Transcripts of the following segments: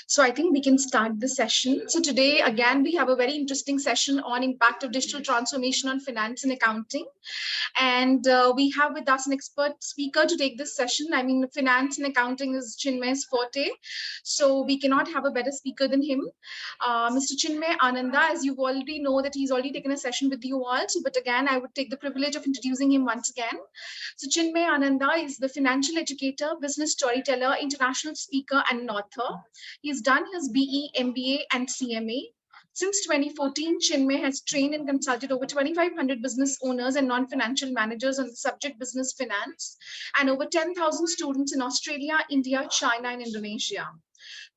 So I think we can start the session. So today, again, we have a very interesting session on impact of digital transformation on finance and accounting. And we have with us an expert speaker to take this session. I mean, finance and accounting is Chinmay's forte. So we cannot have a better speaker than him. Mr. Chinmay Ananda, as you already know that he's already taken a session with you all. But again, I would take the privilege of introducing him once again. So Chinmay Ananda is the financial educator, business storyteller, international speaker, and an author. He's done his BE, MBA, and CMA. Since 2014, Chinmay has trained and consulted over 2,500 business owners and non-financial managers on the subject business finance, and over 10,000 students in Australia, India, China, and Indonesia.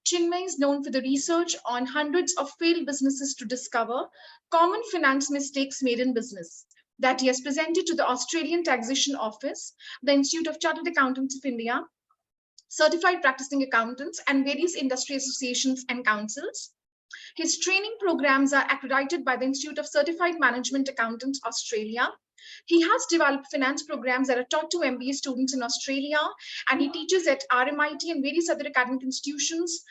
Chinmay is known for the research on hundreds of failed businesses to discover common finance mistakes made in business that he has presented to the Australian Taxation Office, the Institute of Chartered Accountants of India, certified practicing accountants, and various industry associations and councils. His training programs are accredited by the Institute of Certified Management Accountants Australia. He has developed finance programs that are taught to MBA students in Australia, and he teaches at RMIT and various other academic institutions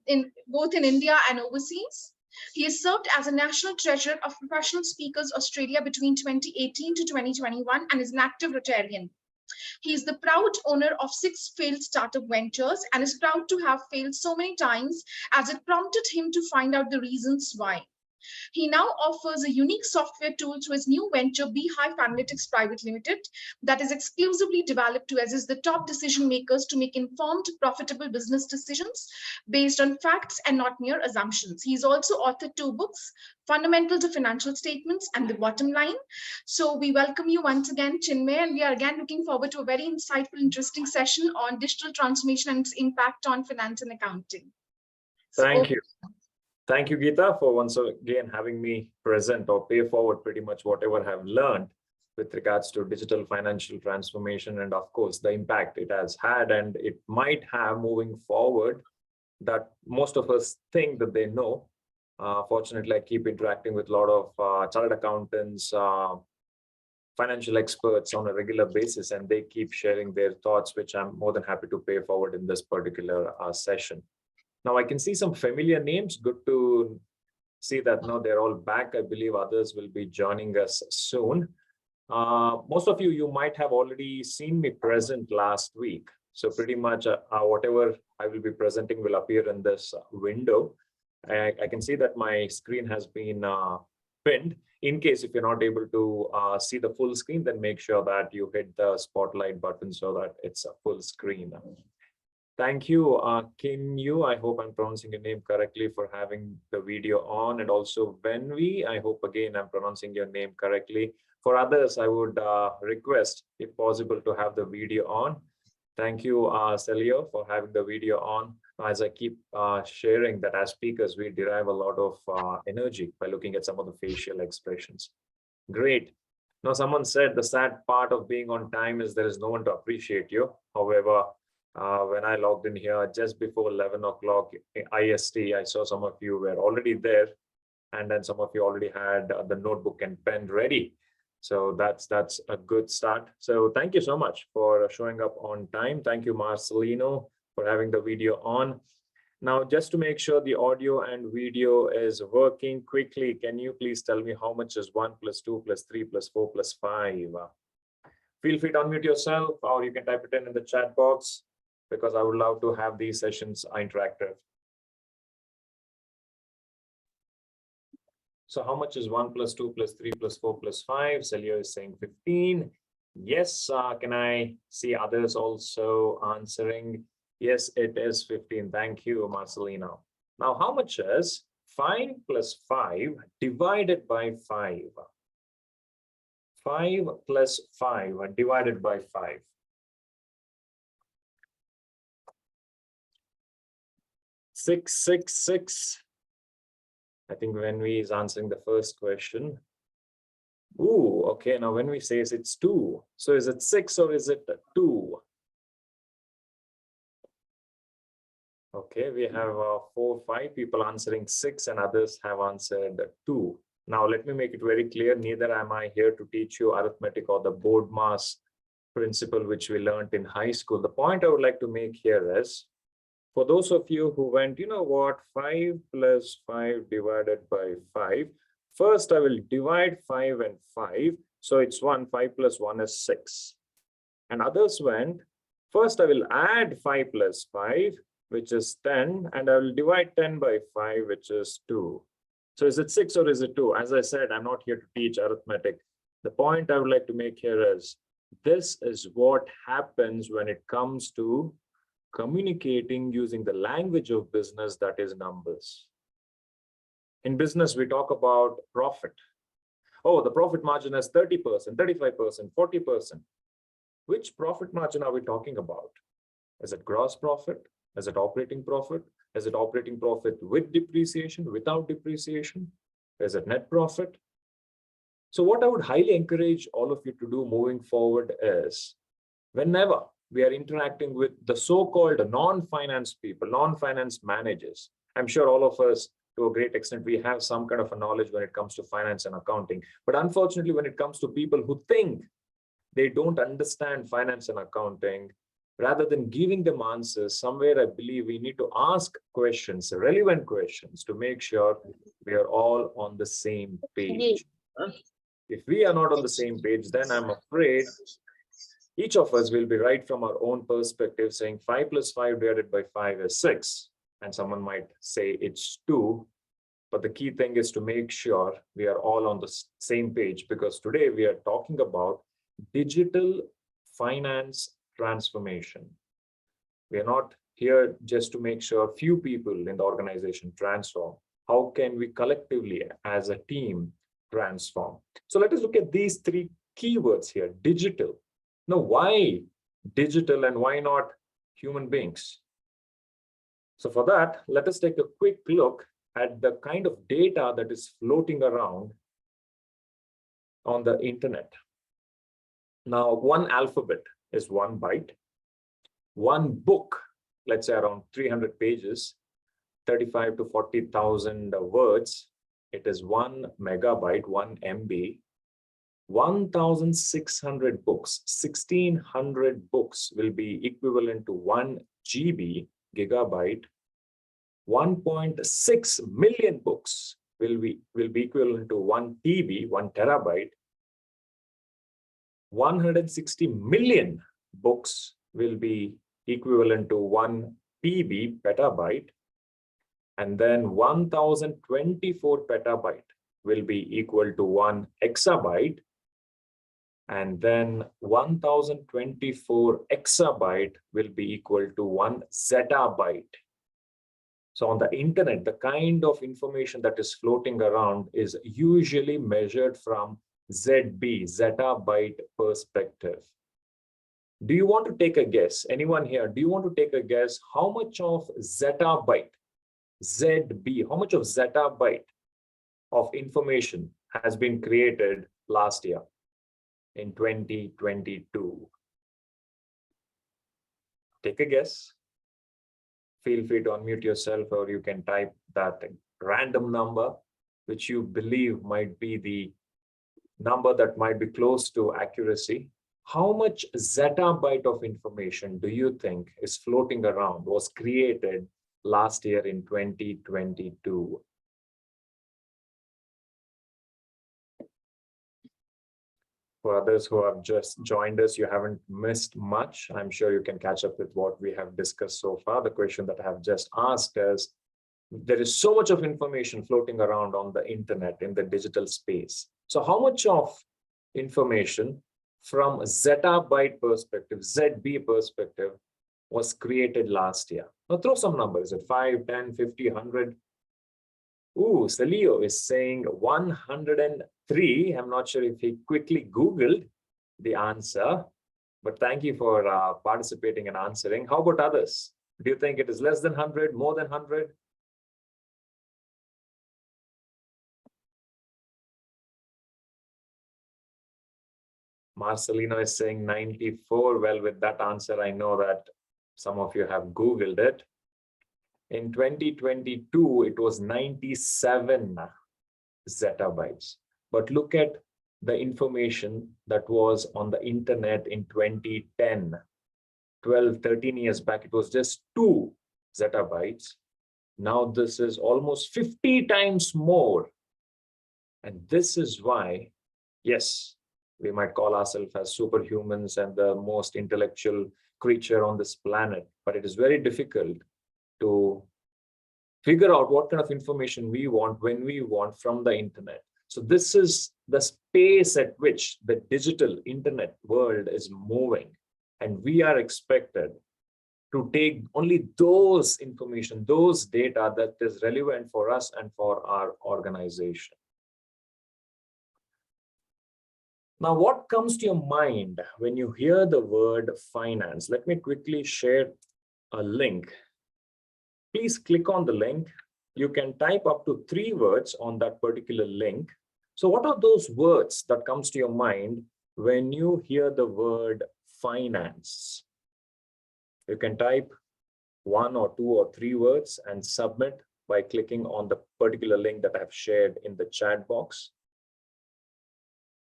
in both in India and overseas. He has served as a national treasurer of Professional Speakers Australia between 2018 to 2021 and is an active Rotarian. He is the proud owner of 6 failed startup ventures and is proud to have failed so many times as it prompted him to find out the reasons why. He now offers a unique software tool through his new venture, Beehive Analytics Private Limited, that is exclusively developed to assist the top decision makers to make informed, profitable business decisions based on facts and not mere assumptions. He's also authored 2 books, Fundamentals of Financial Statements and The Bottom Line. So we welcome you once again, Chinmay, and we are again looking forward to a very insightful, interesting session on digital transformation and its impact on finance and accounting. Thank you. Thank you, Geeta, for once again having me present or pay forward pretty much whatever I've learned with regards to digital financial transformation and, of course, the impact it has had and it might have moving forward that most of us think that they know. Fortunately, I keep interacting with a lot of chartered accountants, financial experts on a regular basis, and they keep sharing their thoughts, which I'm more than happy to pay forward in this particular session. Now, I can see some familiar names. Good to see that now they're all back. I believe others will be joining us soon. Most of you might have already seen me present last week. So pretty much whatever I will be presenting will appear in this window. I can see that my screen has been pinned. In case if you're not able to see the full screen, then make sure that you hit the spotlight button so that it's a full screen. Thank you, Kim Yu. I hope I'm pronouncing your name correctly for having the video on, and also Venvi. I hope again I'm pronouncing your name correctly. For others, I would request, if possible, to have the video on. Thank you, Celio, for having the video on. As I keep sharing that as speakers, we derive a lot of energy by looking at some of the facial expressions. Great. Now, someone said the sad part of being on time is there is no one to appreciate you. However, when I logged in here just before 11 o'clock IST, I saw some of you were already there, and then some of you already had the notebook and pen ready. So that's a good start. So thank you so much for showing up on time. Thank you, Marcelino, for having the video on. Now, just to make sure the audio and video is working quickly, can you please tell me how much is 1 plus 2 plus 3 plus 4 plus 5? Feel free to unmute yourself, or you can type it in the chat box, because I would love to have these sessions interactive. So how much is 1 plus 2 plus 3 plus 4 plus 5? Celio is saying 15. Yes, can I see others also answering? Yes, it is 15. Thank you, Marcelino. Now, how much is 5 plus 5 divided by 5? 5 plus 5 divided by 5. 666. I think Venvi is answering the first question. Ooh, okay. Now Venvi says it's 2. So is it 6 or is it 2? Okay, we have 4, 5 people answering 6 and others have answered 2. Now let me make it very clear, neither am I here to teach you arithmetic or the BODMAS principle which we learned in high school. The point I would like to make here is For those of you who went, you know what, 5 plus 5 divided by 5. First, I will divide 5 and 5. So it's 1, 5 plus 1 is 6. And others went, first I will add 5 plus 5, which is 10, and I will divide 10 by 5, which is 2. So is it 6 or is it 2? As I said, I'm not here to teach arithmetic. The point I would like to make here is, this is what happens when it comes to communicating using the language of business, that is numbers. In business, we talk about profit. Oh, the profit margin is 30%, 35%, 40%. Which profit margin are we talking about? Is it gross profit? Is it operating profit? Is it operating profit with depreciation, without depreciation? Is it net profit? So what I would highly encourage all of you to do moving forward is, whenever we are interacting with the so-called non-finance people, non-finance managers, I'm sure all of us, to a great extent, we have some kind of a knowledge when it comes to finance and accounting. But unfortunately, when it comes to people who think they don't understand finance and accounting, rather than giving them answers, somewhere I believe we need to ask questions, relevant questions, to make sure we are all on the same page. If we are not on the same page, then I'm afraid each of us will be right from our own perspective, saying 5 plus 5 divided by 5 is 6. And someone might say it's 2. But the key thing is to make sure we are all on the same page, because today we are talking about digital finance transformation. We are not here just to make sure few people in the organization transform. How can we collectively as a team transform? So let us look at these 3 keywords here. Digital. Now, why digital and why not human beings? So for that, let us take a quick look at the kind of data that is floating around on the internet. Now, one alphabet is 1 byte. One book, let's say around 300 pages, 35 to 40,000 words, it is 1 megabyte, 1 MB. 1,600 books, 1,600 books will be equivalent to 1 GB, gigabyte. 1.6 million books will be equivalent to 1 TB, 1 terabyte. 160 million books will be equivalent to 1 PB, petabyte. And then 1024 petabyte will be equal to 1 exabyte. And then 1024 exabyte will be equal to 1 zettabyte. So on the internet, the kind of information that is floating around is usually measured from ZB, zettabyte perspective. Do you want to take a guess? Anyone here, do you want to take a guess how much of zettabyte, ZB, how much of zettabyte of information has been created last year in 2022? Take a guess. Feel free to unmute yourself, or you can type that random number, which you believe might be the number that might be close to accuracy. How much zettabyte of information do you think is floating around, was created last year in 2022? For others who have just joined us, you haven't missed much. I'm sure you can catch up with what we have discussed so far. The question that I have just asked is, there is so much of information floating around on the internet in the digital space. So how much of information from a zettabyte perspective, ZB perspective, was created last year? Now throw some numbers. Is it 5, 10, 50, 100? Ooh, Salio is saying 103. I'm not sure if he quickly Googled the answer, but thank you for participating and answering. How about others? Do you think it is less than 100, more than 100? Marcelino is saying 94. Well, with that answer, I know that some of you have Googled it. In 2022, it was 97 zettabytes. But look at the information that was on the internet in 2010, 12, 13 years back. It was just 2 zettabytes. Now this is almost 50 times more. And this is why, yes, we might call ourselves as superhumans and the most intellectual creature on this planet, but it is very difficult to figure out what kind of information we want when we want from the internet. So this is the space at which the digital internet world is moving. And we are expected to take only those information, those data that is relevant for us and for our organization. Now, what comes to your mind when you hear the word finance? Let me quickly share a link. Please click on the link. You can type up to 3 words on that particular link. So what are those words that comes to your mind when you hear the word finance? You can type 1 or 2 or 3 words and submit by clicking on the particular link that I've shared in the chat box.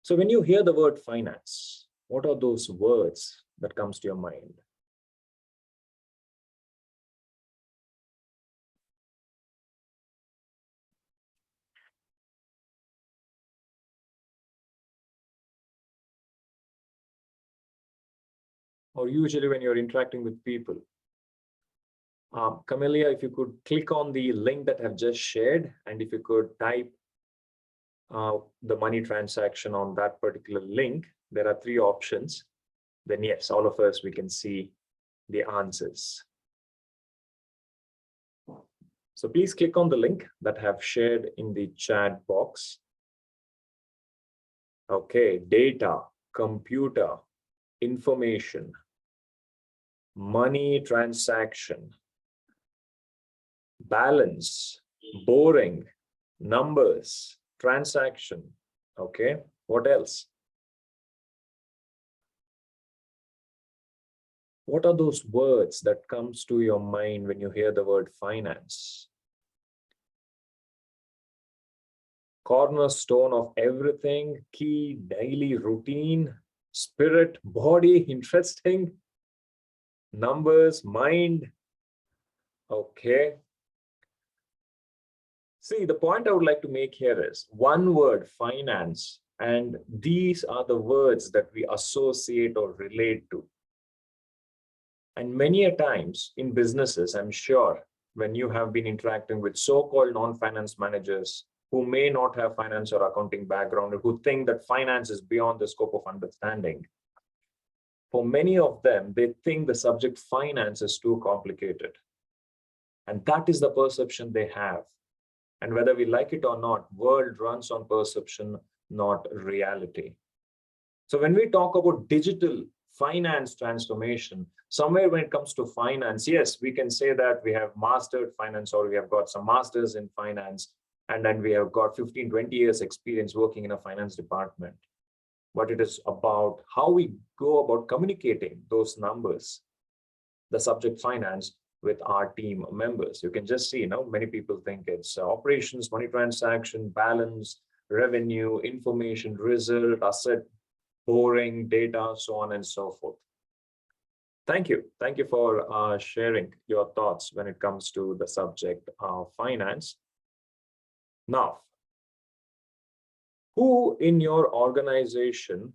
So when you hear the word finance, what are those words that comes to your mind? Or usually when you're interacting with people. Camelia, if you could click on the link that I've just shared, and if you could type the money transaction on that particular link, there are 3 options. Then yes, all of us, we can see the answers. So please click on the link that I have shared in the chat box. Okay, data, computer, information, money transaction, balance, boring, numbers, transaction. Okay, what else? What are those words that comes to your mind when you hear the word finance? Cornerstone of everything, key, daily routine, spirit, body, interesting, numbers, mind. Okay. See, the point I would like to make here is one word, finance, and these are the words that we associate or relate to. And many a times in businesses, I'm sure, when you have been interacting with so-called non-finance managers who may not have finance or accounting background, or who think that finance is beyond the scope of understanding, for many of them, they think the subject finance is too complicated. And that is the perception they have. And whether we like it or not, world runs on perception, not reality. So when we talk about digital finance transformation, somewhere when it comes to finance, yes, we can say that we have mastered finance, or we have got some masters in finance, and then we have got 15, 20 years experience working in a finance department. But it is about how we go about communicating those numbers, the subject finance, with our team members. You can just see, many people think it's operations, money transaction, balance, revenue, information, result, asset, boring, data, so on and so forth. Thank you. Thank you for sharing your thoughts when it comes to the subject of finance. Now, who in your organization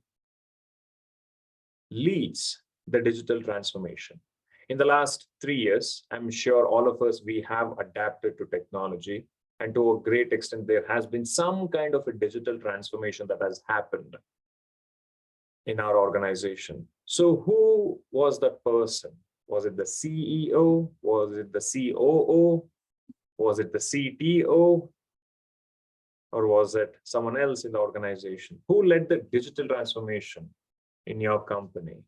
leads the digital transformation? In the last 3 years, I'm sure all of us, we have adapted to technology, and to a great extent, there has been some kind of a digital transformation that has happened in our organization. So who was that person? Was it the CEO? Was it the COO? Was it the CTO? Or was it someone else in the organization? Who led the digital transformation in your company?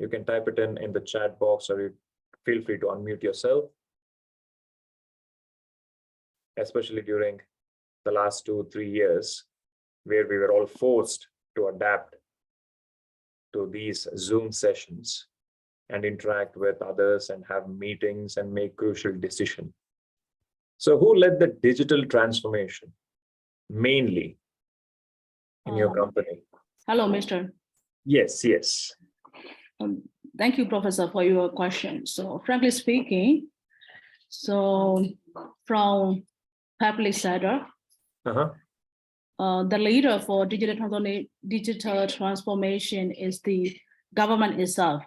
You can type it in the chat box, or you feel free to unmute yourself. Especially during the last 2-3 years, where we were all forced to adapt to these Zoom sessions and interact with others and have meetings and make crucial decisions. So who led the digital transformation mainly in your company? Hello, Mr. Yes, Thank you, Professor, for your question. So frankly speaking, So from public sector, the leader for digital transformation is the government itself.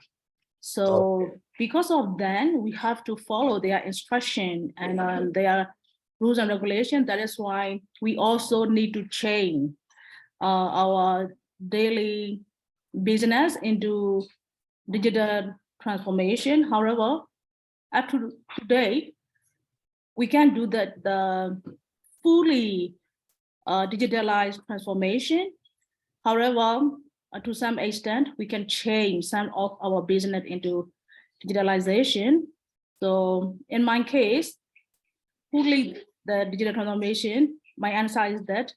So because of that, we have to follow their instruction and their rules and regulations. That is why we also need to change our daily business into digital transformation. However, up to today, we can do that the fully digitalized transformation. However, to some extent, we can change some of our business into digitalization. So in my case, fully the digital transformation, my answer is that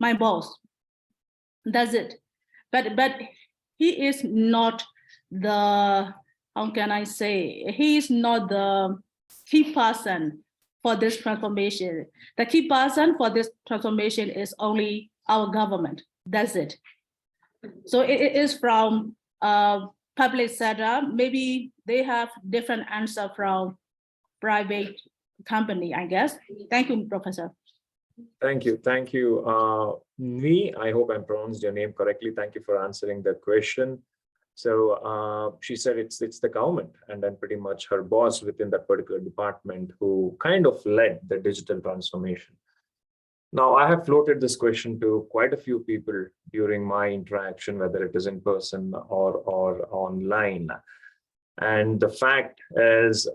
my boss does it. But he is not the, how can I say, he is not the key person for this transformation. The key person for this transformation is only our government. That's it. So it is from public sector. Maybe they have different answer from private company, I guess. Thank you, Professor. Thank you. Thank you. Nvi, I hope I pronounced your name correctly. Thank you for answering the question. So she said it's the government and then pretty much her boss within that particular department who kind of led the digital transformation. Now, I have floated this question to quite a few people during my interaction, whether it is in person or online. And the fact is,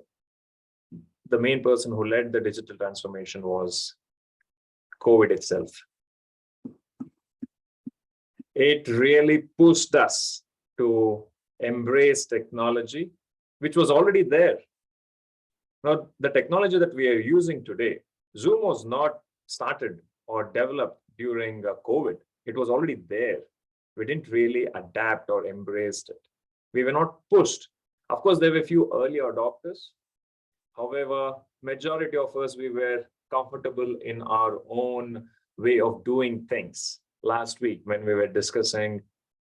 the main person who led the digital transformation was COVID itself. It really pushed us to embrace technology, which was already there. Now, the technology that we are using today, Zoom was not started or developed during COVID. It was already there. We didn't really adapt or embraced it. We were not pushed. Of course, there were a few early adopters. However, majority of us, we were comfortable in our own way of doing things. Last week, when we were discussing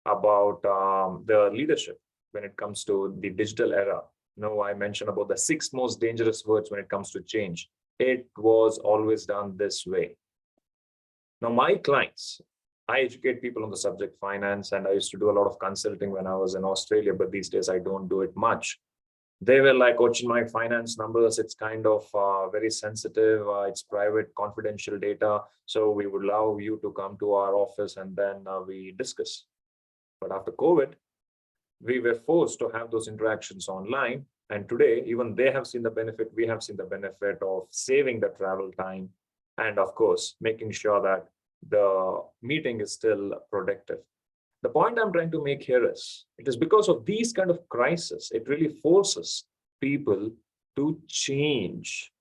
about the leadership when it comes to the digital era, I mentioned about the 6 most dangerous words when it comes to change. It was always done this way. Now, my clients, I educate people on the subject finance, and I used to do a lot of consulting when I was in Australia, but these days I don't do it much. They were like, "Oh, my finance numbers, it's kind of very sensitive. It's private, confidential data. So we would love you to come to our office and then we discuss." But after COVID, we were forced to have those interactions online. And today, even they have seen the benefit. We have seen the benefit of saving the travel time. And of course, making sure that the meeting is still productive. The point I'm trying to make here is, it is because of these kind of crises, it really forces people to change.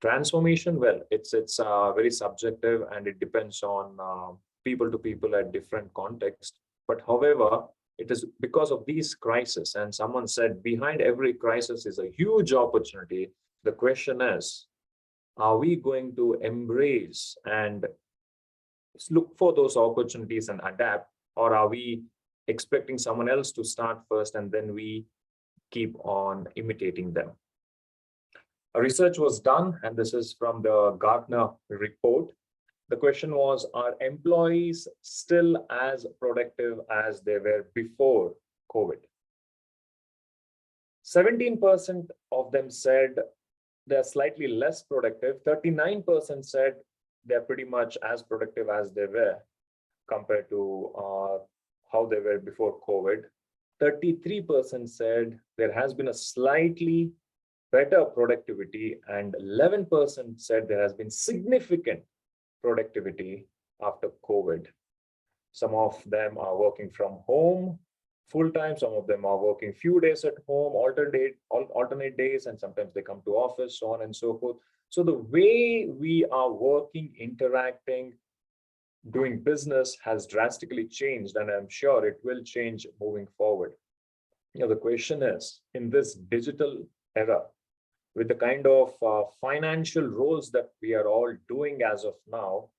Transformation, well, it's very subjective and it depends on people to people at different contexts. But however, it is because of these crises, and someone said behind every crisis is a huge opportunity. The question is, are we going to embrace and look for those opportunities and adapt, or are we expecting someone else to start first and then we keep on imitating them? A research was done, and this is from the Gartner report. The question was, are employees still as productive as they were before COVID? 17% of them said they're slightly less productive. 39% said they're pretty much as productive as they were compared to how they were before COVID. 33% said there has been a slightly better productivity, and 11% said there has been significant productivity after COVID. Some of them are working from home full-time, some of them are working few days at home, alternate days, and sometimes they come to office, so on and so forth. So the way we are working, interacting, doing business has drastically changed, and I'm sure it will change moving forward. The question is, in this digital era, with the kind of financial roles that we are all doing as of now,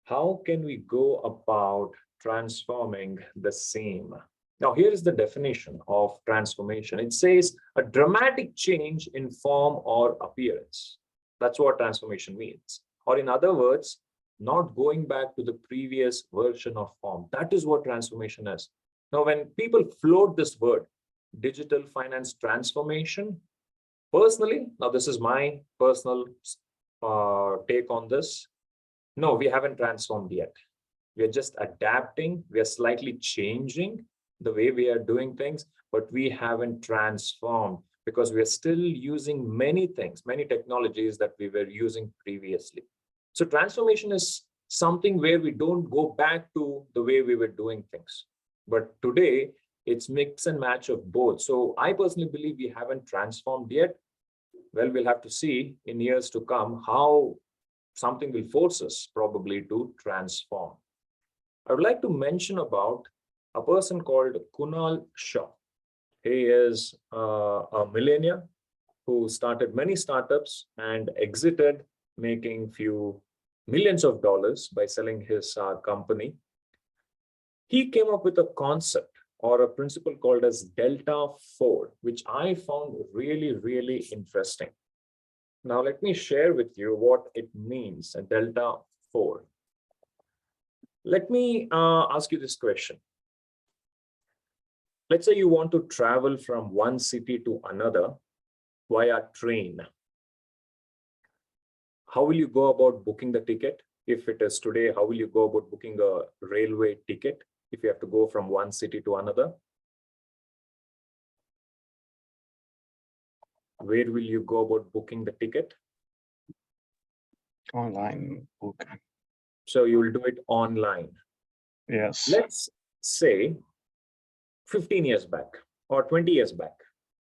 how can we go about transforming the same? Now, here is the definition of transformation. It says a dramatic change in form or appearance. That's what transformation means. Or in other words, not going back to the previous version of form. That is what transformation is. Now, when people float this word, digital finance transformation, personally, now this is my personal take on this. No, we haven't transformed yet. We are just adapting. We are slightly changing the way we are doing things, but we haven't transformed because we are still using many things, many technologies that we were using previously. So transformation is something where we don't go back to the way we were doing things. But today, it's mix and match of both. So I personally believe we haven't transformed yet. Well, we'll have to see in years to come how something will force us probably to transform. I would like to mention about a person called Kunal Shah. He is a millionaire who started many startups and exited making few millions of dollars by selling his company. He came up with a concept or a principle called as Delta 4, which I found really, really interesting. Now, let me share with you what it means, a Delta 4. Let me ask you this question. Let's say you want to travel from one city to another via train. How will you go about booking the ticket? If it is today, how will you go about booking a railway ticket if you have to go from one city to another? Where will you go about booking the ticket? Online booking. So you will do it online. Yes. Let's say 15 years back or 20 years back,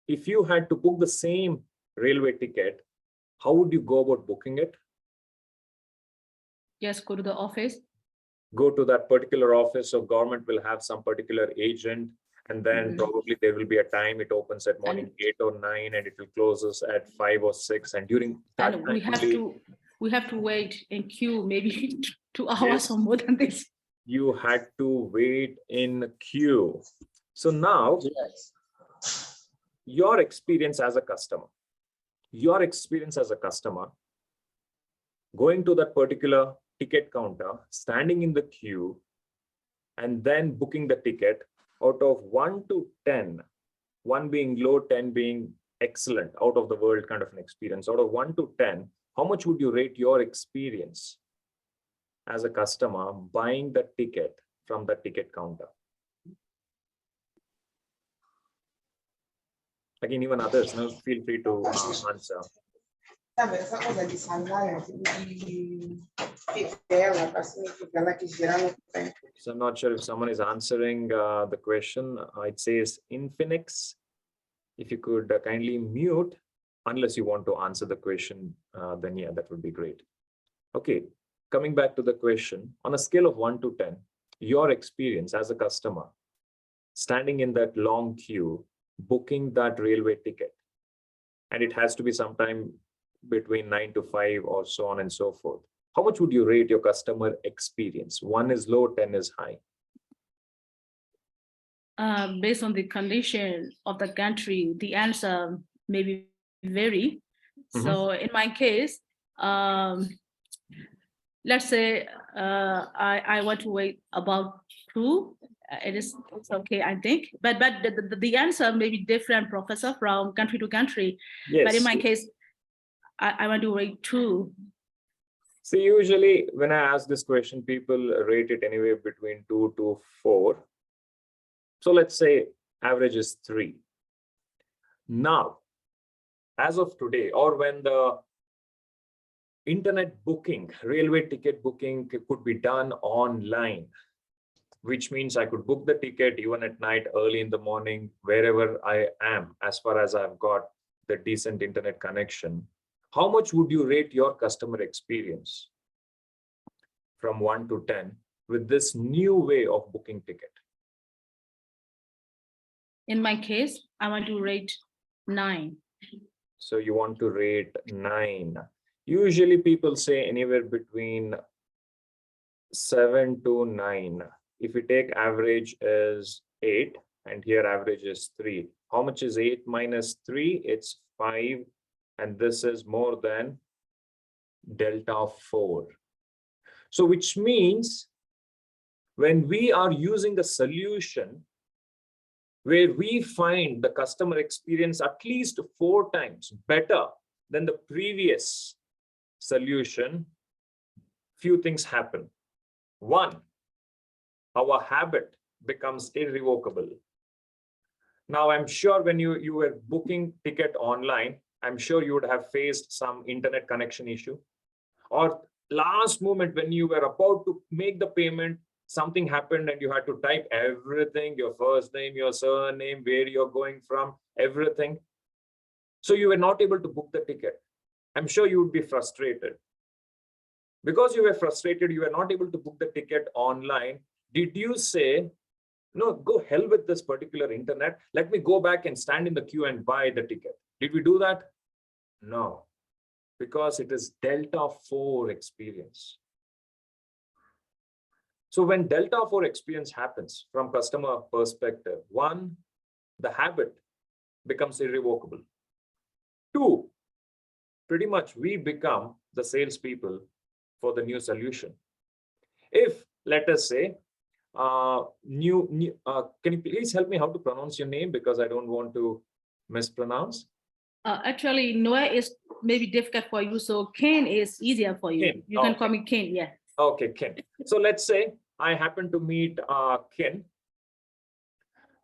if you had to book the same railway ticket, how would you go about booking it? Just go to the office. Go to that particular office, so government will have some particular agent, and then probably there will be a time it opens at morning 8 or 9 and it will closes at 5 or 6, and during that And time we have to wait in queue maybe 2 hours Yes. or more than this. you had to wait in queue. So now your experience as a customer going to that particular ticket counter, standing in the queue, and then booking the ticket, out of 1 to 10, 1 being low, 10 being excellent, out of the world kind of an experience, out of 1 to 10, how much would you rate your experience as a customer buying the ticket from the ticket counter? Again, even others, now feel free to answer. So I'm not sure if someone is answering the question. It says Infinix. If you could kindly mute, unless you want to answer the question, then yeah, that would be great. Okay, coming back to the question, on a scale of 1 to 10, your experience as a customer, standing in that long queue, booking that railway ticket, and it has to be sometime between 9 to 5 or so on and so forth. How much would you rate your customer experience? 1 is low, 10 is high. Based on the condition of the country, the answer may be vary. So in my case, let's say I want to wait about 2. It's okay, I think. But the answer may be different, Professor, from country to country. Yes. But in my case, I want to rate 2. See, usually when I ask this question, people rate it anywhere between 2 to 4. So let's say average is 3. Now, as of today, or when the internet booking, railway ticket booking could be done online, which means I could book the ticket even at night, early in the morning, wherever I am, as far as I've got the decent internet connection. How much would you rate your customer experience from 1 to 10 with this new way of booking ticket? In my case, I want to rate 9. So you want to rate 9. Usually people say anywhere between 7 to 9. If we take average as 8, and here average is 3. How much is 8 minus 3? It's 5, and this is more than delta of 4. So which means when we are using a solution where we find the customer experience at least 4 times better than the previous solution, few things happen. One, our habit becomes irrevocable. Now, I'm sure when you were booking ticket online, I'm sure you would have faced some internet connection issue, or last moment when you were about to make the payment, something happened and you had to type everything, your first name, your surname, where you're going from, everything. So you were not able to book the ticket. I'm sure you would be frustrated. Because you were frustrated, you were not able to book the ticket online. Did you say, no, go hell with this particular internet, let me go back and stand in the queue and buy the ticket? Did we do that? No, because it is delta 4 experience. So when delta 4 experience happens from customer perspective, 1, the habit becomes irrevocable. 2, pretty much we become the salespeople for the new solution. If, let us say, can you please help me how to pronounce your name, because I don't want to mispronounce? Actually, Noah is maybe difficult for you, so Ken is easier for you. Ken. You can call me Ken, yeah. Okay, Ken. So let's say I happen to meet Ken,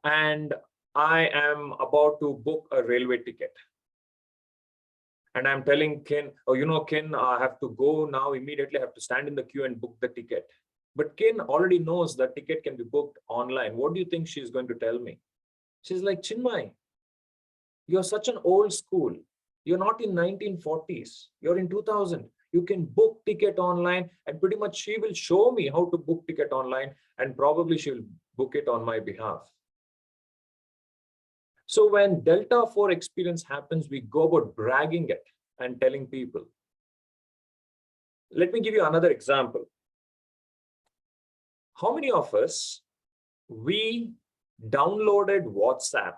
and I am about to book a railway ticket. And I'm telling Ken, oh, you know, Ken, I have to go now immediately, I have to stand in the queue and book the ticket. But Ken already knows that ticket can be booked online. What do you think she's going to tell me? She's like, Chinmay, you're such an old school. You're not in 1940s. You're in 2000. You can book ticket online, and pretty much she will show me how to book ticket online, and probably she'll book it on my behalf. So when delta 4 experience happens, we go about bragging it and telling people. Let me give you another example. How many of us, we downloaded WhatsApp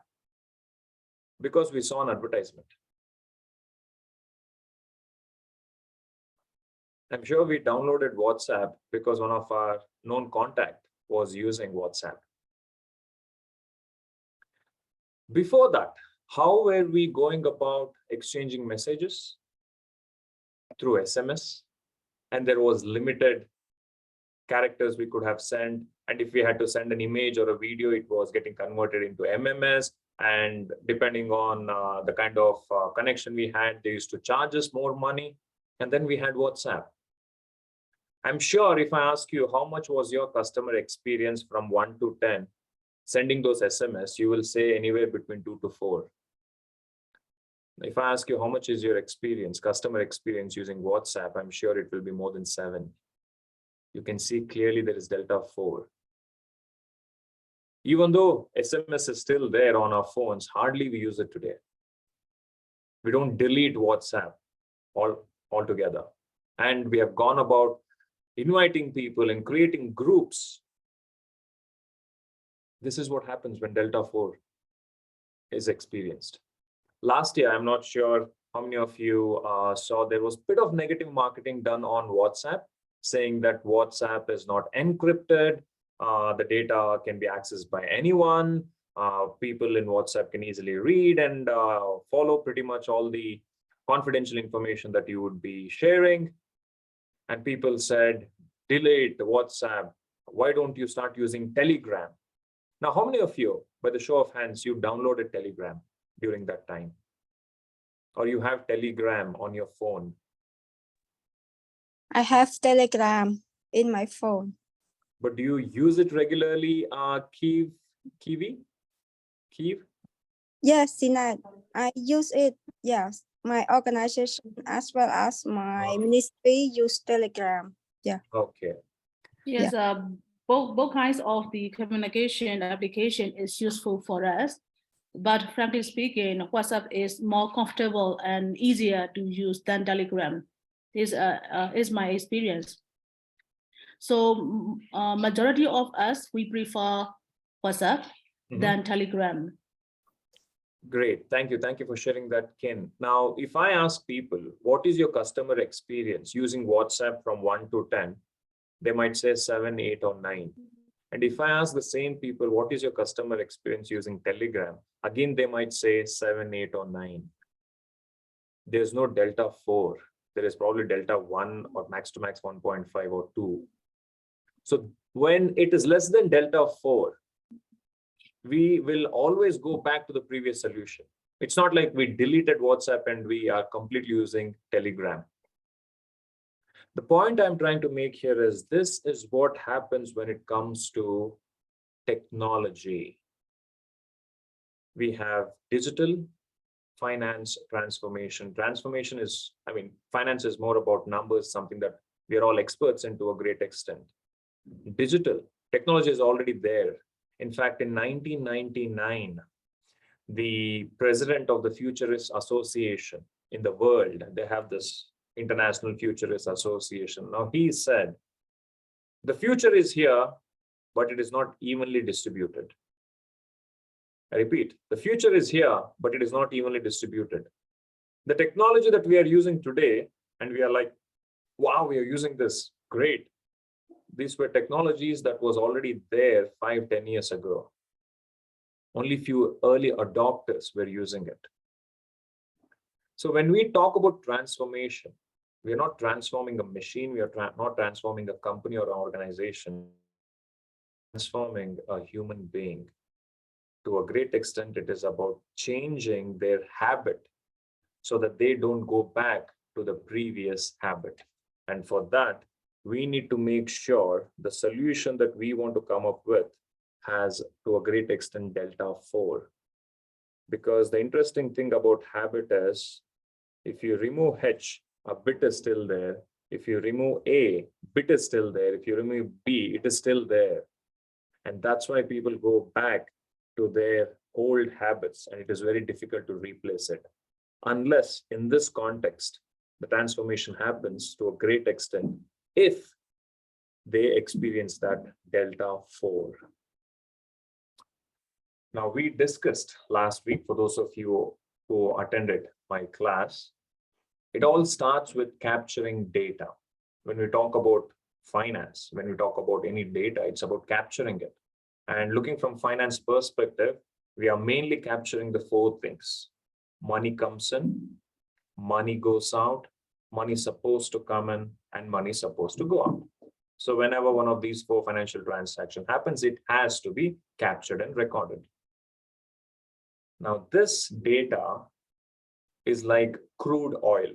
because we saw an advertisement? I'm sure we downloaded WhatsApp because one of our known contact was using WhatsApp. Before that, how were we going about exchanging messages? Through SMS, and there was limited characters we could have sent. And if we had to send an image or a video, it was getting converted into MMS. And depending on the kind of connection we had, they used to charge us more money. And then we had WhatsApp. I'm sure if I ask you how much was your customer experience from 1 to 10, sending those SMS, you will say anywhere between 2 to 4. If I ask you how much is your experience, customer experience using WhatsApp, I'm sure it will be more than 7. You can see clearly there is delta 4. Even though SMS is still there on our phones, hardly we use it today. We don't delete WhatsApp altogether. And we have gone about inviting people and creating groups. This is what happens when delta 4 is experienced. Last year, I'm not sure how many of you saw, there was a bit of negative marketing done on WhatsApp, saying that WhatsApp is not encrypted, the data can be accessed by anyone, people in WhatsApp can easily read and follow pretty much all the confidential information that you would be sharing. And people said, delete WhatsApp, why don't you start using Telegram? Now, how many of you, by the show of hands, you downloaded Telegram during that time? Or you have Telegram on your phone? I have Telegram in my phone. But do you use it regularly, Kiwi? Yes, Sinat, I use it. Yes, my organization as well as my ministry use Telegram. Yeah. Okay. Yes, both kinds of the communication application is useful for us. But frankly speaking, WhatsApp is more comfortable and easier to use than Telegram. This is my experience. So majority of us, we prefer WhatsApp. than Telegram. Great. Thank you. Thank you for sharing that, Ken. Now, if I ask people, what is your customer experience using WhatsApp from 1 to 10? They might say 7, 8, or 9. And if I ask the same people, what is your customer experience using Telegram? Again, they might say 7, 8, or 9. There's no delta 4. There is probably delta 1 or max to max 1.5 or 2. So when it is less than delta 4, we will always go back to the previous solution. It's not like we deleted WhatsApp and we are completely using Telegram. The point I'm trying to make here is this is what happens when it comes to technology. We have digital finance transformation. Transformation is, finance is more about numbers, something that we are all experts in to a great extent. Digital technology is already there. In fact, in 1999, the president of the Futurist Association in the world, they have this International Futurist Association. Now, he said, the future is here, but it is not evenly distributed. I repeat, the future is here, but it is not evenly distributed. The technology that we are using today, and we are like, wow, we are using this, great. These were technologies that was already there 5, 10 years ago. Only few early adopters were using it. So when we talk about transformation, we are not transforming a machine, we are not transforming a company or an organization, transforming a human being. To a great extent, it is about changing their habit so that they don't go back to the previous habit. And for that, we need to make sure the solution that we want to come up with has, to a great extent, delta 4. Because the interesting thing about habit is, if you remove H, a bit is still there. If you remove A, bit is still there. If you remove B, it is still there. And that's why people go back to their old habits, and it is very difficult to replace it. Unless in this context, the transformation happens to a great extent if they experience that delta 4. Now, we discussed last week, for those of you who attended my class, it all starts with capturing data. When we talk about finance, when we talk about any data, it's about capturing it. And looking from finance perspective, we are mainly capturing the 4 things. Money comes in, money goes out, money is supposed to come in, and money is supposed to go out. So whenever one of these 4 financial transactions happens, it has to be captured and recorded. Now, this data is like crude oil.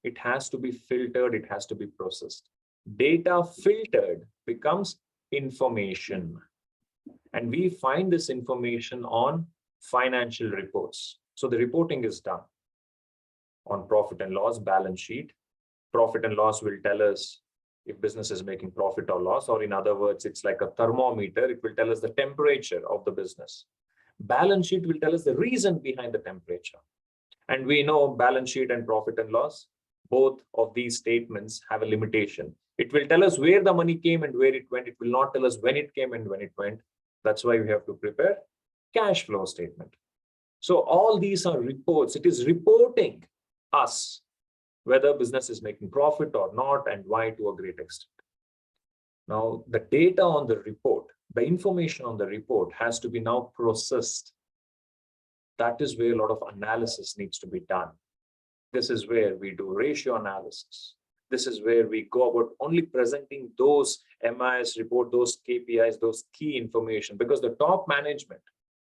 It has to be filtered, it has to be processed. Data filtered becomes information. And we find this information on financial reports. So the reporting is done on profit and loss, balance sheet. Profit and loss will tell us if business is making profit or loss, or in other words, it's like a thermometer. It will tell us the temperature of the business. Balance sheet will tell us the reason behind the temperature. And we know balance sheet and profit and loss, both of these statements have a limitation. It will tell us where the money came and where it went. It will not tell us when it came and when it went. That's why we have to prepare cash flow statement. So all these are reports. It is reporting us whether business is making profit or not and why to a great extent. Now, the data on the report, the information on the report has to be now processed. That is where a lot of analysis needs to be done. This is where we do ratio analysis. This is where we go about only presenting those MIS report, those KPIs, those key information, because the top management,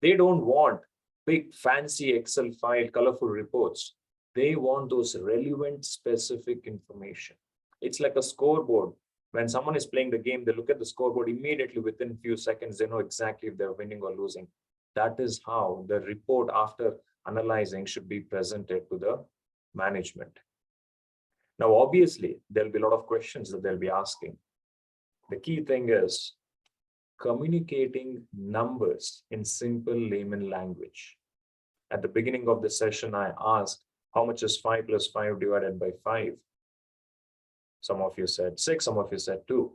they don't want big fancy Excel file, colorful reports. They want those relevant, specific information. It's like a scoreboard. When someone is playing the game, they look at the scoreboard immediately within a few seconds, they know exactly if they're winning or losing. That is how the report after analyzing should be presented to the management. Now, obviously, there'll be a lot of questions that they'll be asking. The key thing is communicating numbers in simple layman language. At the beginning of the session, I asked, how much is 5 plus 5 divided by 5? Some of you said 6, some of you said 2.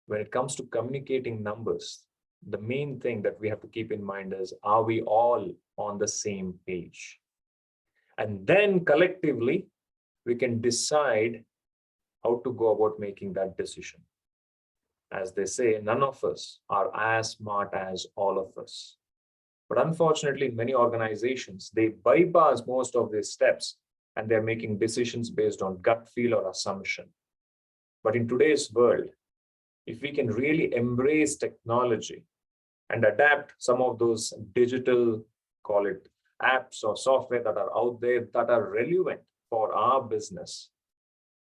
When it comes to communicating numbers, the main thing that we have to keep in mind is, are we all on the same page? And then collectively, we can decide how to go about making that decision. As they say, none of us are as smart as all of us. But unfortunately, in many organizations, they bypass most of these steps and they're making decisions based on gut feel or assumption. But in today's world, if we can really embrace technology and adapt some of those digital, call it apps or software that are out there that are relevant for our business,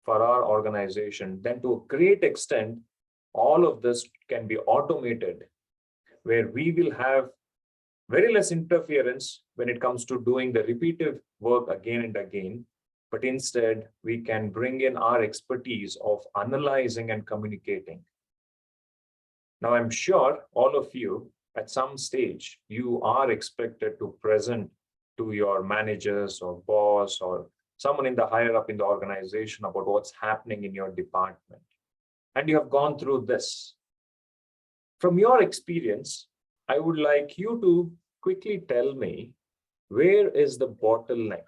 for our organization, then to a great extent, all of this can be automated, where we will have very less interference when it comes to doing the repetitive work again and again, but instead we can bring in our expertise of analyzing and communicating. Now, I'm sure all of you at some stage, you are expected to present to your managers or boss or someone in the higher up in the organization about what's happening in your department. And you have gone through this. From your experience, I would like you to quickly tell me, where is the bottleneck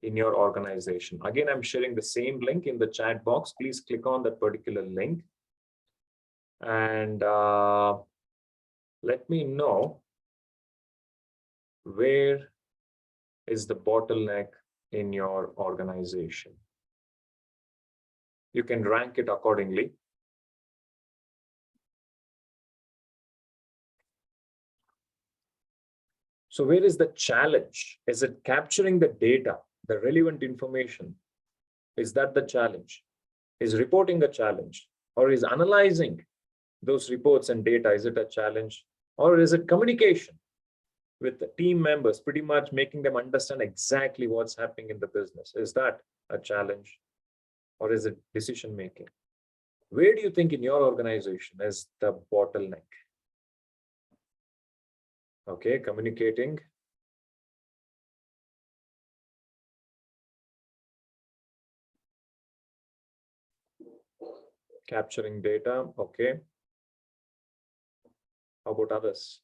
in your organization? Again, I'm sharing the same link in the chat box. Please click on that particular link and let me know where is the bottleneck in your organization. You can rank it accordingly. So where is the challenge? Is it capturing the data, the relevant information? Is that the challenge? Is reporting the challenge? Or is analyzing those reports and data, is it a challenge? Or is it communication with the team members, pretty much making them understand exactly what's happening in the business? Is that a challenge? Or is it decision making? Where do you think in your organization is the bottleneck? Okay, communicating. Capturing data, okay. How about others?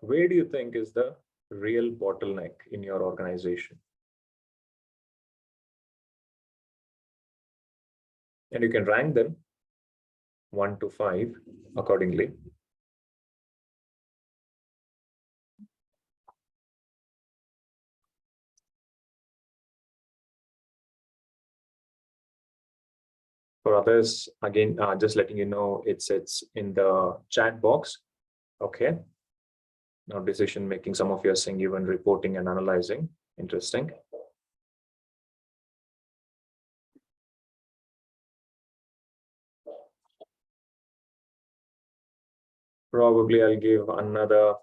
Where do you think is the real bottleneck in your organization? And you can rank them 1 to 5 accordingly. For others, again, just letting you know, it's in the chat box. Okay. Now decision making, some of you are saying even reporting and analyzing. Interesting. Probably I'll give another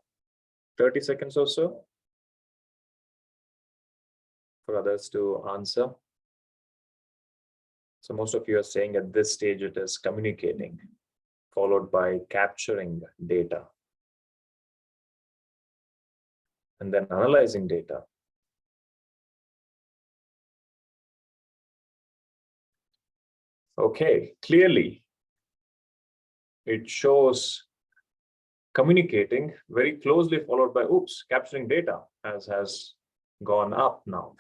30 seconds or so for others to answer. So most of you are saying at this stage it is communicating, followed by capturing data, and then analyzing data. Okay, clearly it shows communicating very closely, followed by capturing data has gone up now.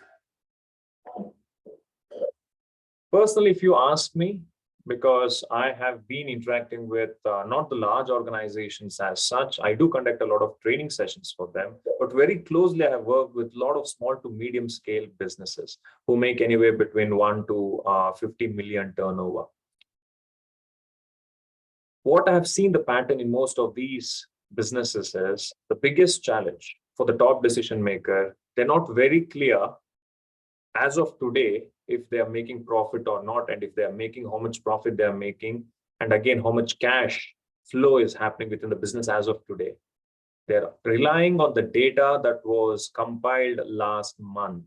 Personally, if you ask me, because I have been interacting with not the large organizations as such, I do conduct a lot of training sessions for them, but very closely I have worked with a lot of small to medium scale businesses who make anywhere between 1 to 50 million turnover. What I have seen the pattern in most of these businesses is the biggest challenge for the top decision maker. They're not very clear as of today if they are making profit or not, and if they are making, how much profit they are making, and again, how much cash flow is happening within the business as of today. They're relying on the data that was compiled last month,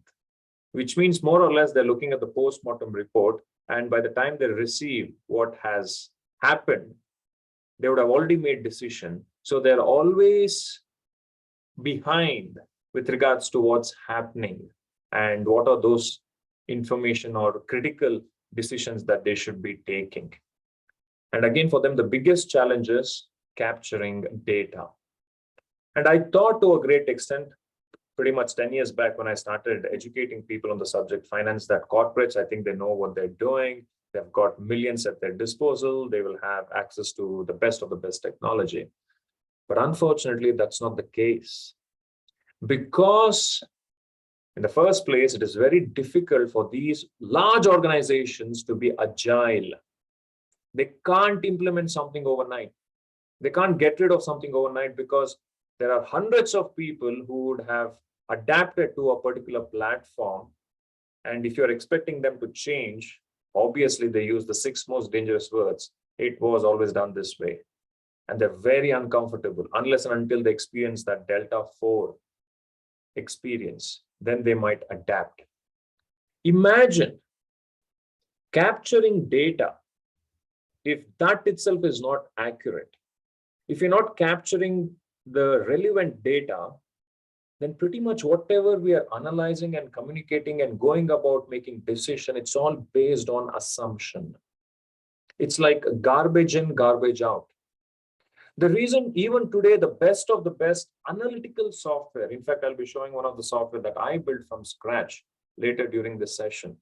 which means more or less they're looking at the post-mortem report, and by the time they receive what has happened, they would have already made decision. So they're always behind with regards to what's happening and what are those information or critical decisions that they should be taking. And again, for them, the biggest challenge is capturing data. And I thought to a great extent, pretty much 10 years back when I started educating people on the subject finance, that corporates, I think they know what they're doing. They've got millions at their disposal. They will have access to the best of the best technology. But unfortunately, that's not the case. Because in the first place, it is very difficult for these large organizations to be agile. They can't implement something overnight. They can't get rid of something overnight because there are hundreds of people who would have adapted to a particular platform. And if you're expecting them to change, obviously they use the 6 most dangerous words. It was always done this way. And they're very uncomfortable unless and until they experience that Delta 4 experience, then they might adapt. Imagine capturing data. If that itself is not accurate, if you're not capturing the relevant data, then pretty much whatever we are analyzing and communicating and going about making decision, it's all based on assumption. It's like garbage in, garbage out. The reason even today, the best of the best analytical software, in fact, I'll be showing one of the software that I built from scratch later during this session.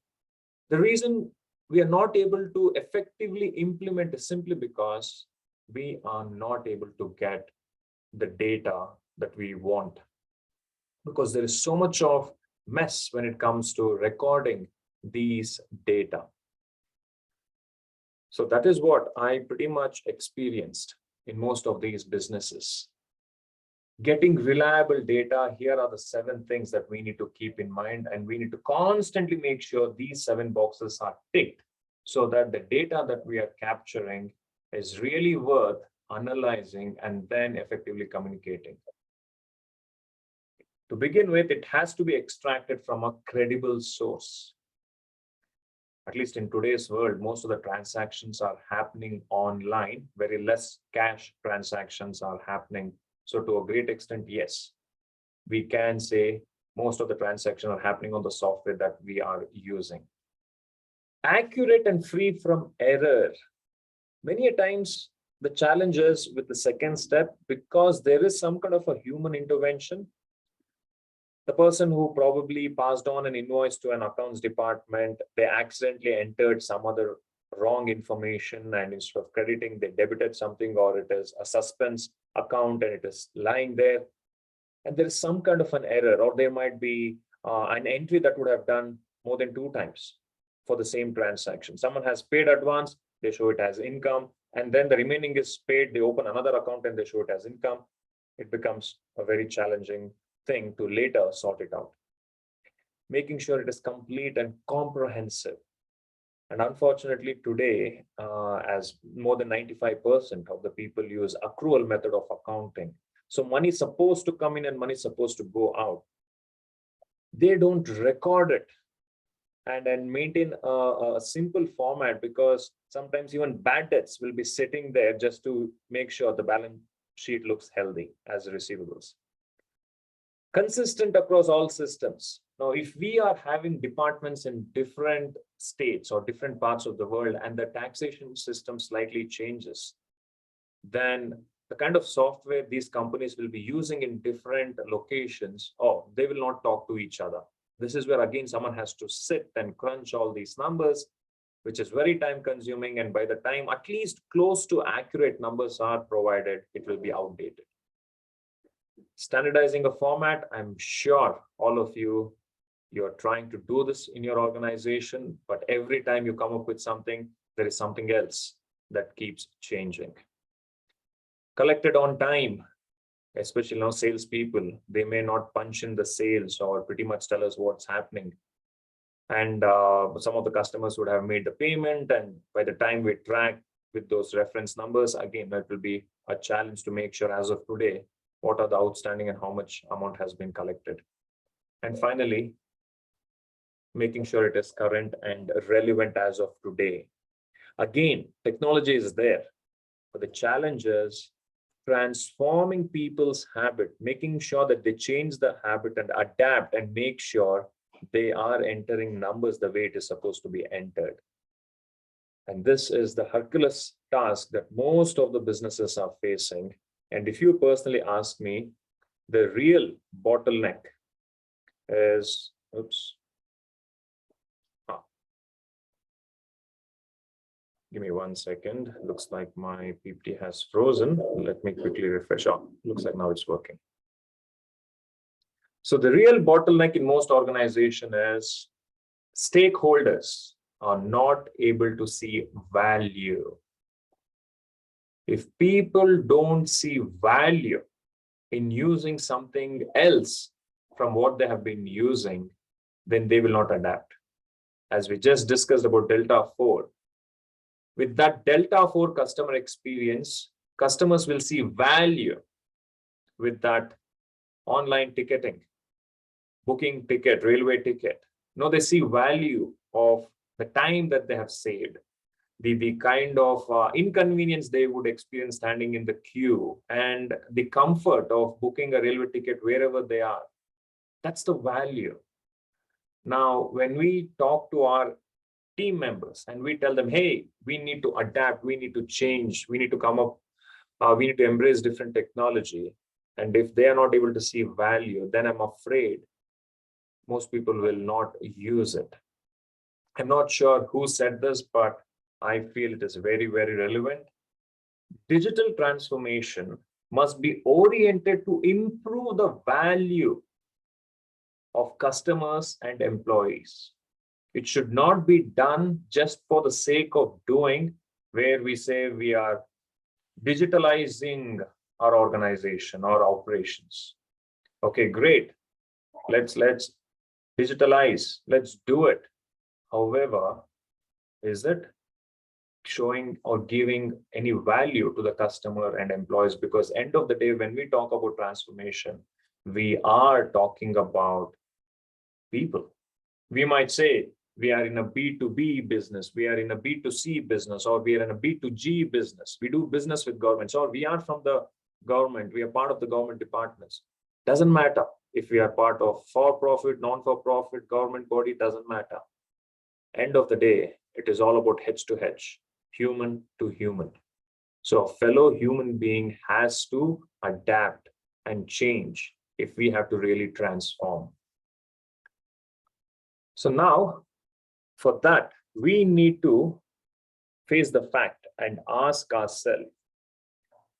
The reason we are not able to effectively implement is simply because we are not able to get the data that we want. Because there is so much of mess when it comes to recording these data. So that is what I pretty much experienced in most of these businesses. Getting reliable data, here are the 7 things that we need to keep in mind, and we need to constantly make sure these 7 boxes are ticked so that the data that we are capturing is really worth analyzing and then effectively communicating. To begin with, it has to be extracted from a credible source. At least in today's world, most of the transactions are happening online. Very less cash transactions are happening. So to a great extent, yes, we can say most of the transactions are happening on the software that we are using. Accurate and free from error. Many a times, the challenge is with the second step, because there is some kind of a human intervention. The person who probably passed on an invoice to an accounts department, they accidentally entered some other wrong information, and instead of crediting, they debited something, or it is a suspense account and it is lying there. And there is some kind of an error, or there might be an entry that would have done more than 2 times for the same transaction. Someone has paid advance, they show it as income, and then the remaining is paid, they open another account and they show it as income. It becomes a very challenging thing to later sort it out. Making sure it is complete and comprehensive. And unfortunately today, as more than 95% of the people use accrual method of accounting. So money is supposed to come in and money is supposed to go out. They don't record it and maintain a simple format, because sometimes even bad debts will be sitting there just to make sure the balance sheet looks healthy as receivables. Consistent across all systems. Now, if we are having departments in different states or different parts of the world and the taxation system slightly changes, then the kind of software these companies will be using in different locations, they will not talk to each other. This is where, again, someone has to sit and crunch all these numbers, which is very time consuming. And by the time at least close to accurate numbers are provided, it will be outdated. Standardizing a format, I'm sure all of you're trying to do this in your organization, but every time you come up with something, there is something else that keeps changing. Collected on time, especially now salespeople, they may not punch in the sales or pretty much tell us what's happening. And some of the customers would have made the payment, and by the time we track with those reference numbers, again, that will be a challenge to make sure as of today, what are the outstanding and how much amount has been collected. And finally, making sure it is current and relevant as of today. Again, technology is there, but the challenge is transforming people's habit, making sure that they change the habit and adapt and make sure they are entering numbers the way it is supposed to be entered. And this is the Herculean task that most of the businesses are facing. And if you personally ask me, the real bottleneck is, give me 1 second. Looks like my PPT has frozen. Let me quickly refresh. Looks like now it's working. So the real bottleneck in most organizations is stakeholders are not able to see value. If people don't see value in using something else from what they have been using, then they will not adapt. As we just discussed about Delta 4, with that Delta 4 customer experience, customers will see value with that online ticketing, booking ticket, railway ticket. No, they see value of the time that they have saved, the kind of inconvenience they would experience standing in the queue, and the comfort of booking a railway ticket wherever they are. That's the value. Now, when we talk to our team members and we tell them, hey, we need to adapt, we need to change, we need to come up, we need to embrace different technology. And if they are not able to see value, then I'm afraid most people will not use it. I'm not sure who said this, but I feel it is very, very relevant. Digital transformation must be oriented to improve the value of customers and employees. It should not be done just for the sake of doing, where we say we are digitalizing our organization, our operations. Okay, great. Let's digitalize. Let's do it. However, is it showing or giving any value to the customer and employees? Because end of the day, when we talk about transformation, we are talking about people. We might say we are in a B2B business, we are in a B2C business, or we are in a B2G business. We do business with governments, or we are from the government, we are part of the government departments. Doesn't matter if we are part of for-profit, non-for-profit, government body, doesn't matter. End of the day, it is all about hedge to hedge, human to human. So a fellow human being has to adapt and change if we have to really transform. So now, for that, we need to face the fact and ask ourselves,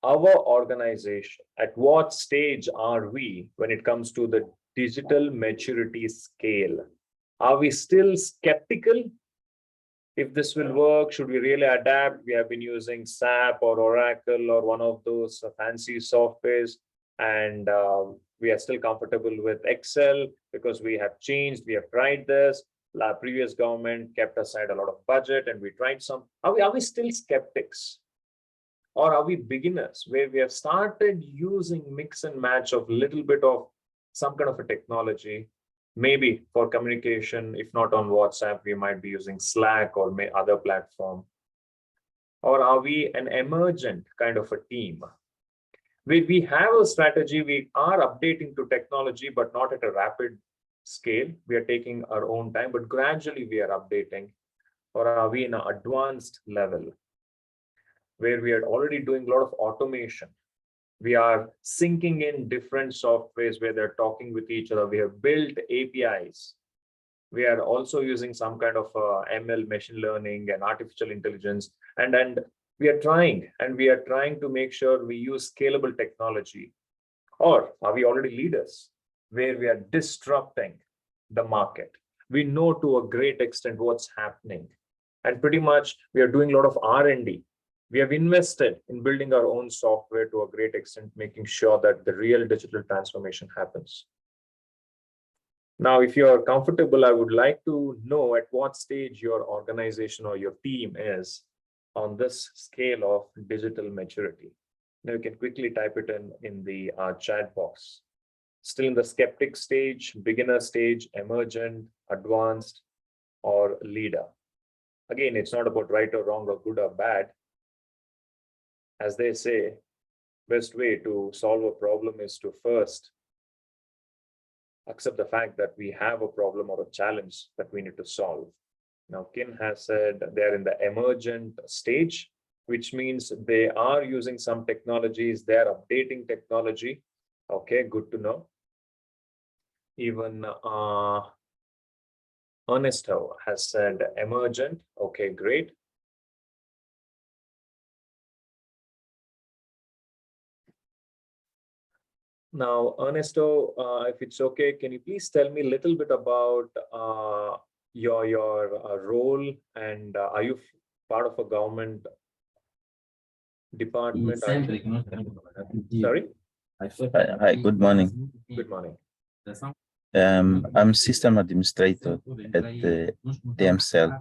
our organization, at what stage are we when it comes to the digital maturity scale? Are we still skeptical if this will work? Should we really adapt? We have been using SAP or Oracle or one of those fancy softwares, and we are still comfortable with Excel because we have changed, we have tried this. The previous government kept aside a lot of budget and we tried some. Are we still skeptics? Or are we beginners where we have started using mix and match of little bit of some kind of a technology, maybe for communication, if not on WhatsApp, we might be using Slack or other platform. Or are we an emergent kind of a team? We have a strategy, we are updating to technology, but not at a rapid scale. We are taking our own time, but gradually we are updating. Or are we in an advanced level where we are already doing a lot of automation? We are syncing in different softwares where they're talking with each other. We have built APIs. We are also using some kind of ML, machine learning and artificial intelligence. And we are trying to make sure we use scalable technology. Or are we already leaders where we are disrupting the market? We know to a great extent what's happening. And pretty much we are doing a lot of R&D. We have invested in building our own software to a great extent, making sure that the real digital transformation happens. Now, if you're comfortable, I would like to know at what stage your organization or your team is on this scale of digital maturity. Now you can quickly type it in the chat box. Still in the skeptic stage, beginner stage, emergent, advanced, or leader. Again, it's not about right or wrong or good or bad. As they say, best way to solve a problem is to first accept the fact that we have a problem or a challenge that we need to solve. Now, Kin has said they're in the emergent stage, which means they are using some technologies, they're updating technology. Okay, good to know. Even Ernesto has said emergent. Okay, great. Now, Ernesto, if it's okay, can you please tell me a little bit about your role, and are you part of a government department? Sorry? Hi, good morning. Good morning. I'm system administrator at the DMCell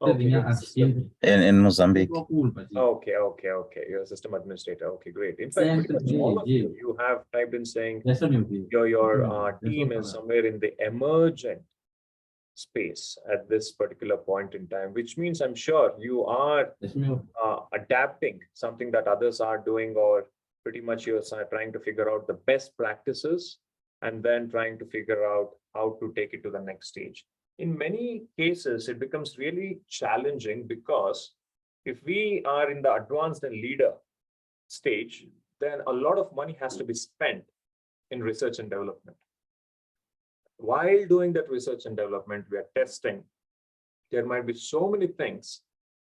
Okay, in Mozambique. okay. You're a system administrator. Okay, great. In fact, pretty much all of you have typed in saying your team is somewhere in the emergent space at this particular point in time, which means I'm sure you are adapting something that others are doing, or pretty much you're trying to figure out the best practices and then trying to figure out how to take it to the next stage. In many cases, it becomes really challenging because if we are in the advanced and leader stage, then a lot of money has to be spent in research and development. While doing that research and development, we are testing. There might be so many things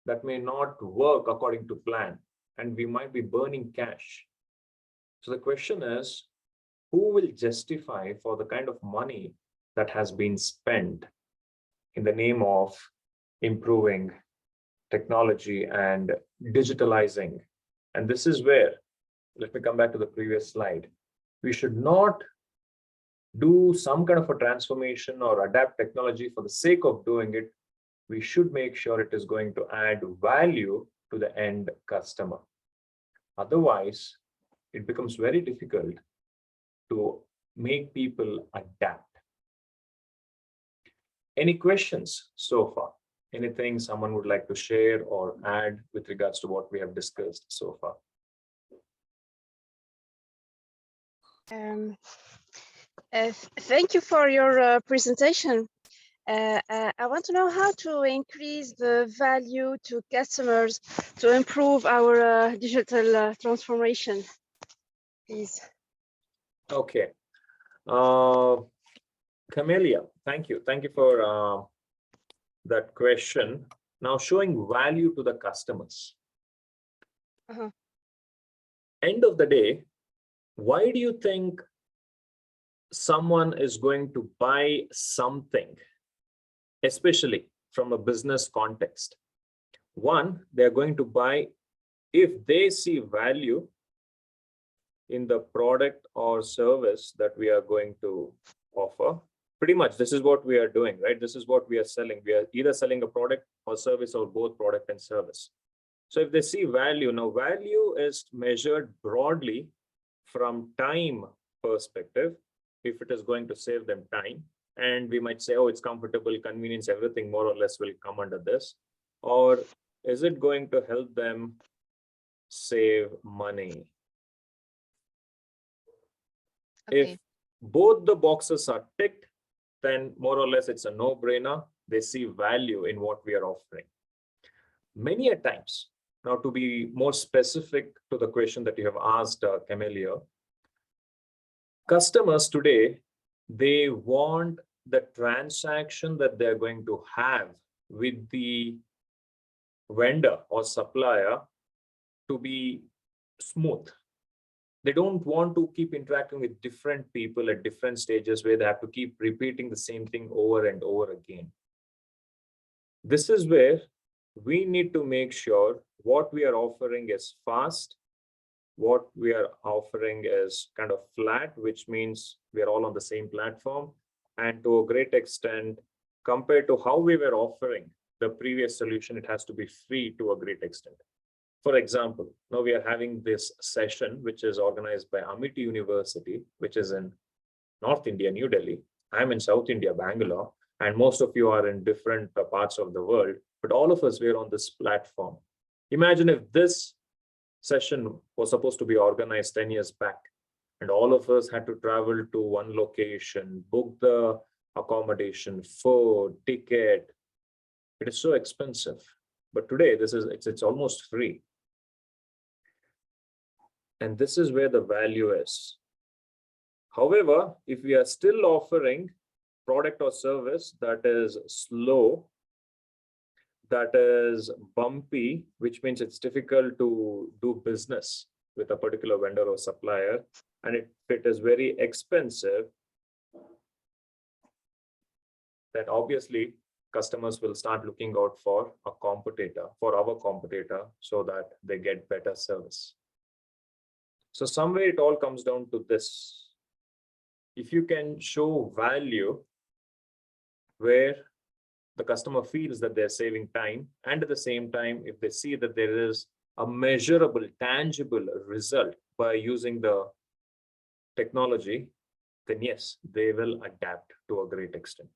that may not work according to plan, and we might be burning cash. So the question is, who will justify for the kind of money that has been spent in the name of improving technology and digitalizing? And this is where, let me come back to the previous slide. We should not do some kind of a transformation or adapt technology for the sake of doing it. We should make sure it is going to add value to the end customer. Otherwise, it becomes very difficult to make people adapt. Any questions so far? Anything someone would like to share or add with regards to what we have discussed so far? Thank you for your presentation. I want to know how to increase the value to customers to improve our digital transformation, please. Okay. Camelia, thank you. Thank you for that question. Now, showing value to the customers. End of the day, why do you think someone is going to buy something, especially from a business context? One, they're going to buy if they see value in the product or service that we are going to offer. Pretty much this is what we are doing, right? This is what we are selling. We are either selling a product or service, or both product and service. So if they see value, now value is measured broadly from time perspective. If it is going to save them time, and we might say, oh, it's comfortable, convenience, everything more or less will come under this. Or is it going to help them save money? Okay. If both the boxes are ticked, then more or less it's a no-brainer. They see value in what we are offering. Many a times, now to be more specific to the question that you have asked, Camelia, customers today, they want the transaction that they're going to have with the vendor or supplier to be smooth. They don't want to keep interacting with different people at different stages where they have to keep repeating the same thing over and over again. This is where we need to make sure what we are offering is fast, what we are offering is kind of flat, which means we are all on the same platform, and to a great extent, compared to how we were offering the previous solution, it has to be free to a great extent. For example, now we are having this session, which is organized by Amity University, which is in North India, New Delhi. I'm in South India, Bangalore, and most of you are in different parts of the world, but all of us were on this platform. Imagine if this session was supposed to be organized 10 years back, and all of us had to travel to one location, book the accommodation, food, ticket, It is so expensive. But today, it's almost free. And this is where the value is. However, if we are still offering product or service that is slow, that is bumpy, which means it's difficult to do business with a particular vendor or supplier, and if it is very expensive, then obviously customers will start looking out for a competitor, for our competitor, so that they get better service. So somewhere it all comes down to this. If you can show value where the customer feels that they're saving time, and at the same time, if they see that there is a measurable, tangible result by using the technology, then yes, they will adapt to a great extent.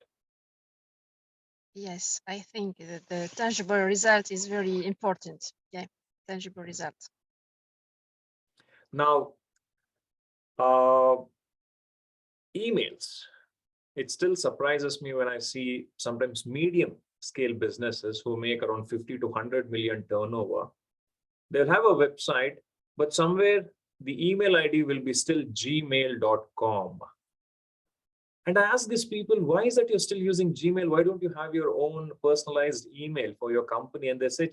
Yes, I think that the tangible result is very important. Yeah, tangible result. Now, emails. It still surprises me when I see sometimes medium scale businesses who make around 50 to 100 million turnover. They'll have a website, but somewhere the email ID will be still gmail.com. And I ask these people, why is that you're still using Gmail? Why don't you have your own personalized email for your company? And they say,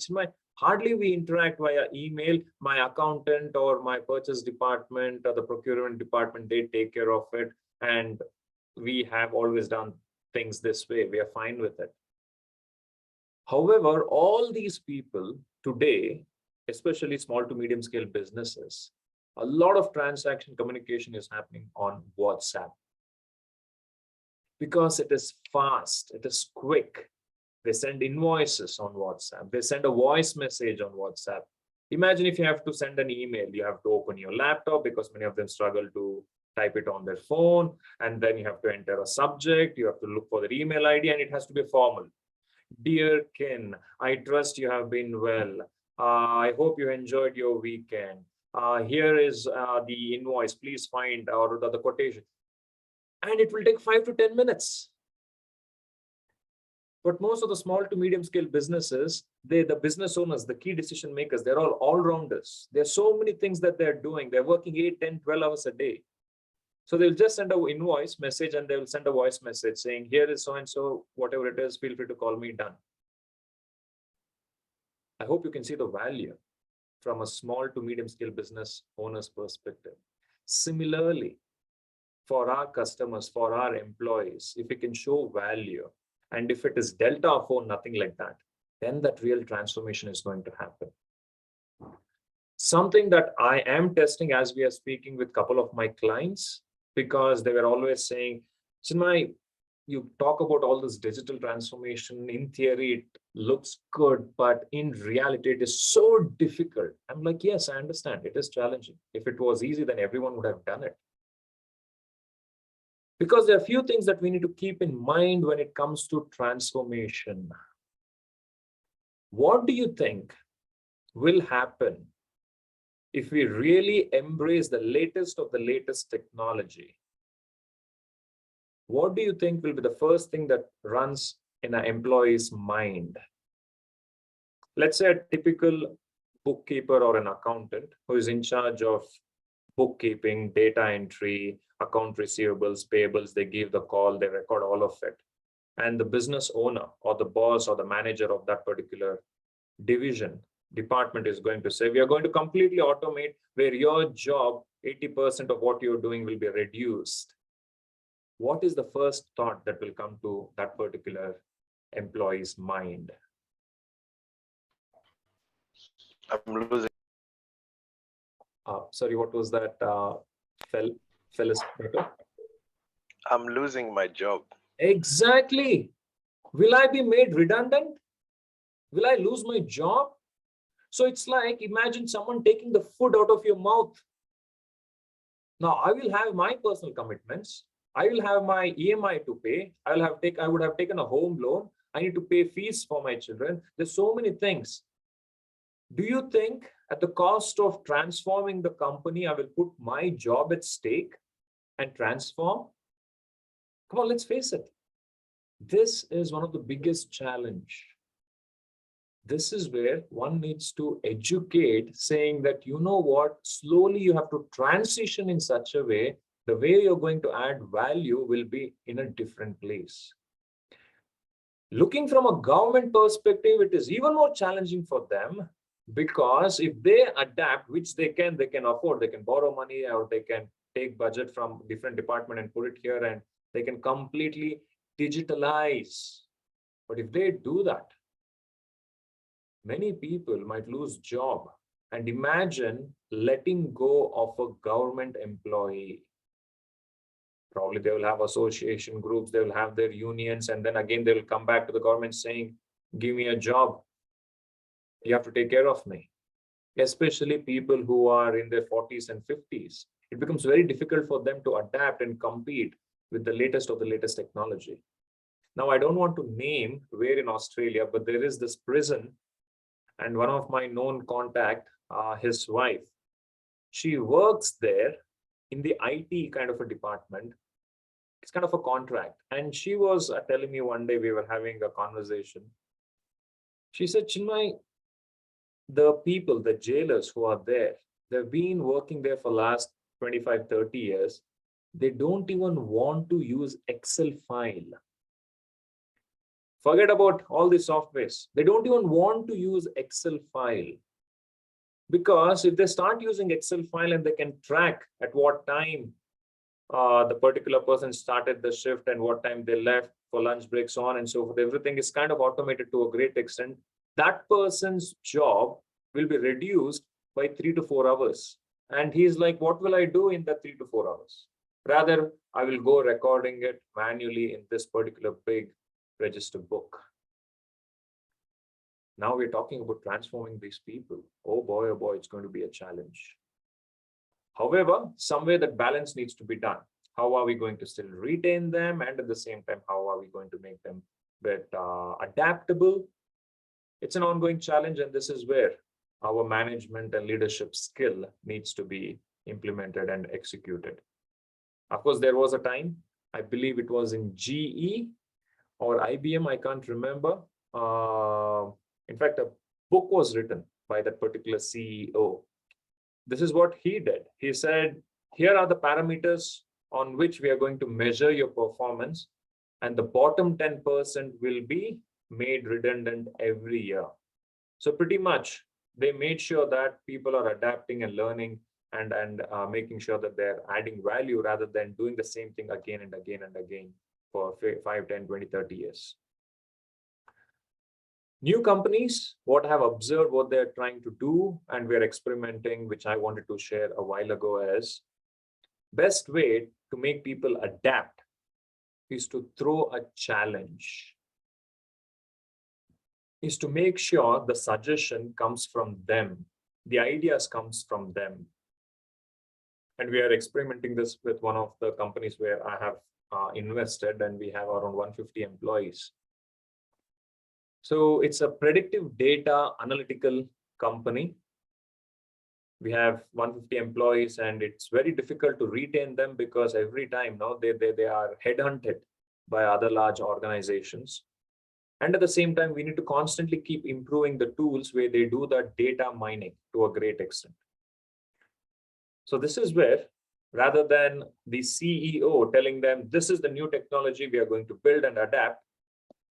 hardly we interact via email. My accountant or my purchase department or the procurement department, they take care of it. And we have always done things this way. We are fine with it. However, all these people today, especially small to medium scale businesses, a lot of transaction communication is happening on WhatsApp. Because it is fast, it is quick. They send invoices on WhatsApp. They send a voice message on WhatsApp. Imagine if you have to send an email, you have to open your laptop because many of them struggle to type it on their phone. And then you have to enter a subject. You have to look for their email ID, and it has to be formal. Dear Kin, I trust you have been well. I hope you enjoyed your weekend. Here is the invoice. Please find or the quotation. And it will take 5 to 10 minutes. But most of the small to medium scale businesses, the business owners, the key decision makers, they're all rounders. There's so many things that they're doing. They're working 8, 10, 12 hours a day. So they'll just send an invoice message and they'll send a voice message saying, here is so-and-so, whatever it is, feel free to call me, done. I hope you can see the value from a small to medium scale business owner's perspective. Similarly, for our customers, for our employees, if we can show value, and if it is Delta or phone, nothing like that, then that real transformation is going to happen. Something that I am testing as we are speaking with a couple of my clients, because they were always saying, Chinmay, you talk about all this digital transformation. In theory, it looks good, but in reality, it is so difficult. I'm like, yes, I understand. It is challenging. If it was easy, then everyone would have done it. Because there are a few things that we need to keep in mind when it comes to transformation. What do you think will happen if we really embrace the latest of the latest technology? What do you think will be the first thing that runs in an employee's mind? Let's say a typical bookkeeper or an accountant who is in charge of bookkeeping, data entry, account receivables, payables, they give the call, they record all of it. And the business owner or the boss or the manager of that particular department is going to say, we are going to completely automate where your job, 80% of what you're doing will be reduced. What is the first thought that will come to that particular employee's mind? I'm losing. Sorry, what was that, fellas? I'm losing my job. Exactly. Will I be made redundant? Will I lose my job? So it's like, imagine someone taking the food out of your mouth. Now, I will have my personal commitments. I will have my EMI to pay. I would have taken a home loan. I need to pay fees for my children. There's so many things. Do you think at the cost of transforming the company, I will put my job at stake and transform? Come on, let's face it. This is one of the biggest challenge This is where one needs to educate, saying that, you know what, slowly you have to transition in such a way, the way you're going to add value will be in a different place. Looking from a government perspective, it is even more challenging for them, because if they adapt, which they can afford, they can borrow money, or they can take budget from different department and put it here, and they can completely digitalize. But if they do that, many people might lose job. And imagine letting go of a government employee. Probably they will have association groups, they will have their unions, and then again they will come back to the government saying, give me a job, you have to take care of me. Especially people who are in their 40s and 50s, it becomes very difficult for them to adapt and compete with the latest of the latest technology. Now, I don't want to name where in Australia, but there is this prison, and one of my known contact, his wife, she works there in the IT kind of a department. It's kind of a contract. And she was telling me one day, we were having a conversation. She said, Chinmay, the people, the jailers who are there, they've been working there for last 25, 30 years. They don't even want to use Excel file. Forget about all the softwares. They don't even want to use Excel file. Because if they start using Excel file and they can track at what time the particular person started the shift and what time they left for lunch breaks, on and so forth, everything is kind of automated to a great extent. That person's job will be reduced by 3 to 4 hours. And he's like, what will I do in that 3 to 4 hours? Rather, I will go recording it manually in this particular big register book. Now we're talking about transforming these people. Oh boy, it's going to be a challenge. However, somewhere that balance needs to be done. How are we going to still retain them? And at the same time, how are we going to make them bit adaptable? It's an ongoing challenge, and this is where our management and leadership skill needs to be implemented and executed. Of course, there was a time, I believe it was in GE or IBM, I can't remember. In fact, a book was written by that particular CEO. This is what he did. He said, here are the parameters on which we are going to measure your performance, and the bottom 10% will be made redundant every year. So pretty much they made sure that people are adapting and learning and making sure that they're adding value rather than doing the same thing again and again and again for 5, 10, 20, 30 years. New companies, what I have observed, what they're trying to do, and we're experimenting, which I wanted to share a while ago, is best way to make people adapt is to throw a challenge, is to make sure the suggestion comes from them, the ideas comes from them. And we are experimenting this with one of the companies where I have invested, and we have around 150 employees. So it's a predictive data analytical company. We have 150 employees, and it's very difficult to retain them because every time now they are headhunted by other large organizations. And at the same time, we need to constantly keep improving the tools where they do the data mining to a great extent. So this is where, rather than the CEO telling them, this is the new technology we are going to build and adapt,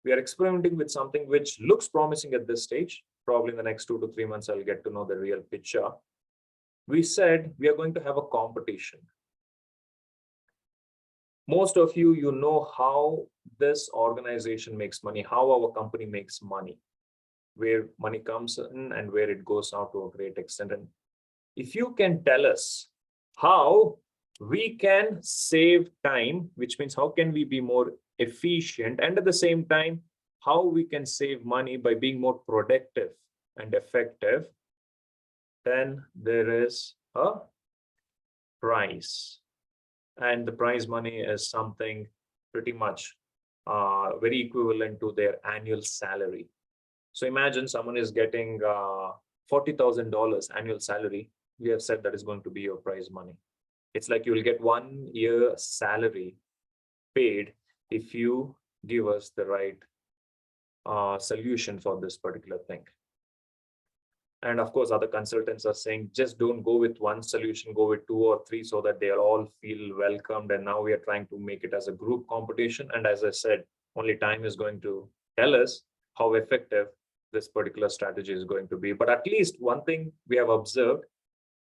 we are experimenting with something which looks promising at this stage. Probably in the next 2 to 3 months, I'll get to know the real picture. We said we are going to have a competition. Most of you, you know how this organization makes money, how our company makes money, where money comes in and where it goes out to a great extent. And if you can tell us how we can save time, which means how can we be more efficient, and at the same time, how we can save money by being more productive and effective, then there is a prize. And the prize money is something pretty much very equivalent to their annual salary. So imagine someone is getting $40,000 annual salary. We have said that is going to be your prize money. It's like you will get 1 year salary paid if you give us the right solution for this particular thing. And of course, other consultants are saying, just don't go with one solution, go with 2 or 3 so that they all feel welcomed. And now we are trying to make it as a group competition. And as I said, only time is going to tell us how effective this particular strategy is going to be. But at least one thing we have observed,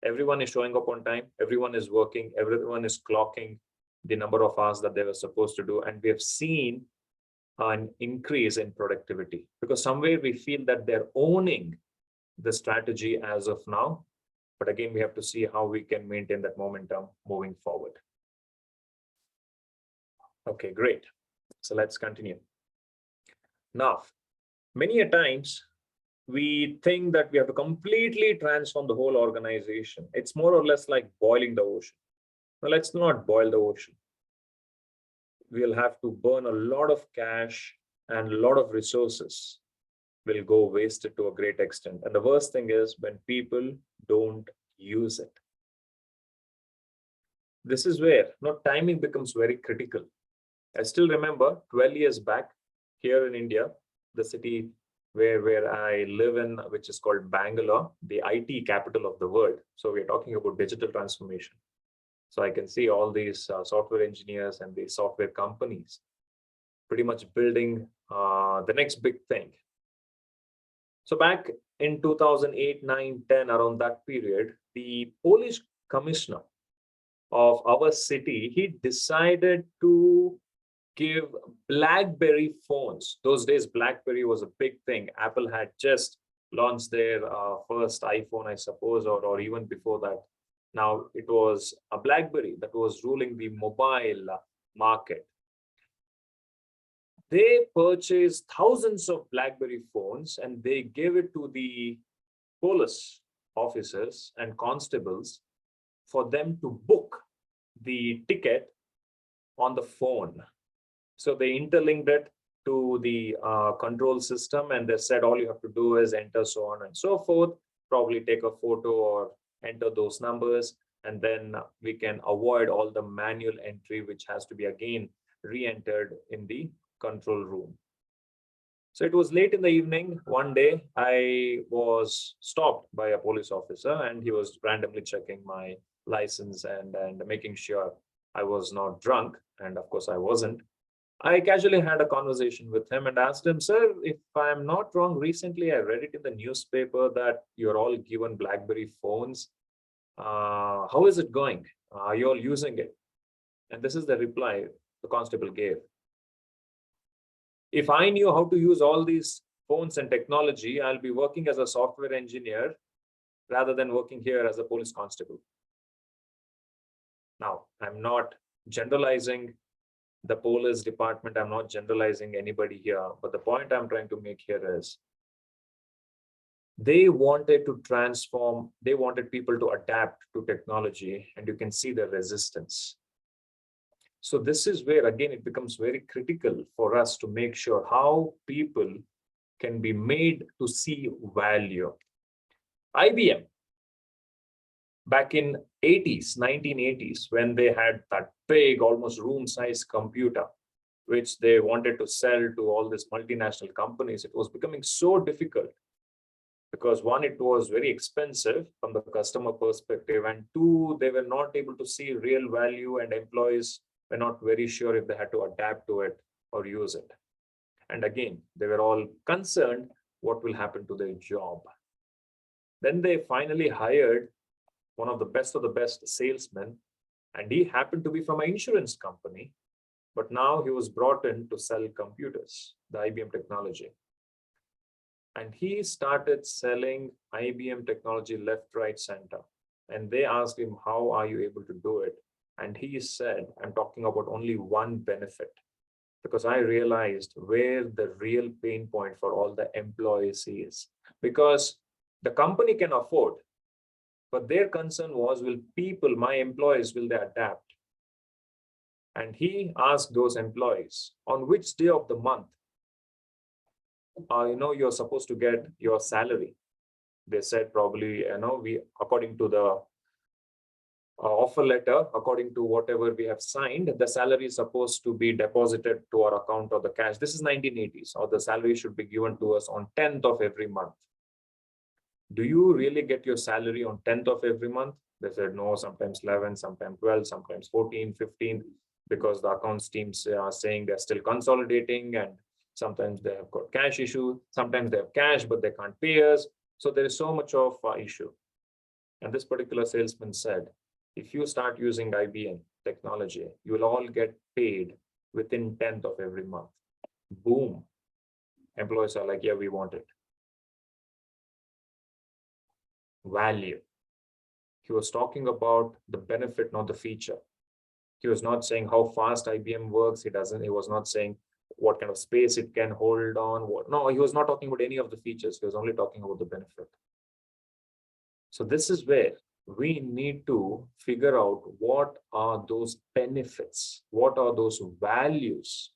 everyone is showing up on time, everyone is working, everyone is clocking the number of hours that they were supposed to do. And we have seen an increase in productivity because somewhere we feel that they're owning the strategy as of now. But again, we have to see how we can maintain that momentum moving forward. Okay, great. So let's continue. Now, many a times we think that we have to completely transform the whole organization. It's more or less like boiling the ocean. Now, let's not boil the ocean. We'll have to burn a lot of cash and a lot of resources will go wasted to a great extent. And the worst thing is when people don't use it. This is where timing becomes very critical. I still remember 12 years back here in India, the city where I live in, which is called Bangalore, the IT capital of the world. So we're talking about digital transformation. So I can see all these software engineers and these software companies pretty much building the next big thing. So back in 2008, 9, 10, around that period, the Polish commissioner of our city, he decided to give BlackBerry phones. Those days, BlackBerry was a big thing. Apple had just launched their first iPhone, I suppose, or even before that. Now it was a BlackBerry that was ruling the mobile market. They purchased thousands of BlackBerry phones and they gave it to the police officers and constables for them to book the ticket on the phone. So they interlinked it to the control system and they said all you have to do is enter so on and so forth, probably take a photo or enter those numbers, and then we can avoid all the manual entry which has to be again re-entered in the control room. So it was late in the evening. One day I was stopped by a police officer and he was randomly checking my license and making sure I was not drunk. And of course I wasn't. I casually had a conversation with him and asked him, sir, if I'm not wrong, recently I read it in the newspaper that you're all given BlackBerry phones. How is it going? Are you all using it? And this is the reply the constable gave. If I knew how to use all these phones and technology, I'll be working as a software engineer rather than working here as a police constable. Now, I'm not generalizing the police department. I'm not generalizing anybody here. But the point I'm trying to make here is they wanted to transform. They wanted people to adapt to technology, and you can see the resistance. So this is where, again, it becomes very critical for us to make sure how people can be made to see value. IBM, back in 1980s, when they had that big, almost room-sized computer, which they wanted to sell to all these multinational companies, it was becoming so difficult because one, it was very expensive from the customer perspective, and two, they were not able to see real value and employees were not very sure if they had to adapt to it or use it. And again, they were all concerned what will happen to their job. Then they finally hired one of the best salesmen, and he happened to be from an insurance company, but now he was brought in to sell computers, the IBM technology. And he started selling IBM technology left, right, center. And they asked him, how are you able to do it? And he said, I'm talking about only one benefit, because I realized where the real pain point for all the employees is. Because the company can afford, but their concern was, will people, my employees, will they adapt? And he asked those employees, on which day of the month, you're supposed to get your salary? They said probably, we, according to the offer letter, according to whatever we have signed, the salary is supposed to be deposited to our account or the cash. This is 1980s, or the salary should be given to us on 10th of every month. Do you really get your salary on 10th of every month? They said no, sometimes 11, sometimes 12, sometimes 14, 15, because the accounts teams are saying they're still consolidating, and sometimes they have got cash issue, sometimes they have cash, but they can't pay us. So there is so much of issue. And this particular salesman said, if you start using IBM technology, you will all get paid within 10th of every month. Boom. Employees are like, yeah, we want it. Value. He was talking about the benefit, not the feature. He was not saying how fast IBM works. He was not saying what kind of space it can hold on. No, he was not talking about any of the features. He was only talking about the benefit. So this is where we need to figure out what are those benefits, what are those values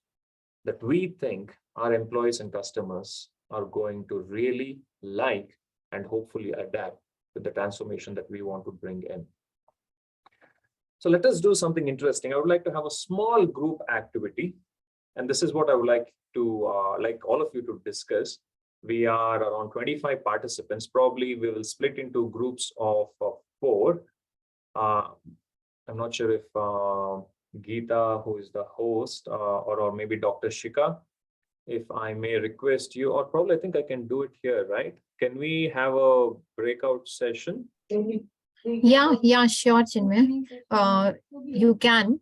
that we think our employees and customers are going to really like and hopefully adapt with the transformation that we want to bring in. So let us do something interesting. I would like to have a small group activity, and this is what I would like to like all of you to discuss. We are around 25 participants. Probably we will split into groups of 4. I'm not sure if Geeta, who is the host, or maybe Dr. Shika, if I may request you, or probably I think I can do it here, right? Can we have a breakout session? Yeah, sure, Chinmay. You can.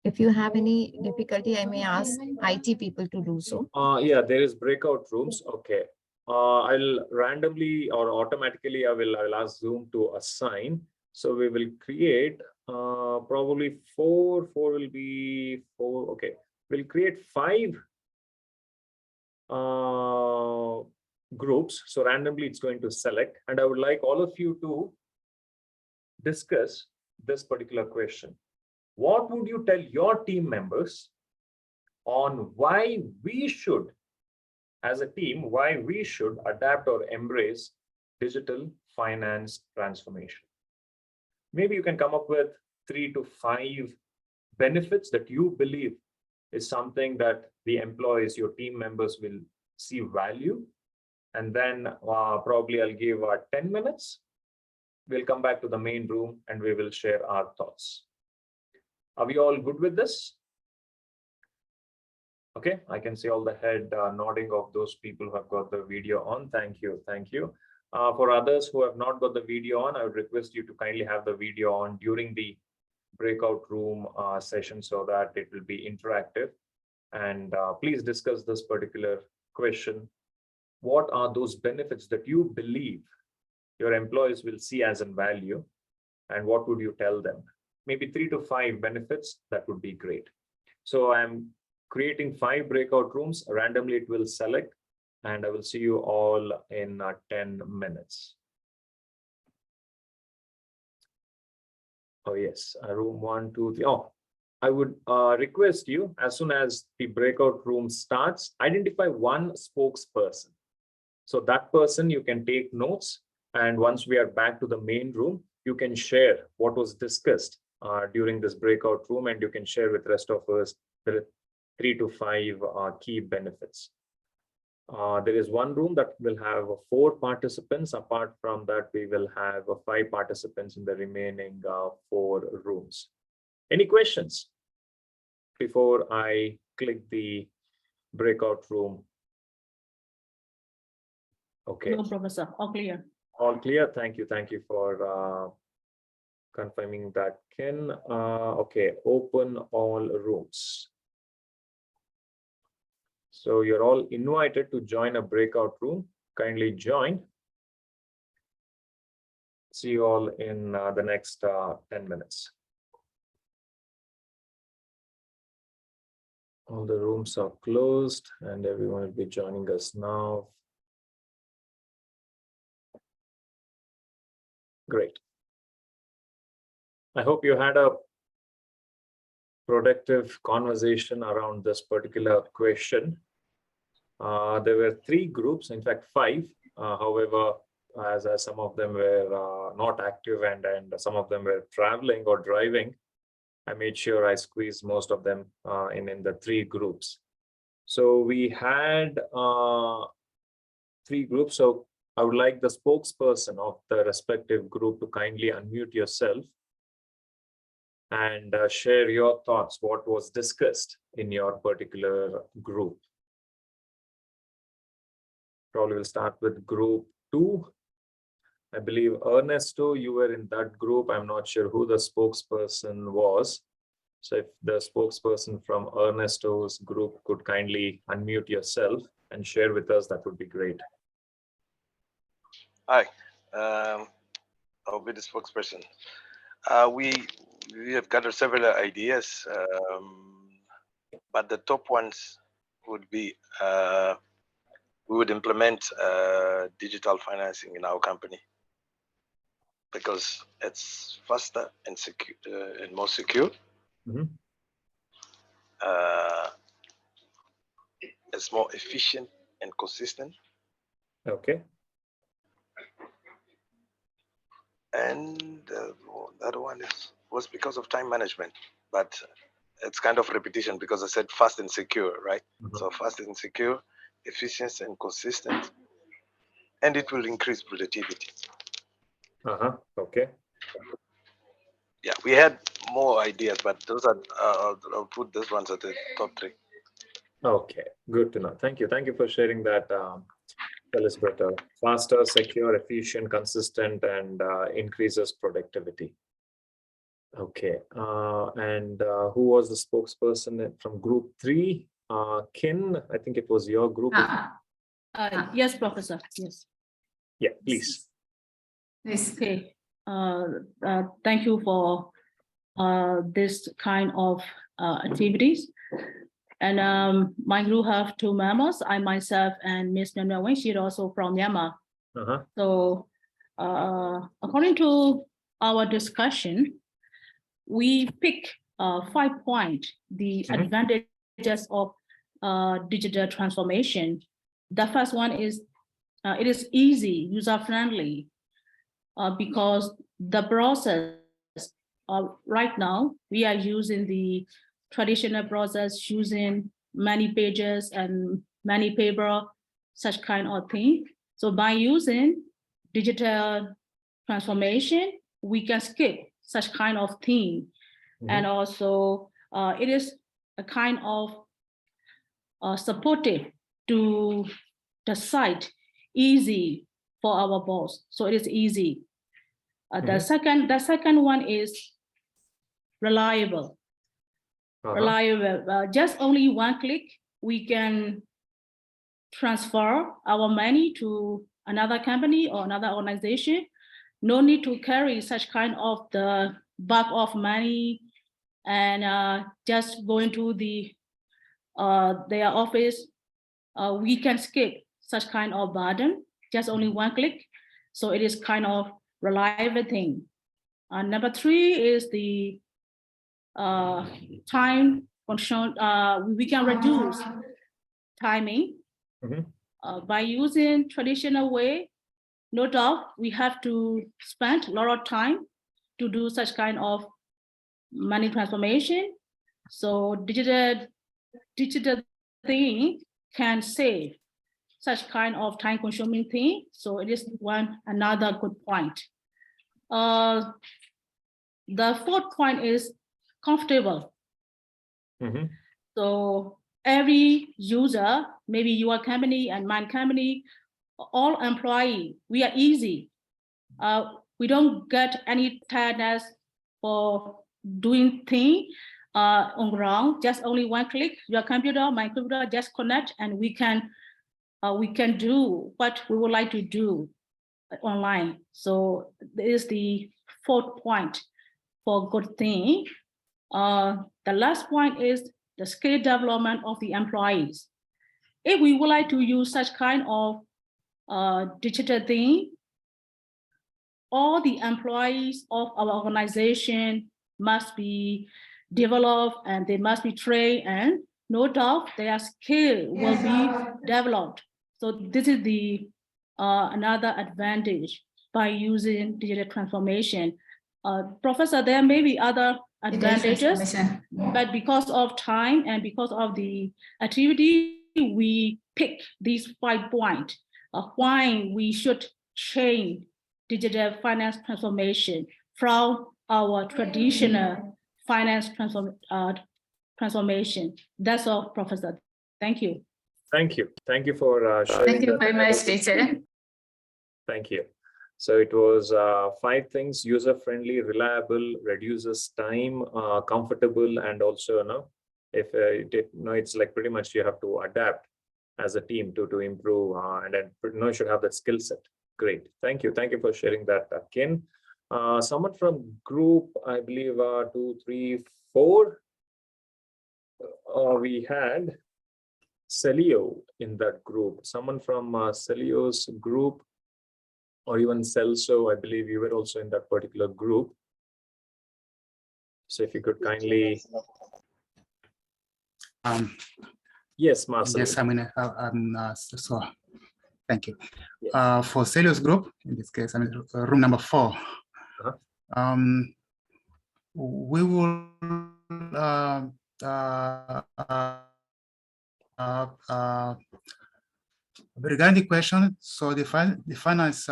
If you have any difficulty, I may ask IT people to do so. Yeah, there is breakout rooms. Okay. I'll randomly or automatically, I will ask Zoom to assign. So we will create probably 4 will be 4. Okay. We'll create 5 groups. So randomly it's going to select, and I would like all of you to discuss this particular question. What would you tell your team members on why we should, as a team, why we should adapt or embrace digital finance transformation? Maybe you can come up with 3 to 5 benefits that you believe is something that the employees, your team members, will see value. And then probably I'll give 10 minutes. We'll come back to the main room and we will share our thoughts. Are we all good with this? Okay, I can see all the head nodding of those people who have got the video on. Thank you, thank you. For others who have not got the video on, I would request you to kindly have the video on during the breakout room session so that it will be interactive. And please discuss this particular question. What are those benefits that you believe your employees will see as in value, and what would you tell them? Maybe 3 to 5 benefits, that would be great. So I'm creating 5 breakout rooms. Randomly it will select, and I will see you all in 10 minutes. Oh yes, room 1, 2, 3. Oh, I would request you, as soon as the breakout room starts, identify one spokesperson. So that person, you can take notes, and once we are back to the main room, you can share what was discussed during this breakout room, and you can share with the rest of us the 3 to 5 key benefits. There is one room that will have 4 participants. Apart from that, we will have 5 participants in the remaining 4 rooms. Any questions before I click the breakout room? Okay. No, Professor, all clear. All clear. Thank you. Thank you for confirming that, Ken. Okay, open all rooms. So you're all invited to join a breakout room. Kindly join. See you all in the next 10 minutes. All the rooms are closed and everyone will be joining us now. Great. I hope you had a productive conversation around this particular question. There were 3 groups, in fact 5. However, as some of them were not active and some of them were traveling or driving. I made sure I squeezed most of them in the 3 groups. So we had 3 groups. So I would like the spokesperson of the respective group to kindly unmute yourself and share your thoughts, what was discussed in your particular group. Probably we'll start with group 2. I believe Ernesto, you were in that group. I'm not sure who the spokesperson was. So if the spokesperson from Ernesto's group could kindly unmute yourself and share with us, that would be great. Hi, I'll be the spokesperson. We have gathered several ideas, but the top ones would be we would implement digital financing in our company because it's faster and secure and more secure. Mhm. It's more efficient and consistent. Okay. And the other one was because of time management, but it's kind of repetition because I said fast and secure, right? Mhm. So fast and secure, efficient and consistent, and it will increase productivity. Okay. Yeah, we had more ideas, but those are I'll put those ones at the top 3. Okay, good to know. Thank you. Thank you for sharing that, Elizabeth. Faster, secure, efficient, consistent, and increases productivity. Okay, and who was the spokesperson from group 3? Kin, I think it was your group. Yes, Professor, yes. Yeah, please. Okay, thank you for this kind of activities. And my group have 2 members, I myself and Ms. Nana Wang, she's also from Myanmar. So according to our discussion, we pick 5 points, the advantages of digital transformation. The first one is it is easy, user-friendly, because the process right now, we are using the traditional process, using many pages and many paper, such kind of thing. So by using digital transformation, we can skip such kind of thing. And also it is a kind of supportive to the site, easy for our boss. So it is easy. The second one is reliable. Reliable. Just only 1 click, we can transfer our money to another company or another organization. No need to carry such kind of the bulk of money and just go into their office. We can skip such kind of burden, just only 1 click. So it is kind of reliable thing. Number 3 is the time function. We can reduce timing by using traditional way. No doubt we have to spend a lot of time to do such kind of money transformation. So digital thing can save such kind of time consuming thing. So it is another good point. The 4th point is comfortable. So every user, maybe your company and my company, all employee, we are easy. We don't get any tiredness for doing thing on ground. Just only 1 click, your computer, my computer, just connect, and we can do what we would like to do online. So this is the 4th point for good thing. The last point is the skill development of the employees. If we would like to use such kind of digital thing, all the employees of our organization must be developed and they must be trained, and no doubt their skill will be developed. So this is the another advantage by using digital transformation. Professor, there may be other advantages, but because of time and because of the activity, we pick these 5 points. Why we should change digital finance transformation from our traditional finance transformation. That's all, Professor. Thank you. Thank you. Thank you for sharing. Thank you that. very much, teacher. Thank you. So it was 5 things: user-friendly, reliable, reduces time, comfortable, and also, you know, if it's like pretty much you have to adapt as a team to improve, and then you should have that skill set. Great. Thank you. Thank you for sharing that, Ken. Someone from group, I believe, 2, 3, 4. We had Celio in that group. Someone from Celio's group, or even Celso, I believe you were also in that particular group. So if you could kindly. Yes, Marcel. Yes, I mean, so thank you. Yes. For Celio's group, in this case, I mean, room number 4. We will regarding the question, so the finance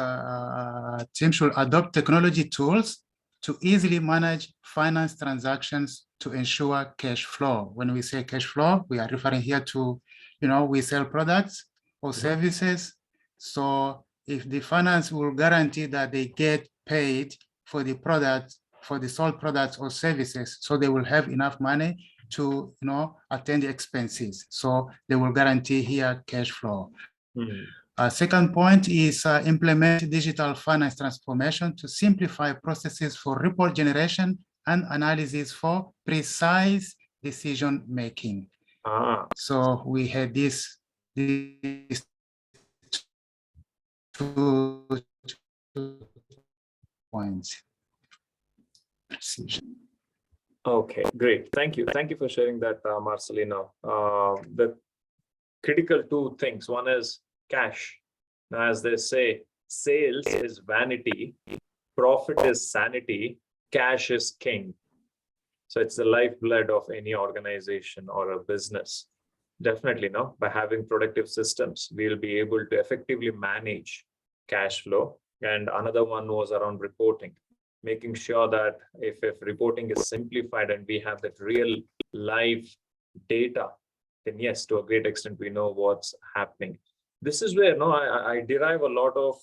team should adopt technology tools to easily manage finance transactions to ensure cash flow. When we say cash flow, we are referring here to, we sell products or services. So if the finance will guarantee that they get paid for the products, for the sold products or services, so they will have enough money to, attend the expenses. So they will guarantee here cash flow. Second point is implement digital finance transformation to simplify processes for report generation and analysis for precise decision making. So we had these 2 points. Precision. Okay, great. Thank you. Thank you for sharing that, Marcelino. The critical 2 things. One is cash. Now, as they say, sales is vanity, profit is sanity, cash is king. So it's the lifeblood of any organization or a business. Definitely, no. By having productive systems, we'll be able to effectively manage cash flow. And another one was around reporting, making sure that if reporting is simplified and we have that real live data, then yes, to a great extent, we know what's happening. This is where I derive a lot of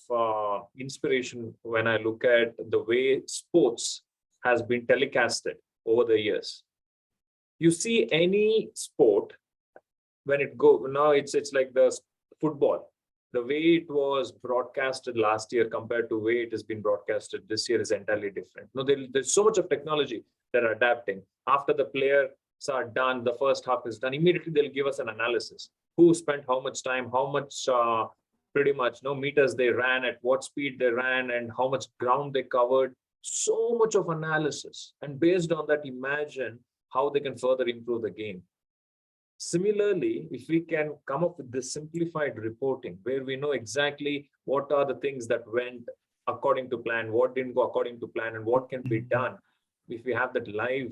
inspiration when I look at the way sports has been telecasted over the years. You see any sport, when it go now, it's like the football. The way it was broadcasted last year compared to the way it has been broadcasted this year is entirely different. No, there's so much of technology that are adapting. After the players are done, the first half is done, immediately they'll give us an analysis. Who spent how much time, how much pretty much meters they ran, at what speed they ran, and how much ground they covered. So much of analysis. And based on that, imagine how they can further improve the game. Similarly, if we can come up with this simplified reporting where we know exactly what are the things that went according to plan, what didn't go according to plan, and what can be done, if we have that live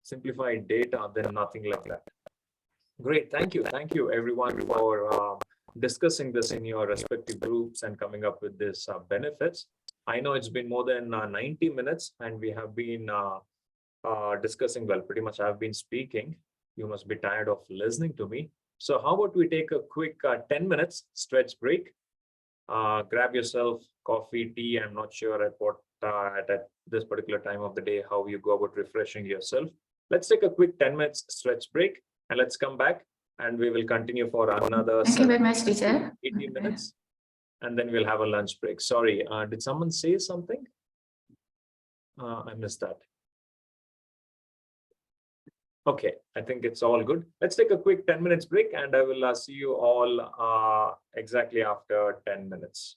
simplified data, then nothing like that. Great. Thank you. Thank you, everyone, for discussing this in your respective groups and coming up with this benefits. I know it's been more than 90 minutes and we have been discussing, well, pretty much I've been speaking. You must be tired of listening to me. So how about we take a quick 10 minutes stretch break? Grab yourself coffee, tea. I'm not sure at what at this particular time of the day, how you go about refreshing yourself. Let's take a quick 10 minutes stretch break and let's come back and we will continue for another 80 minutes. And then we'll have a lunch break. Sorry, did someone say something? I missed that. Okay, I think it's all good. Let's take a quick 10 minutes break and I will see you all exactly after 10 minutes.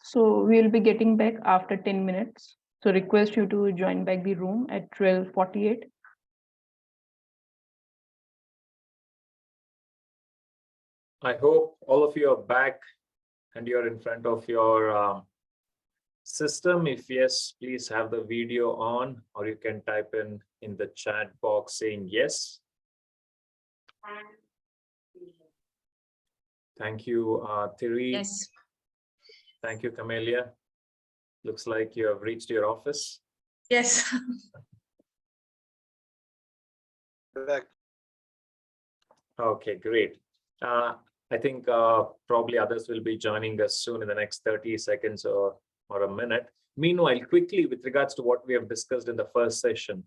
So we'll be getting back after 10 minutes. So request you to join back the room at 12:48. I hope all of you are back and you're in front of your system. If yes, please have the video on, or you can type in the chat box saying yes. Thank you, Thierry. Yes. Thank you, Camelia. Looks like you have reached your office. Yes. Back. Okay, great. I think probably others will be joining us soon in the next 30 seconds or a minute. Meanwhile, quickly, with regards to what we have discussed in the first session,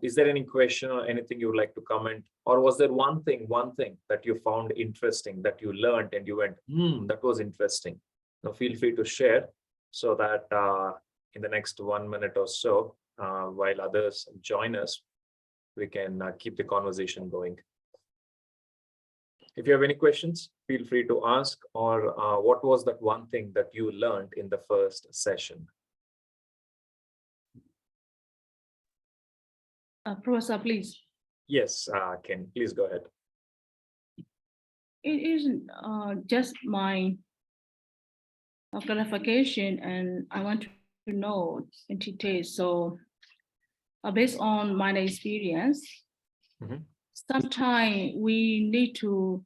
is there any question or anything you would like to comment? Or was there one thing that you found interesting, that you learned and you went, that was interesting? Now feel free to share so that in the next 1 minute or so, while others join us, we can keep the conversation going. If you have any questions, feel free to ask, or what was that one thing that you learned in the first session? Professor, please. Yes, Ken, please go ahead. It isn't just my clarification, and I want to know in detail. So based on my experience, sometimes we need to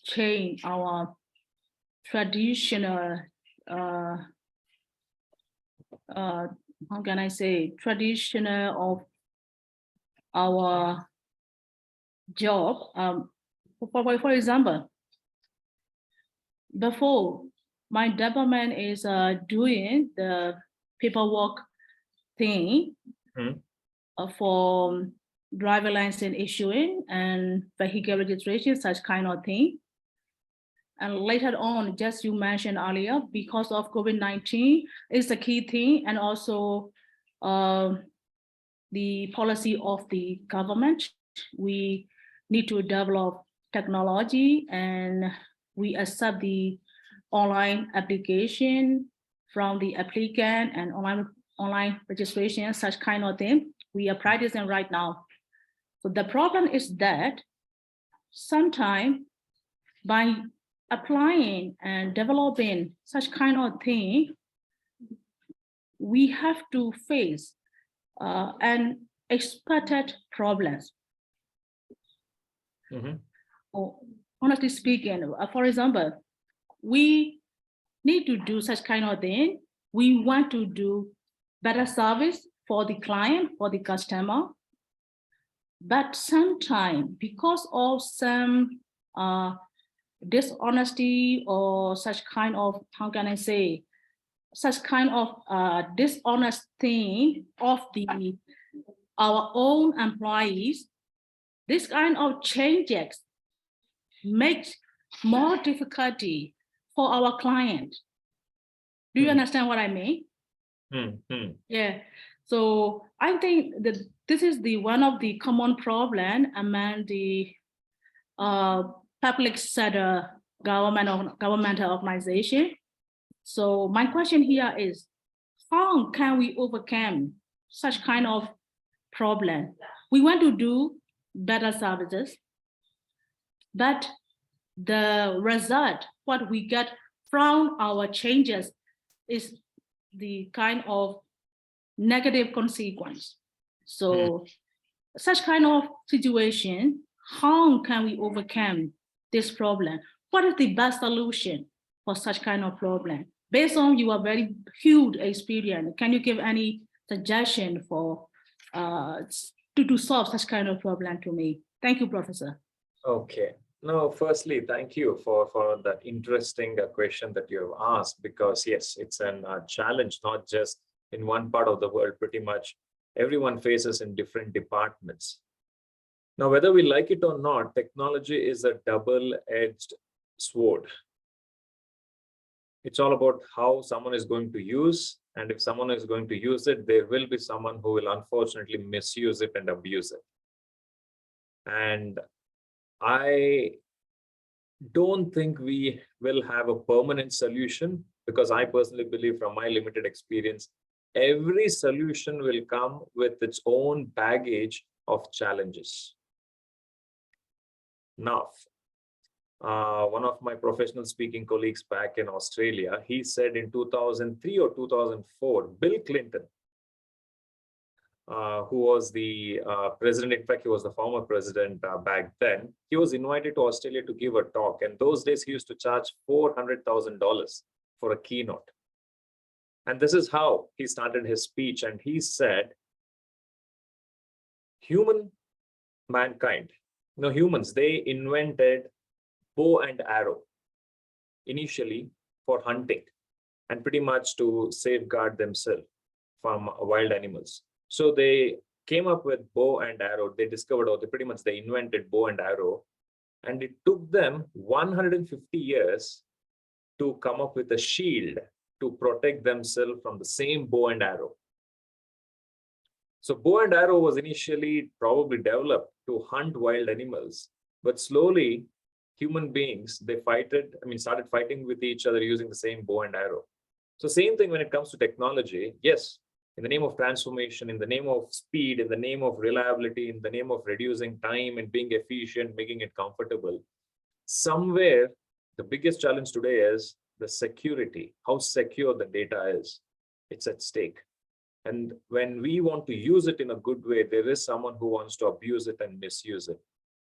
change our traditional, how can I say, traditional of our job. For example, before my department is doing the paperwork thing for driver license issuing and vehicle registration, such kind of thing. And later on, just you mentioned earlier, because of COVID-19 is the key thing, and also the policy of the government, we need to develop technology, and we accept the online application from the applicant and online registration, such kind of thing. We are practicing right now. So the problem is that sometimes by applying and developing such kind of thing, we have to face unexpected problems. Honestly speaking, for example, we need to do such kind of thing. We want to do better service for the client, for the customer. But sometimes, because of some dishonesty or such kind of, how can I say, such kind of dishonest thing of our own employees, this kind of changes makes more difficulty for our client. Do you understand what I mean? Yeah. So I think that this is one of the common problem among the public sector governmental organization. So my question here is, how can we overcome such kind of problem? We want to do better services, but the result, what we get from our changes, is the kind of negative consequence. So such kind of situation, how can we overcome this problem? What is the best solution for such kind of problem? Based on your very huge experience, can you give any suggestion for to solve such kind of problem to me? Thank you, Professor. Okay. No, firstly, thank you for that interesting question that you have asked, because yes, it's a challenge, not just in one part of the world. Pretty much everyone faces in different departments. Now, whether we like it or not, technology is a double-edged sword. It's all about how someone is going to use, and if someone is going to use it, there will be someone who will unfortunately misuse it and abuse it. And I don't think we will have a permanent solution, because I personally believe, from my limited experience, every solution will come with its own baggage of challenges. Now, one of my professional speaking colleagues back in Australia, he said in 2003 or 2004, Bill Clinton, who was the president, in fact, he was the former president back then, he was invited to Australia to give a talk. And those days he used to charge $400,000 for a keynote. And this is how he started his speech. And he said, mankind, humans, they invented bow and arrow initially for hunting and pretty much to safeguard themselves from wild animals. So they came up with bow and arrow. They discovered, or they invented bow and arrow. And it took them 150 years to come up with a shield to protect themselves from the same bow and arrow. So bow and arrow was initially probably developed to hunt wild animals, but slowly human beings, started fighting with each other using the same bow and arrow. So same thing when it comes to technology. Yes, in the name of transformation, in the name of speed, in the name of reliability, in the name of reducing time and being efficient, making it comfortable, somewhere the biggest challenge today is the security, how secure the data is. It's at stake. And when we want to use it in a good way, there is someone who wants to abuse it and misuse it.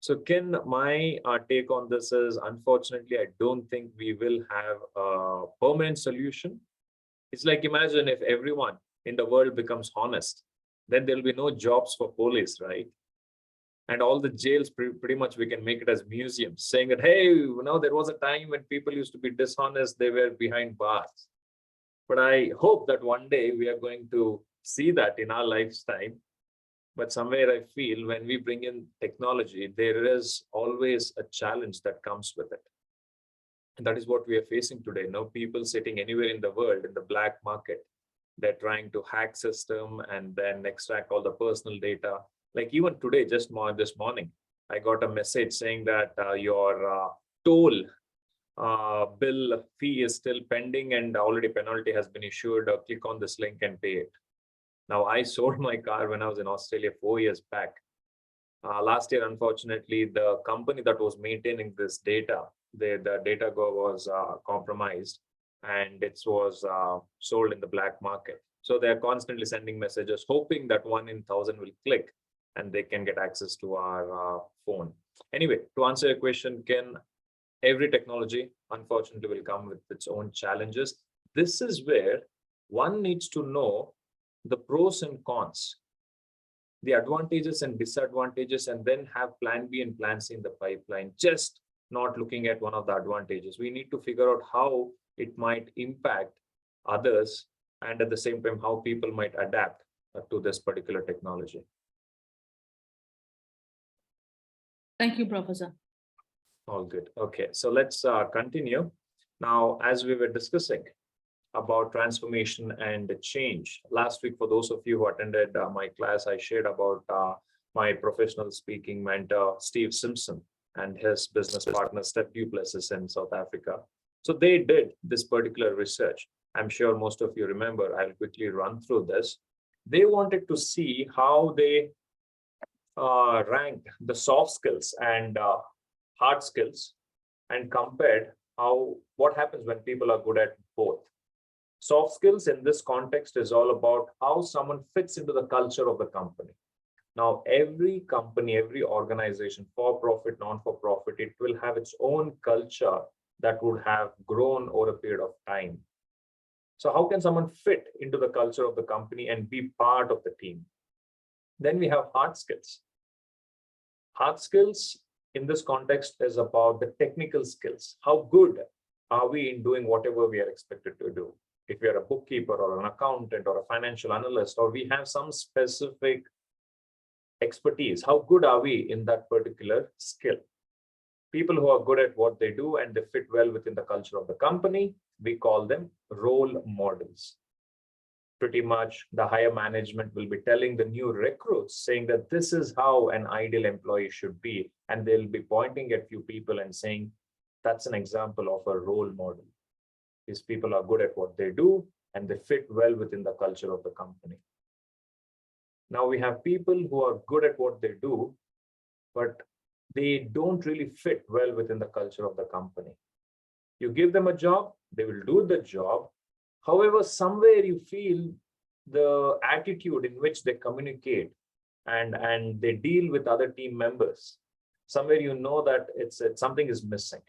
So Ken, my take on this is, unfortunately, I don't think we will have a permanent solution. It's like, imagine if everyone in the world becomes honest, then there'll be no jobs for police, right? And all the jails, pretty much we can make it as museums, saying that, hey, there was a time when people used to be dishonest, they were behind bars. But I hope that one day we are going to see that in our lifetime. But somewhere I feel when we bring in technology, there is always a challenge that comes with it. And that is what we are facing today. Now, people sitting anywhere in the world in the black market, they're trying to hack system and then extract all the personal data. Like even today, just this morning, I got a message saying that your toll bill fee is still pending and already penalty has been issued. Click on this link and pay it. Now, I sold my car when I was in Australia 4 years back. Last year, unfortunately, the company that was maintaining this data, the data was compromised and it was sold in the black market. So they're constantly sending messages, hoping that 1 in 1,000 will click and they can get access to our phone. Anyway, to answer your question, Ken, every technology, unfortunately, will come with its own challenges. This is where one needs to know the pros and cons, the advantages and disadvantages, and then have plan B and plan C in the pipeline, just not looking at one of the advantages. We need to figure out how it might impact others and at the same time, how people might adapt to this particular technology. Thank you, Professor. All good. Okay, so let's continue. Now, as we were discussing about transformation and change, last week, for those of you who attended my class, I shared about my professional speaking mentor, Steve Simpson, and his business partner, Steph Duplessis in South Africa. So they did this particular research. I'm sure most of you remember. I'll quickly run through this. They wanted to see how they ranked the soft skills and hard skills and compared what happens when people are good at both. Soft skills in this context is all about how someone fits into the culture of the company. Now, every company, every organization, for-profit, non-for-profit, it will have its own culture that would have grown over a period of time. So how can someone fit into the culture of the company and be part of the team? Then we have hard skills. Hard skills in this context is about the technical skills. How good are we in doing whatever we are expected to do? If we are a bookkeeper or an accountant or a financial analyst, or we have some specific expertise, how good are we in that particular skill? People who are good at what they do and they fit well within the culture of the company, we call them role models. Pretty much the higher management will be telling the new recruits, saying that this is how an ideal employee should be. And they'll be pointing at few people and saying, that's an example of a role model. These people are good at what they do and they fit well within the culture of the company. Now we have people who are good at what they do, but they don't really fit well within the culture of the company. You give them a job, they will do the job. However, somewhere you feel the attitude in which they communicate and they deal with other team members, somewhere you know that it's something is missing.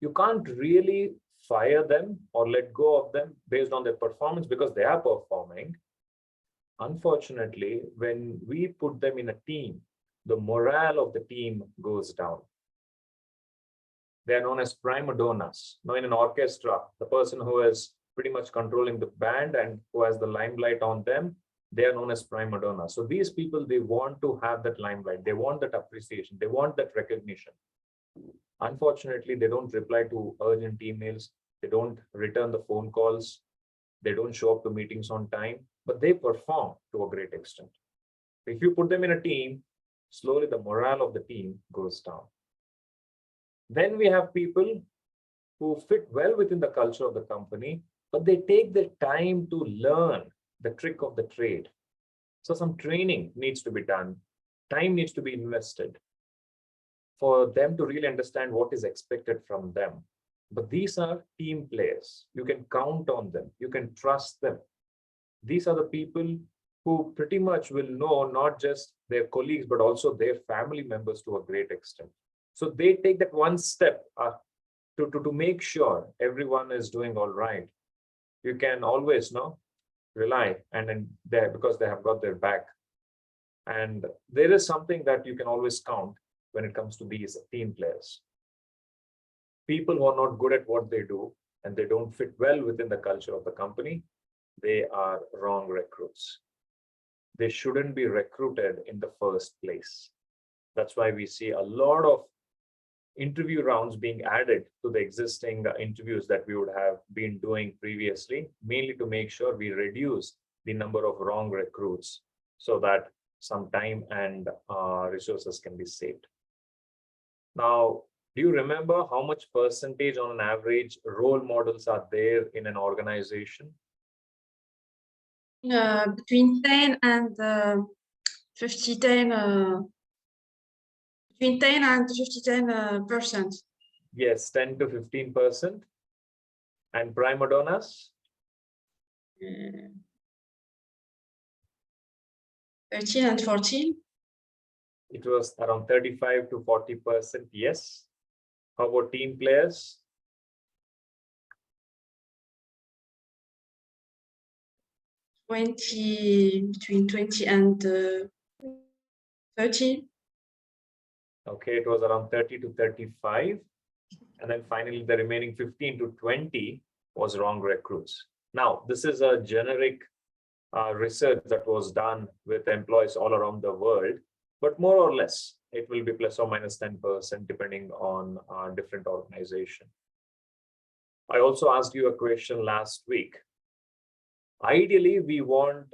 You can't really fire them or let go of them based on their performance because they are performing. Unfortunately, when we put them in a team, the morale of the team goes down. They are known as prima donnas. Now, in an orchestra, the person who is pretty much controlling the band and who has the limelight on them, they are known as prima donnas. So these people, they want to have that limelight. They want that appreciation. They want that recognition. Unfortunately, they don't reply to urgent emails. They don't return the phone calls. They don't show up to meetings on time, but they perform to a great extent. If you put them in a team, slowly the morale of the team goes down. Then we have people who fit well within the culture of the company, but they take the time to learn the trick of the trade. So some training needs to be done. Time needs to be invested for them to really understand what is expected from them. But these are team players. You can count on them. You can trust them. These are the people who pretty much will know not just their colleagues, but also their family members to a great extent. So they take that one step to make sure everyone is doing all right. You can always rely and there because they have got their back. And there is something that you can always count when it comes to these team players. People who are not good at what they do and they don't fit well within the culture of the company, they are wrong recruits. They shouldn't be recruited in the first place. That's why we see a lot of interview rounds being added to the existing interviews that we would have been doing previously, mainly to make sure we reduce the number of wrong recruits so that some time and resources can be saved. Now, do you remember how much percentage on an average role models are there in an organization? Between 10 and 50-10, between 10 and 50-10%. Yes, 10 to 15%. And prima donnas? 13 and 14. It was around 35 to 40%, yes. How about team players? Between 20 and 30. Okay, it was around 30 to 35. And then finally, the remaining 15 to 20 was wrong recruits. Now, this is a generic research that was done with employees all around the world, but more or less, it will be plus or minus 10% depending on different organization. I also asked you a question last week. Ideally, we want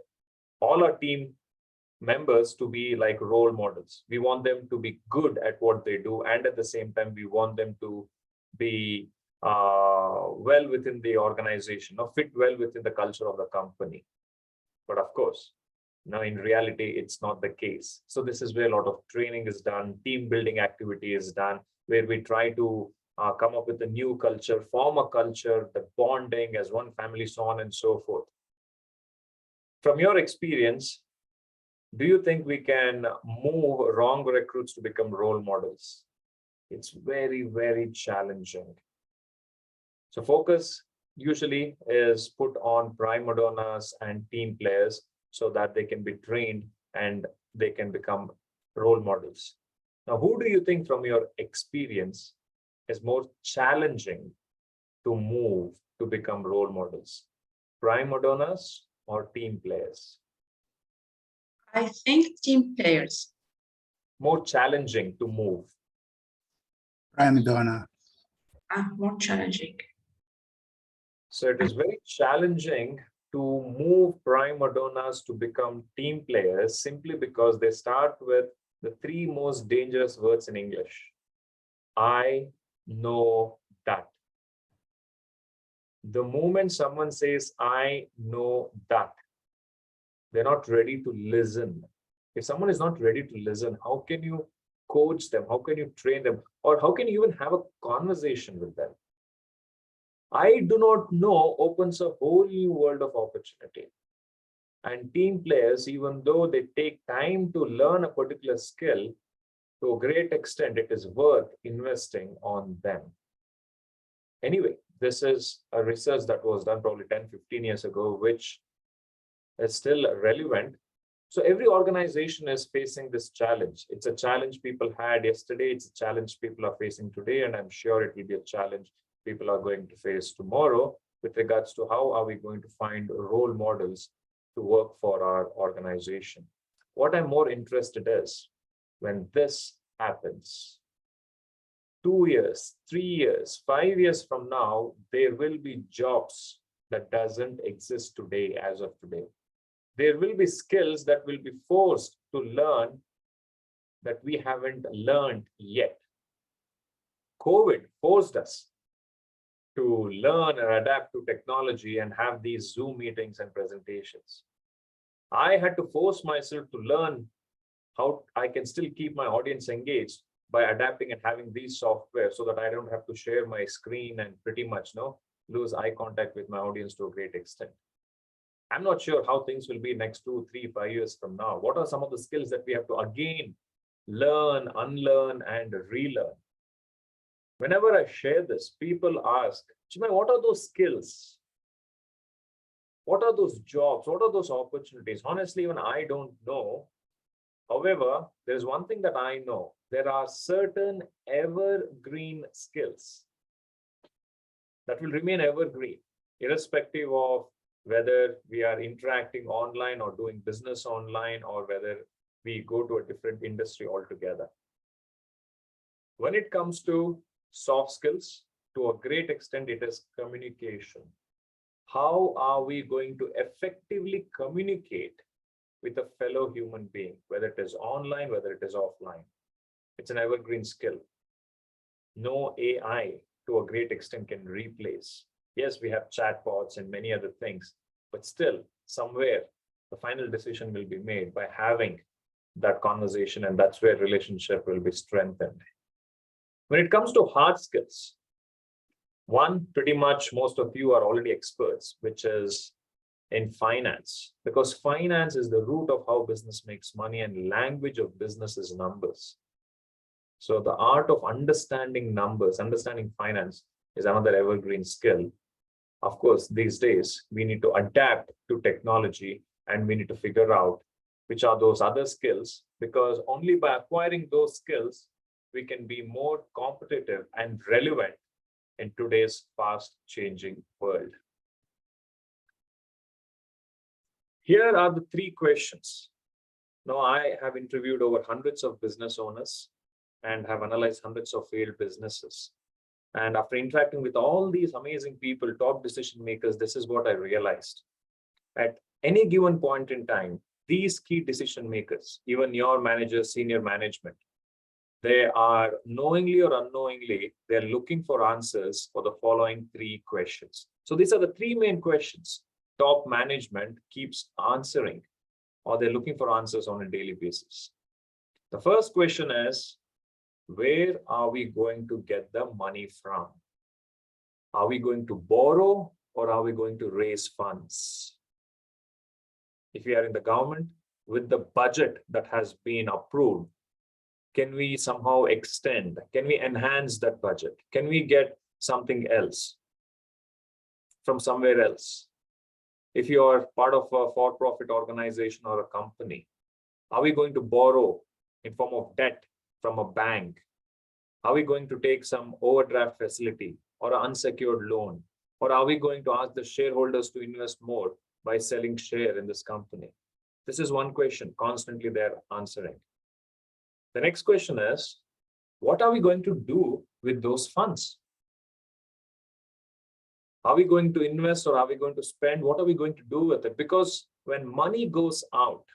all our team members to be like role models. We want them to be good at what they do, and at the same time, we want them to be well within the organization or fit well within the culture of the company. But of course, now in reality, it's not the case. So this is where a lot of training is done, team building activity is done, where we try to come up with a new culture, form a culture, the bonding as one family, so on and so forth. From your experience, do you think we can move wrong recruits to become role models? It's very, very challenging. So focus usually is put on prima donnas and team players so that they can be trained and they can become role models. Now, who do you think from your experience is more challenging to move to become role models? Prima donnas or team players? I think team players. More challenging to move? Prima donna. More challenging. So it is very challenging to move prima donnas to become team players simply because they start with the three most dangerous words in English. I know that. The moment someone says, I know that, they're not ready to listen. If someone is not ready to listen, how can you coach them? How can you train them? Or how can you even have a conversation with them? I do not know opens a whole new world of opportunity. And team players, even though they take time to learn a particular skill, to a great extent, it is worth investing on them. Anyway, this is a research that was done probably 10, 15 years ago, which is still relevant. So every organization is facing this challenge. It's a challenge people had yesterday. It's a challenge people are facing today. And I'm sure it will be a challenge people are going to face tomorrow with regards to how are we going to find role models to work for our organization. What I'm more interested is when this happens, 2 years, 3 years, 5 years from now, there will be jobs that doesn't exist today as of today. There will be skills that will be forced to learn that we haven't learned yet. COVID forced us to learn and adapt to technology and have these Zoom meetings and presentations. I had to force myself to learn how I can still keep my audience engaged by adapting and having these software so that I don't have to share my screen and pretty much lose eye contact with my audience to a great extent. I'm not sure how things will be next 2, 3, 5 years from now. What are some of the skills that we have to again learn, unlearn, and relearn? Whenever I share this, people ask, Chinmay, what are those skills? What are those jobs? What are those opportunities? Honestly, even I don't know. However, there's one thing that I know. There are certain evergreen skills that will remain evergreen, irrespective of whether we are interacting online or doing business online or whether we go to a different industry altogether. When it comes to soft skills, to a great extent, it is communication. How are we going to effectively communicate with a fellow human being, whether it is online, whether it is offline? It's an evergreen skill. No AI to a great extent can replace. Yes, we have chatbots and many other things, but still somewhere the final decision will be made by having that conversation, and that's where relationship will be strengthened. When it comes to hard skills, one, pretty much most of you are already experts, which is in finance, because finance is the root of how business makes money and language of business is numbers. So the art of understanding numbers, understanding finance is another evergreen skill. Of course, these days, we need to adapt to technology and we need to figure out which are those other skills, because only by acquiring those skills, we can be more competitive and relevant in today's fast changing world. Here are the 3 questions. Now, I have interviewed over hundreds of business owners and have analyzed hundreds of failed businesses. And after interacting with all these amazing people, top decision makers, this is what I realized. At any given point in time, these key decision makers, even your managers, senior management, they are knowingly or unknowingly, they're looking for answers for the following 3 questions. So these are the 3 main questions top management keeps answering, or they're looking for answers on a daily basis. The first question is, where are we going to get the money from? Are we going to borrow or are we going to raise funds? If we are in the government, with the budget that has been approved, can we somehow extend? Can we enhance that budget? Can we get something else from somewhere else? If you are part of a for-profit organization or a company, are we going to borrow in form of debt from a bank? Are we going to take some overdraft facility or an unsecured loan? Or are we going to ask the shareholders to invest more by selling share in this company? This is one question constantly they're answering. The next question is, what are we going to do with those funds? Are we going to invest or are we going to spend? What are we going to do with it? Because when money goes out,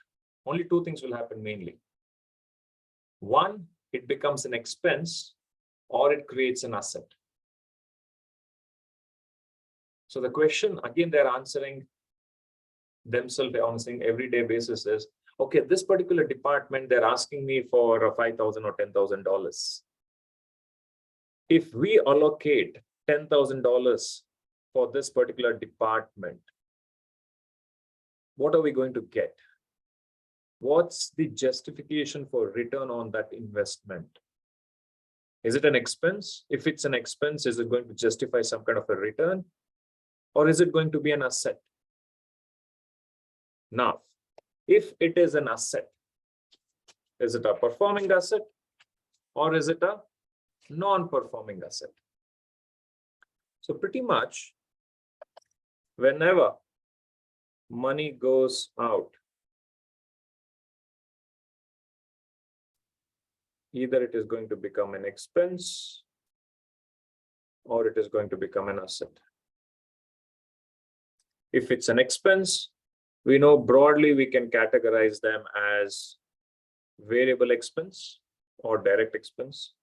only 2 things will happen mainly. One, it becomes an expense or it creates an asset. So the question, again, they're answering themselves on an everyday basis is, Okay, this particular department, they're asking me for $5,000 or $10,000. If we allocate $10,000 for this particular department, what are we going to get? What's the justification for return on that investment? Is it an expense? If it's an expense, is it going to justify some kind of a return? Or is it going to be an asset? Now, if it is an asset, is it a performing asset or is it a non-performing asset? So pretty much, whenever money goes out, either it is going to become an expense or it is going to become an asset. If it's an expense, we know broadly we can categorize them as variable expense or direct expense,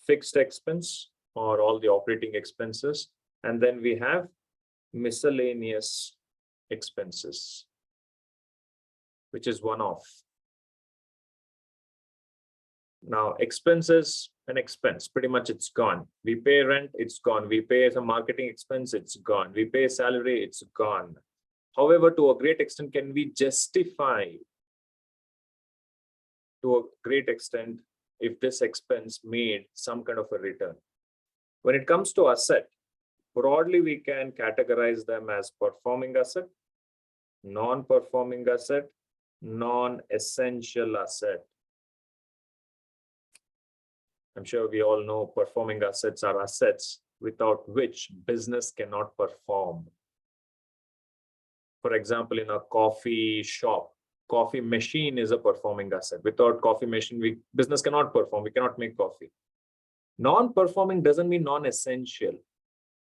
fixed expense or all the operating expenses, and then we have miscellaneous expenses, which is one-off. Now, expenses, an expense, pretty much it's gone. We pay rent, it's gone. We pay some marketing expense, it's gone. We pay salary, it's gone. However, to a great extent, can we justify to a great extent if this expense made some kind of a return? When it comes to asset, broadly, we can categorize them as performing asset, non-performing asset, non-essential asset. I'm sure we all know performing assets are assets without which business cannot perform. For example, in a coffee shop, coffee machine is a performing asset. Without coffee machine, business cannot perform. We cannot make coffee. Non-performing doesn't mean non-essential.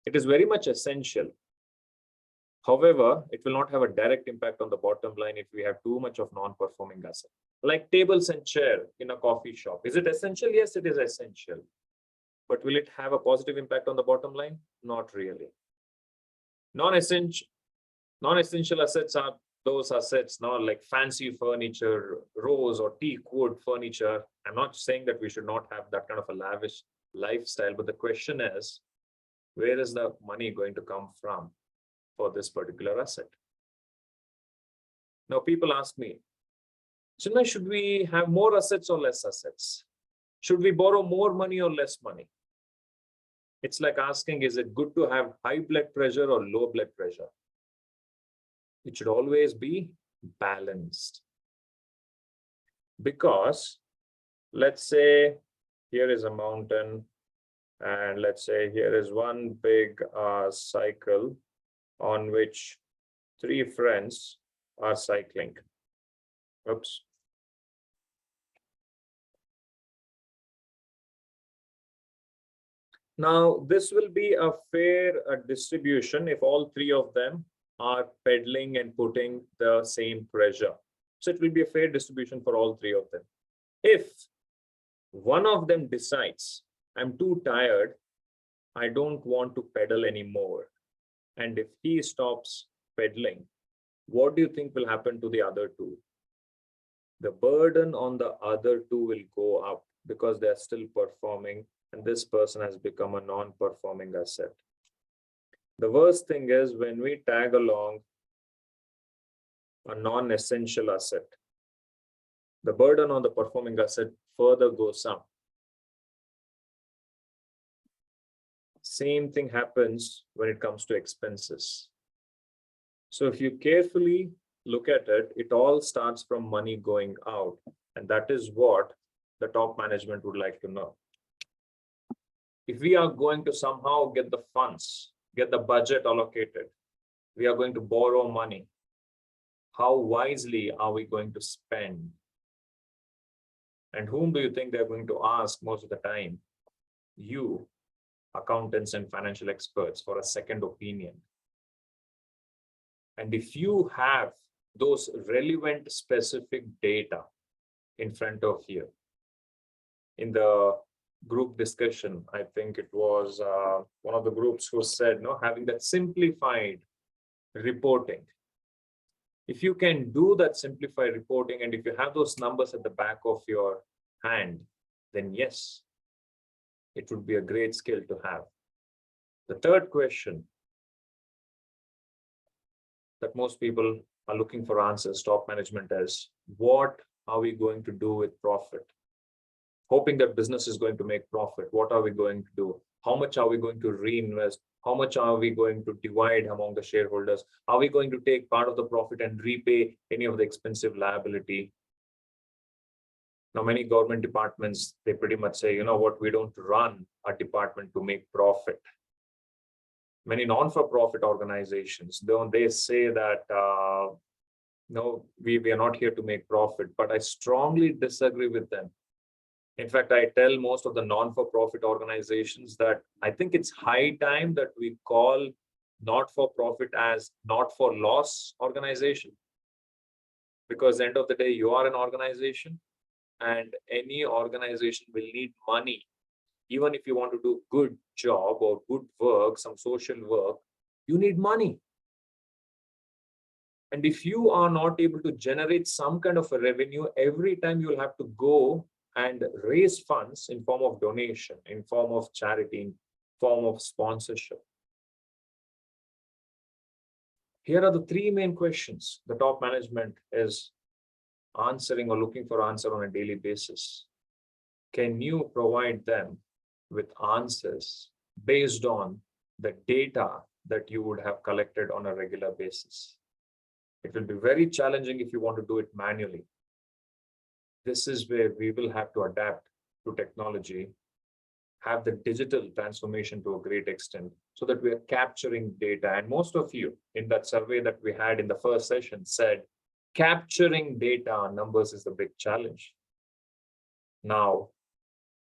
It is very much essential. However, it will not have a direct impact on the bottom line if we have too much of non-performing asset. Like tables and chair in a coffee shop. Is it essential? Yes, it is essential. But will it have a positive impact on the bottom line? Not really. Non-essential assets are those assets now like fancy furniture, rose or teak wood furniture. I'm not saying that we should not have that kind of a lavish lifestyle, but the question is, where is the money going to come from for this particular asset? Now, people ask me, Chinmay, should we have more assets or less assets? Should we borrow more money or less money? It's like asking, is it good to have high blood pressure or low blood pressure? It should always be balanced. Because let's say here is a mountain, and let's say here is one big cycle on which 3 friends are cycling. Oops. Now, this will be a fair distribution if all 3 of them are pedaling and putting the same pressure. So it will be a fair distribution for all 3 of them. If one of them decides, I'm too tired, I don't want to pedal anymore, and if he stops pedaling, what do you think will happen to the other 2? The burden on the other 2 will go up because they're still performing, and this person has become a non-performing asset. The worst thing is when we tag along a non-essential asset, the burden on the performing asset further goes up. Same thing happens when it comes to expenses. So if you carefully look at it, it all starts from money going out. And that is what the top management would like to know. If we are going to somehow get the funds, get the budget allocated, we are going to borrow money, how wisely are we going to spend? And whom do you think they're going to ask most of the time? You, accountants and financial experts, for a second opinion. And if you have those relevant specific data in front of you, in the group discussion, I think it was one of the groups who said, no, having that simplified reporting. If you can do that simplified reporting, and if you have those numbers at the back of your hand, then yes, it would be a great skill to have. The third question that most people are looking for answers, top management, is what are we going to do with profit? Hoping that business is going to make profit. What are we going to do? How much are we going to reinvest? How much are we going to divide among the shareholders? Are we going to take part of the profit and repay any of the expensive liability? Now, many government departments, they pretty much say, you know what, we don't run a department to make profit. Many non-for-profit organizations, they say that, no, we are not here to make profit, but I strongly disagree with them. In fact, I tell most of the non-for-profit organizations that I think it's high time that we call not-for-profit as not-for-loss organization. Because at the end of the day, you are an organization, and any organization will need money. Even if you want to do good job or good work, some social work, you need money. And if you are not able to generate some kind of a revenue, every time you'll have to go and raise funds in form of donation, in form of charity, in form of sponsorship. Here are the three main questions the top management is answering or looking for answer on a daily basis. Can you provide them with answers based on the data that you would have collected on a regular basis? It will be very challenging if you want to do it manually. This is where we will have to adapt to technology, have the digital transformation to a great extent, so that we are capturing data. And most of you in that survey that we had in the first session said, capturing data numbers is the big challenge. Now,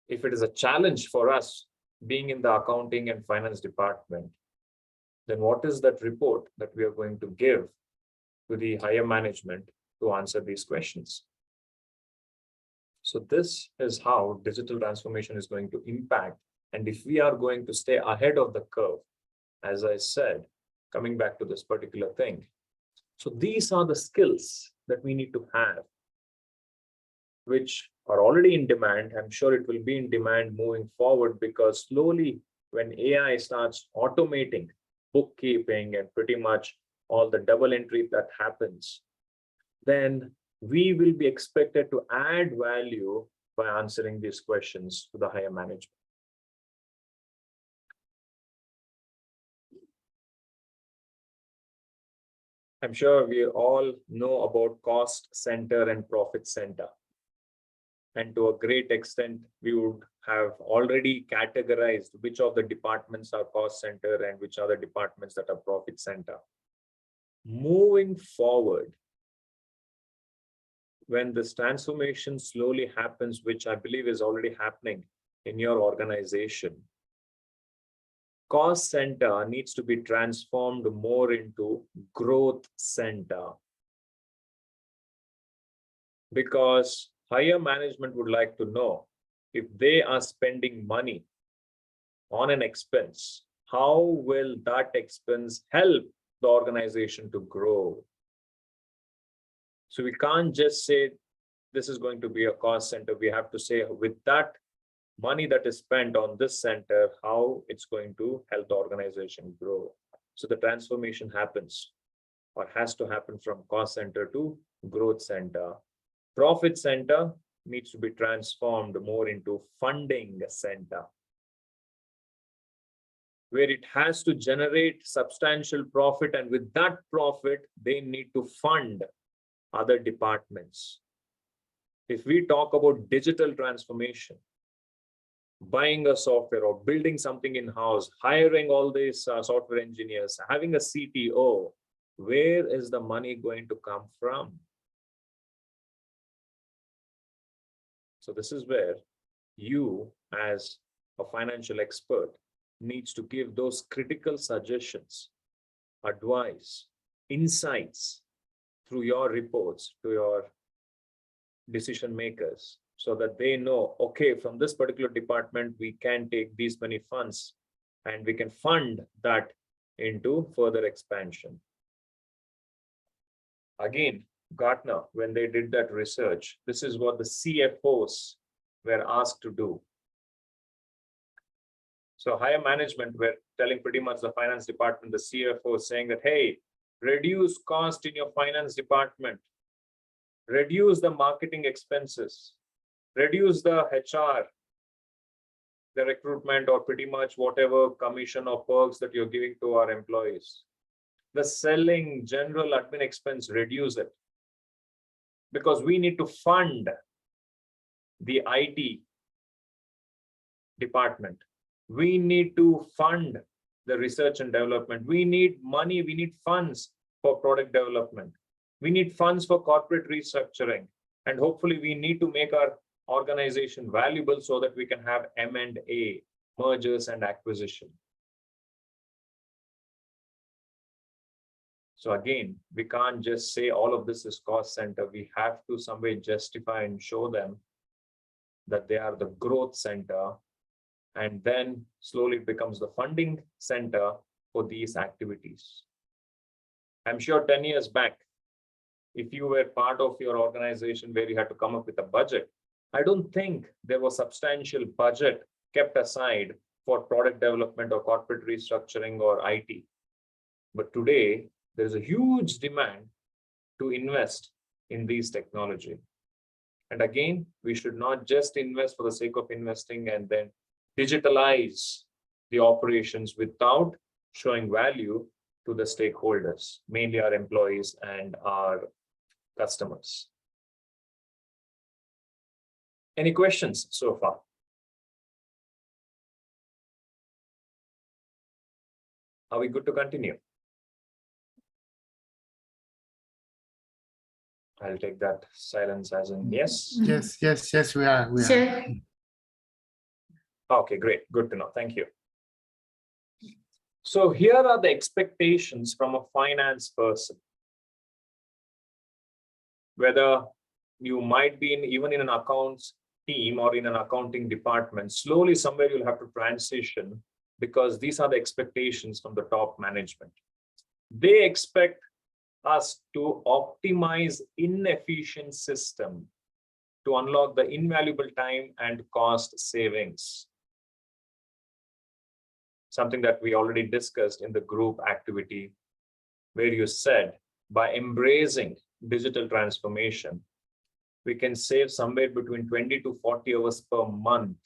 if it is a challenge for us being in the accounting and finance department, then what is that report that we are going to give to the higher management to answer these questions? So this is how digital transformation is going to impact. And if we are going to stay ahead of the curve, as I said, coming back to this particular thing. So these are the skills that we need to have, which are already in demand. I'm sure it will be in demand moving forward, because slowly when AI starts automating bookkeeping and pretty much all the double entry that happens, then we will be expected to add value by answering these questions to the higher management. I'm sure we all know about cost center and profit center. And to a great extent, we would have already categorized which of the departments are cost center and which are the departments that are profit center. Moving forward, when this transformation slowly happens, which I believe is already happening in your organization, cost center needs to be transformed more into growth center. Because higher management would like to know, if they are spending money on an expense, how will that expense help the organization to grow? So we can't just say this is going to be a cost center. We have to say, with that money that is spent on this center, how it's going to help the organization grow. So the transformation happens, or has to happen, from cost center to growth center. Profit center needs to be transformed more into funding center, where it has to generate substantial profit, and with that profit, they need to fund other departments. If we talk about digital transformation, buying a software or building something in-house, hiring all these software engineers, having a CTO, where is the money going to come from? So this is where you, as a financial expert, needs to give those critical suggestions, advice, insights through your reports to your decision makers, so that they know, okay, from this particular department, we can take these many funds and we can fund that into further expansion. Again, Gartner, when they did that research, this is what the CFOs were asked to do. So higher management were telling pretty much the finance department, the CFO, saying that, hey, reduce cost in your finance department, reduce the marketing expenses, reduce the HR, the recruitment, or pretty much whatever commission or perks that you're giving to our employees. The selling, general admin expense, reduce it. Because we need to fund the IT department. We need to fund the research and development. We need money, we need funds for product development. We need funds for corporate restructuring. And hopefully we need to make our organization valuable so that we can have M&A, mergers and acquisition. So again, we can't just say all of this is cost center. We have to some way justify and show them that they are the growth center. And then slowly it becomes the funding center for these activities. I'm sure 10 years back, if you were part of your organization where you had to come up with a budget, I don't think there was substantial budget kept aside for product development or corporate restructuring or IT. But today, there's a huge demand to invest in these technology. And again, we should not just invest for the sake of investing and then digitalize the operations without showing value to the stakeholders, mainly our employees and our customers. Any questions so far? Are we good to continue? I'll take that silence as in yes. Yes, we are. Sure. Okay, great. Good to know. Thank you. So here are the expectations from a finance person. Whether you might be even in an accounts team or in an accounting department, slowly somewhere you'll have to transition because these are the expectations from the top management. They expect us to optimize inefficient system to unlock the invaluable time and cost savings. Something that we already discussed in the group activity, where you said by embracing digital transformation, we can save somewhere between 20 to 40 hours per month.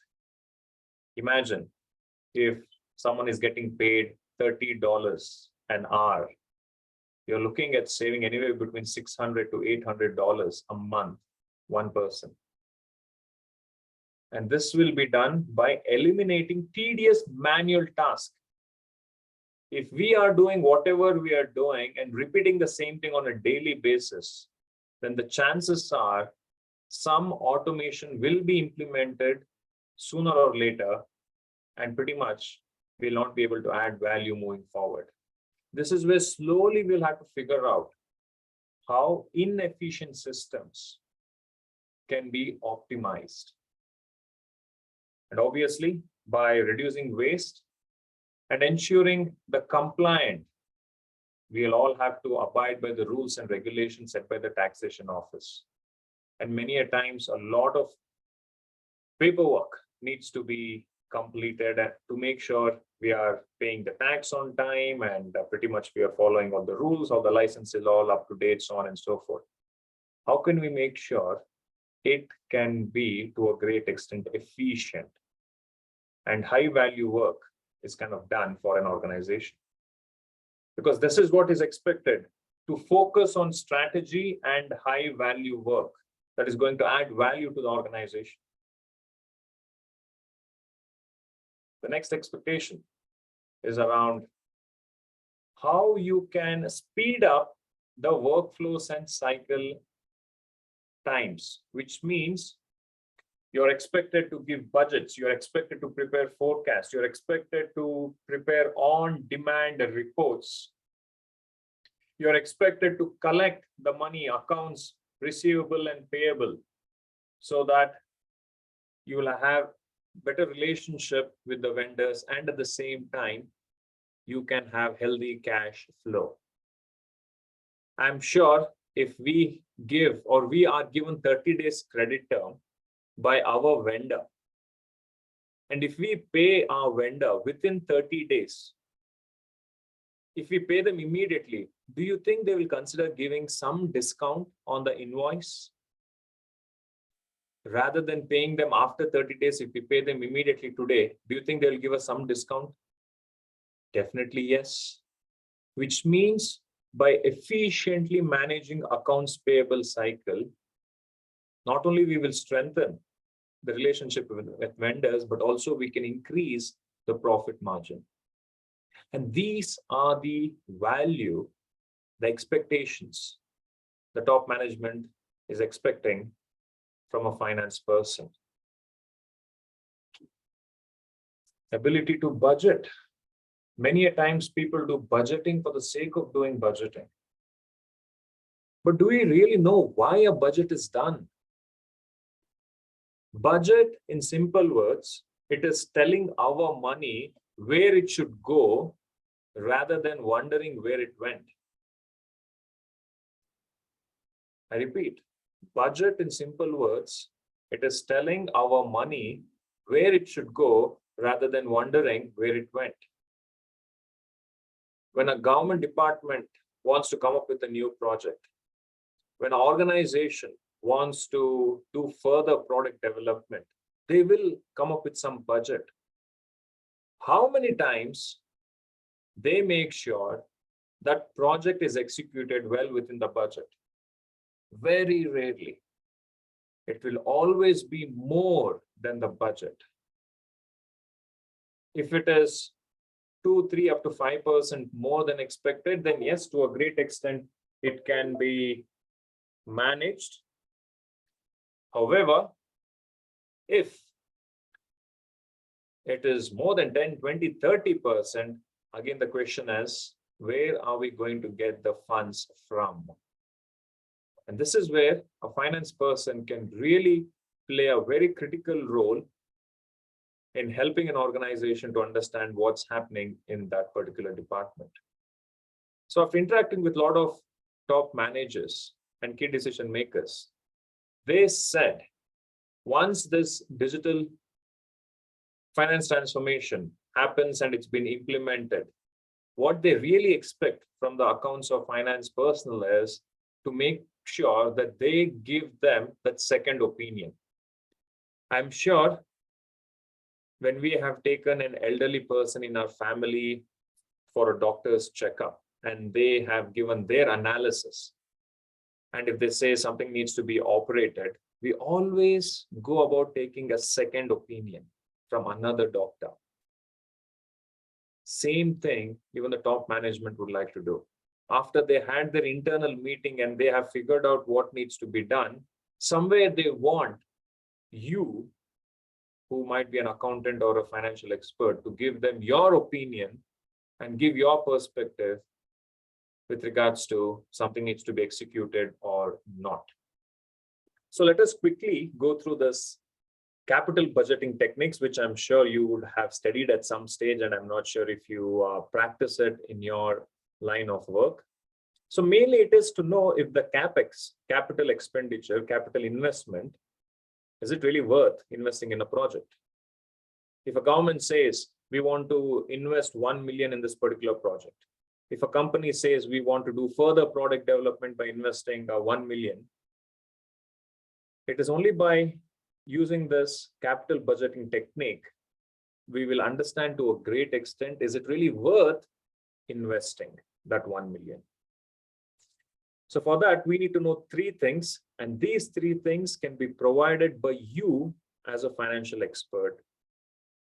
Imagine if someone is getting paid $30 an hour, you're looking at saving anywhere between $600 to $800 a month, one person. And this will be done by eliminating tedious manual tasks. If we are doing whatever we are doing and repeating the same thing on a daily basis, then the chances are some automation will be implemented sooner or later, and pretty much we'll not be able to add value moving forward. This is where slowly we'll have to figure out how inefficient systems can be optimized. And obviously, by reducing waste and ensuring the compliant, we'll all have to abide by the rules and regulations set by the taxation office. And many a times, a lot of paperwork needs to be completed to make sure we are paying the tax on time and pretty much we are following all the rules, all the licenses all up to date, so on and so forth. How can we make sure it can be to a great extent efficient and high value work is kind of done for an organization? Because this is what is expected, to focus on strategy and high value work that is going to add value to the organization. The next expectation is around how you can speed up the workflows and cycle times, which means you're expected to give budgets, you're expected to prepare forecasts, you're expected to prepare on-demand reports. You're expected to collect the money, accounts receivable and payable, so that you will have better relationship with the vendors, and at the same time, you can have healthy cash flow. I'm sure if we give or we are given 30 days credit term by our vendor, and if we pay our vendor within 30 days, if we pay them immediately, do you think they will consider giving some discount on the invoice? Rather than paying them after 30 days, if we pay them immediately today, do you think they'll give us some discount? Definitely yes. Which means by efficiently managing accounts payable cycle, not only we will strengthen the relationship with vendors, but also we can increase the profit margin. And these are the value, the expectations the top management is expecting from a finance person. Ability to budget. Many a times people do budgeting for the sake of doing budgeting. But do we really know why a budget is done? Budget, in simple words, it is telling our money where it should go rather than wondering where it went. I repeat, budget in simple words, it is telling our money where it should go rather than wondering where it went. When a government department wants to come up with a new project, when an organization wants to do further product development, they will come up with some budget. How many times they make sure that project is executed well within the budget? Very rarely. It will always be more than the budget. If it is 2, 3, up to 5% more than expected, then yes, to a great extent, it can be managed. However, if it is more than 10, 20, 30%, again, the question is, where are we going to get the funds from? And this is where a finance person can really play a very critical role in helping an organization to understand what's happening in that particular department. So after interacting with a lot of top managers and key decision makers, they said, once this digital finance transformation happens and it's been implemented, what they really expect from the accounts of finance personnel is to make sure that they give them that second opinion. I'm sure when we have taken an elderly person in our family for a doctor's checkup and they have given their analysis, and if they say something needs to be operated, we always go about taking a second opinion from another doctor. Same thing, even the top management would like to do. After they had their internal meeting and they have figured out what needs to be done, somewhere they want you, who might be an accountant or a financial expert, to give them your opinion and give your perspective with regards to something needs to be executed or not. So let us quickly go through this capital budgeting techniques, which I'm sure you would have studied at some stage, and I'm not sure if you practice it in your line of work. So mainly it is to know if the CapEx, capital expenditure, capital investment, is it really worth investing in a project? If a government says we want to invest 1 million in this particular project, if a company says we want to do further product development by investing 1 million, it is only by using this capital budgeting technique we will understand to a great extent, is it really worth investing that 1 million? So for that, we need to know 3 things, and these 3 things can be provided by you as a financial expert,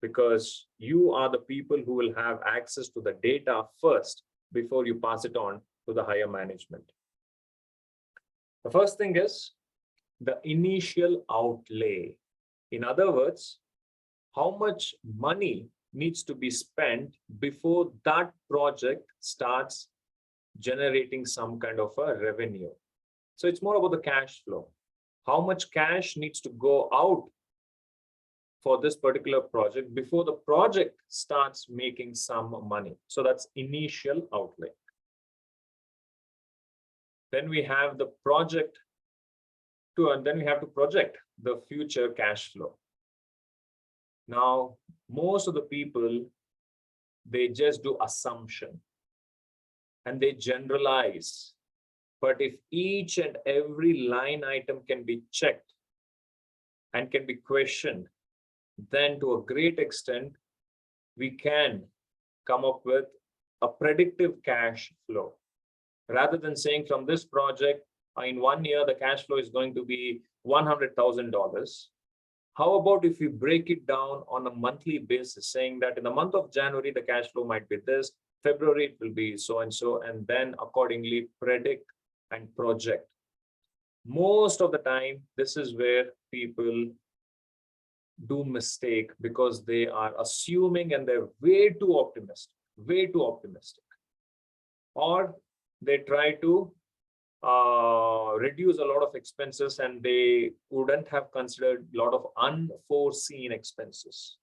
because you are the people who will have access to the data first before you pass it on to the higher management. The first thing is the initial outlay. In other words, how much money needs to be spent before that project starts generating some kind of a revenue. So it's more about the cash flow. How much cash needs to go out for this particular project before the project starts making some money. So that's initial outlay. Then we have the project and then we have to project the future cash flow. Now, most of the people, they just do assumption and they generalize. But if each and every line item can be checked and can be questioned, then to a great extent, we can come up with a predictive cash flow. Rather than saying from this project, in 1 year, the cash flow is going to be $100,000. How about if we break it down on a monthly basis, saying that in the month of January, the cash flow might be this, February, it will be so and so, and then accordingly predict and project. Most of the time, this is where people do mistake because they are assuming and they're way too optimistic. Or they try to reduce a lot of expenses and they wouldn't have considered a lot of unforeseen expenses.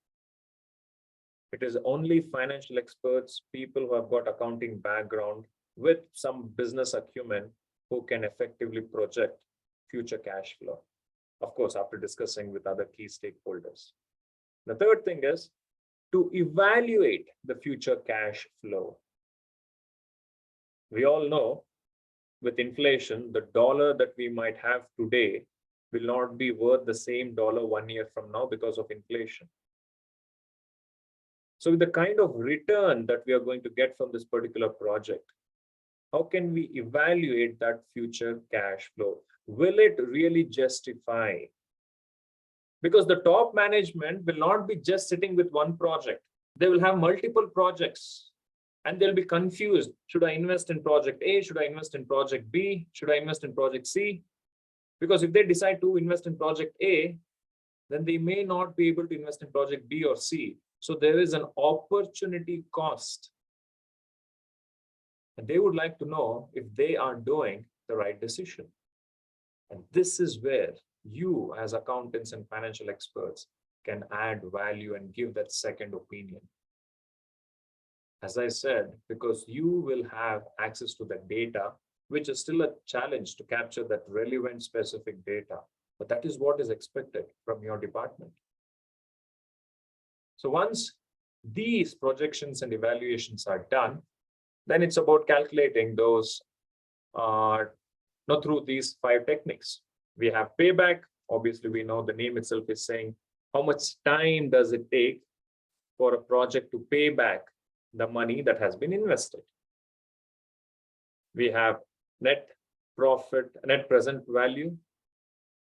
It is only financial experts, people who have got accounting background with some business acumen who can effectively project future cash flow. Of course, after discussing with other key stakeholders. The third thing is to evaluate the future cash flow. We all know with inflation, the dollar that we might have today will not be worth the same dollar 1 year from now because of inflation. So with the kind of return that we are going to get from this particular project, how can we evaluate that future cash flow? Will it really justify? Because the top management will not be just sitting with one project. They will have multiple projects and they'll be confused. Should I invest in project A? Should I invest in project B? Should I invest in project C? Because if they decide to invest in project A, then they may not be able to invest in project B or C. So there is an opportunity cost. And they would like to know if they are doing the right decision. And this is where you as accountants and financial experts can add value and give that second opinion. As I said, because you will have access to the data, which is still a challenge to capture that relevant specific data, but that is what is expected from your department. So once these projections and evaluations are done, then it's about calculating those through these 5 techniques. We have payback. Obviously, we know the name itself is saying how much time does it take for a project to pay back the money that has been invested. We have net profit, net present value.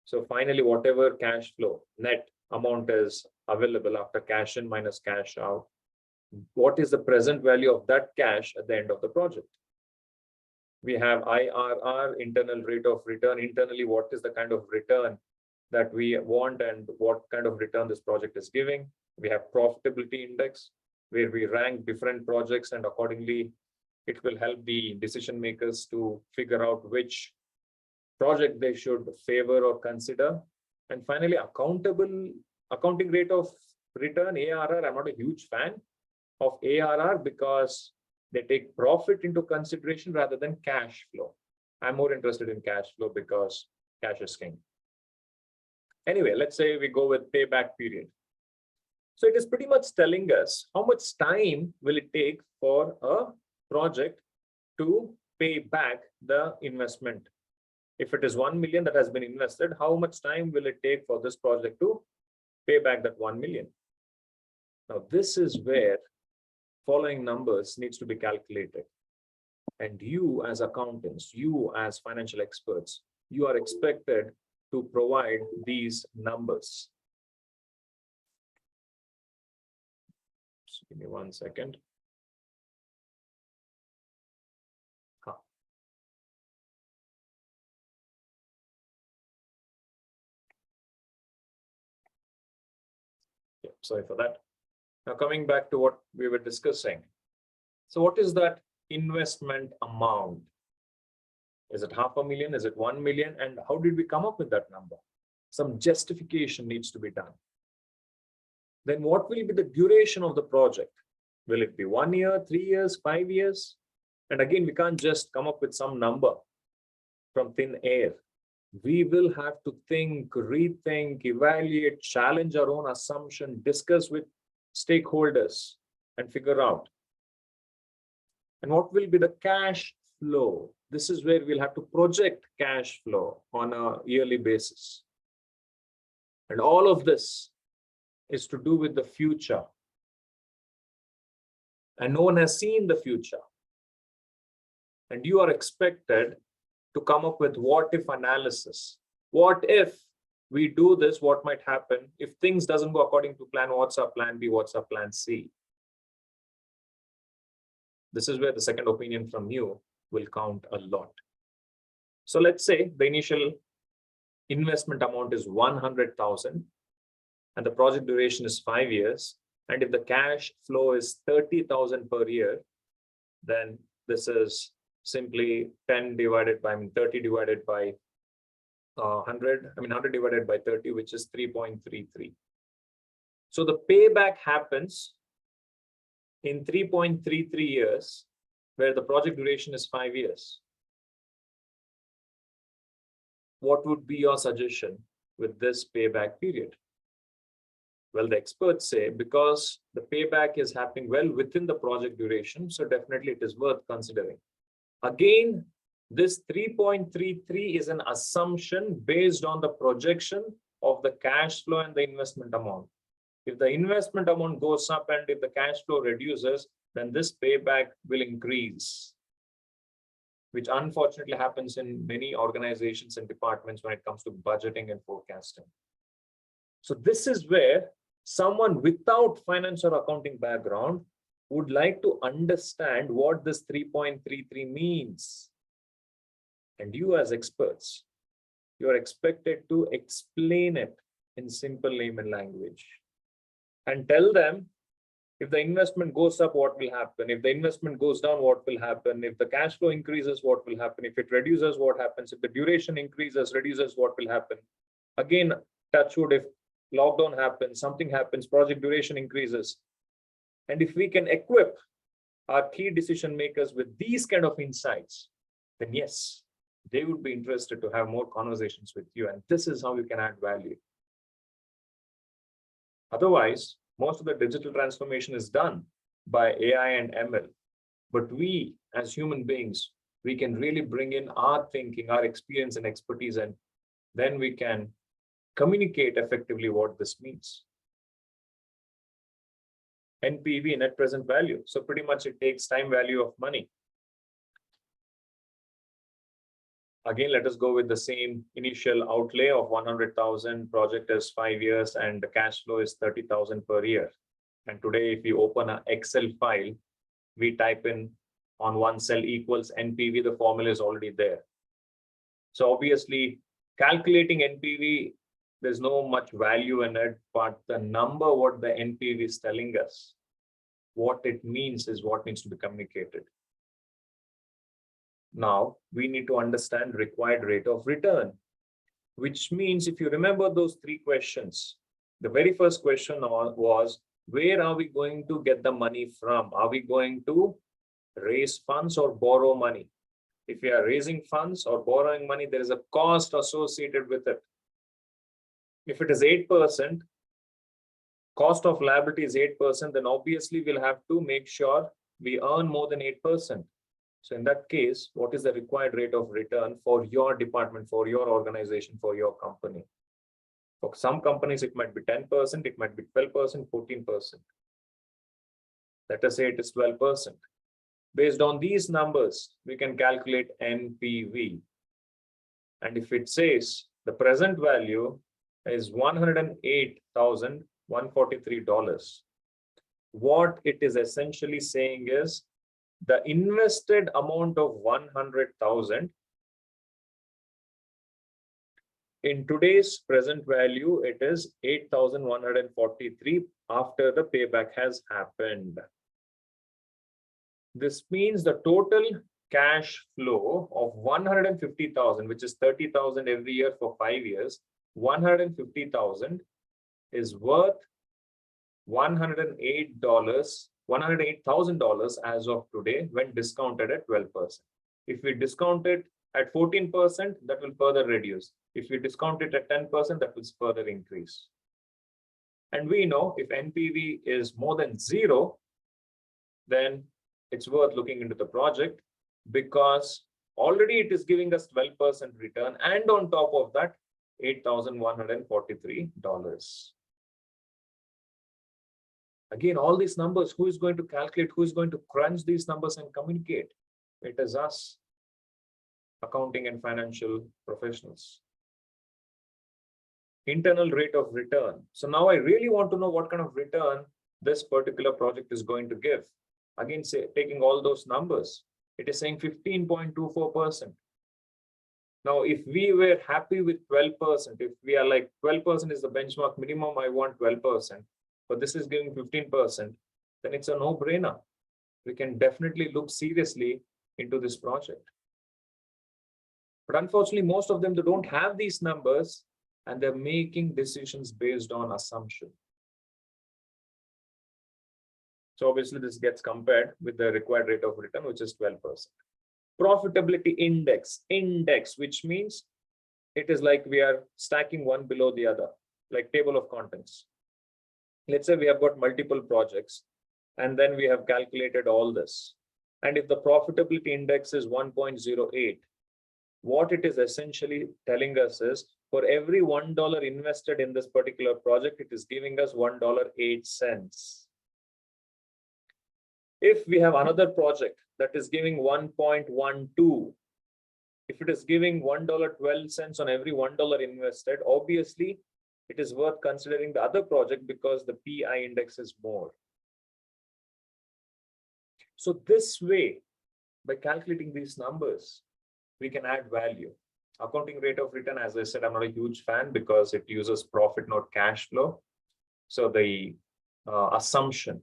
So finally, whatever cash flow, net amount is available after cash in minus cash out, what is the present value of that cash at the end of the project? We have IRR, internal rate of return. Internally, what is the kind of return that we want and what kind of return this project is giving? We have profitability index, where we rank different projects and accordingly, it will help the decision makers to figure out which project they should favor or consider. And finally, accounting rate of return, ARR. I'm not a huge fan of ARR because they take profit into consideration rather than cash flow. I'm more interested in cash flow because cash is king. Anyway, let's say we go with payback period. So it is pretty much telling us how much time will it take for a project to pay back the investment. If it is 1 million that has been invested, how much time will it take for this project to pay back that 1 million? Now, this is where following numbers needs to be calculated. And you as accountants, you as financial experts, you are expected to provide these numbers. Just give me 1 second. Yeah, sorry for that. Now coming back to what we were discussing. So what is that investment amount? Is it 500,000? Is it 1 million? And how did we come up with that number? Some justification needs to be done. Then what will be the duration of the project? Will it be 1 year, 3 years, 5 years? And again, we can't just come up with some number. from thin air. We will have to think, rethink, evaluate, challenge our own assumption, discuss with stakeholders and figure out. And what will be the cash flow? This is where we'll have to project cash flow on a yearly basis. And all of this is to do with the future. And no one has seen the future. And you are expected to come up with what if analysis. What if we do this, what might happen? If things doesn't go according to plan, what's our plan B, what's our plan C? This is where the second opinion from you will count a lot. So let's say the initial investment amount is 100,000 and the project duration is 5 years. And if the cash flow is 30,000 per year, then this is simply 10 divided by 30 divided by 100. 100 divided by 30, which is 3.33. So the payback happens in 3.33 years, where the project duration is 5 years. What would be your suggestion with this payback period? Well, the experts say because the payback is happening well within the project duration, so definitely it is worth considering. Again, this 3.33 is an assumption based on the projection of the cash flow and the investment amount. If the investment amount goes up and if the cash flow reduces, then this payback will increase, which unfortunately happens in many organizations and departments when it comes to budgeting and forecasting. So this is where someone without finance or accounting background would like to understand what this 3.33 means. And you as experts, you are expected to explain it in simple layman language and tell them if the investment goes up, what will happen? If the investment goes down, what will happen? If the cash flow increases, what will happen? If it reduces, what happens? If the duration increases, reduces, what will happen? Again, touch wood, if lockdown happens, something happens, project duration increases. And if we can equip our key decision makers with these kind of insights, then yes, they would be interested to have more conversations with you. And this is how you can add value. Otherwise, most of the digital transformation is done by AI and ML. But we, as human beings, we can really bring in our thinking, our experience and expertise, and then we can communicate effectively what this means. NPV, net present value. So pretty much it takes time value of money. Again, let us go with the same initial outlay of 100,000. Project is 5 years and the cash flow is 30,000 per year. And today, if you open an Excel file, we type in on one cell equals NPV, the formula is already there. So obviously, calculating NPV, there's no much value in it, but the number, what the NPV is telling us, what it means is what needs to be communicated. Now, we need to understand required rate of return, which means if you remember those 3 questions, the very first question was, where are we going to get the money from? Are we going to raise funds or borrow money? If we are raising funds or borrowing money, there is a cost associated with it. If it is 8%, cost of liability is 8%, then obviously we'll have to make sure we earn more than 8%. So in that case, what is the required rate of return for your department, for your organization, for your company? For some companies, it might be 10%, it might be 12%, 14%. Let us say it is 12%. Based on these numbers, we can calculate NPV. And if it says the present value is $108,143, what it is essentially saying is the invested amount of 100,000 in today's present value, it is 8,143 after the payback has happened. This means the total cash flow of 150,000, which is 30,000 every year for 5 years, 150,000 is worth $108,000 as of today when discounted at 12%. If we discount it At 14%, that will further reduce. If we discount it at 10%, that will further increase. And we know if NPV is more than 0, then it's worth looking into the project, because already it is giving us 12% return, and on top of that, $8,143. Again, all these numbers, who is going to calculate, who is going to crunch these numbers and communicate? It is us, accounting and financial professionals. Internal rate of return. So now I really want to know what kind of return this particular project is going to give. Again, say, taking all those numbers, it is saying 15.24%. Now, if we were happy with 12%, if we are like 12% is the benchmark minimum, I want 12%, but this is giving 15%, then it's a no-brainer. We can definitely look seriously into this project. But unfortunately, most of them, they don't have these numbers, and they're making decisions based on assumption. So obviously this gets compared with the required rate of return, which is 12%. Profitability index, which means it is like we are stacking one below the other, like table of contents. Let's say we have got multiple projects, and then we have calculated all this. And if the profitability index is 1.08, what it is essentially telling us is, for every $1 invested in this particular project, it is giving us $1.08. If we have another project that is giving 1.12, if it is giving $1.12 on every $1 invested, obviously it is worth considering the other project because the PI index is more. So this way, by calculating these numbers, we can add value. Accounting rate of return, as I said, I'm not a huge fan because it uses profit, not cash flow. So the assumption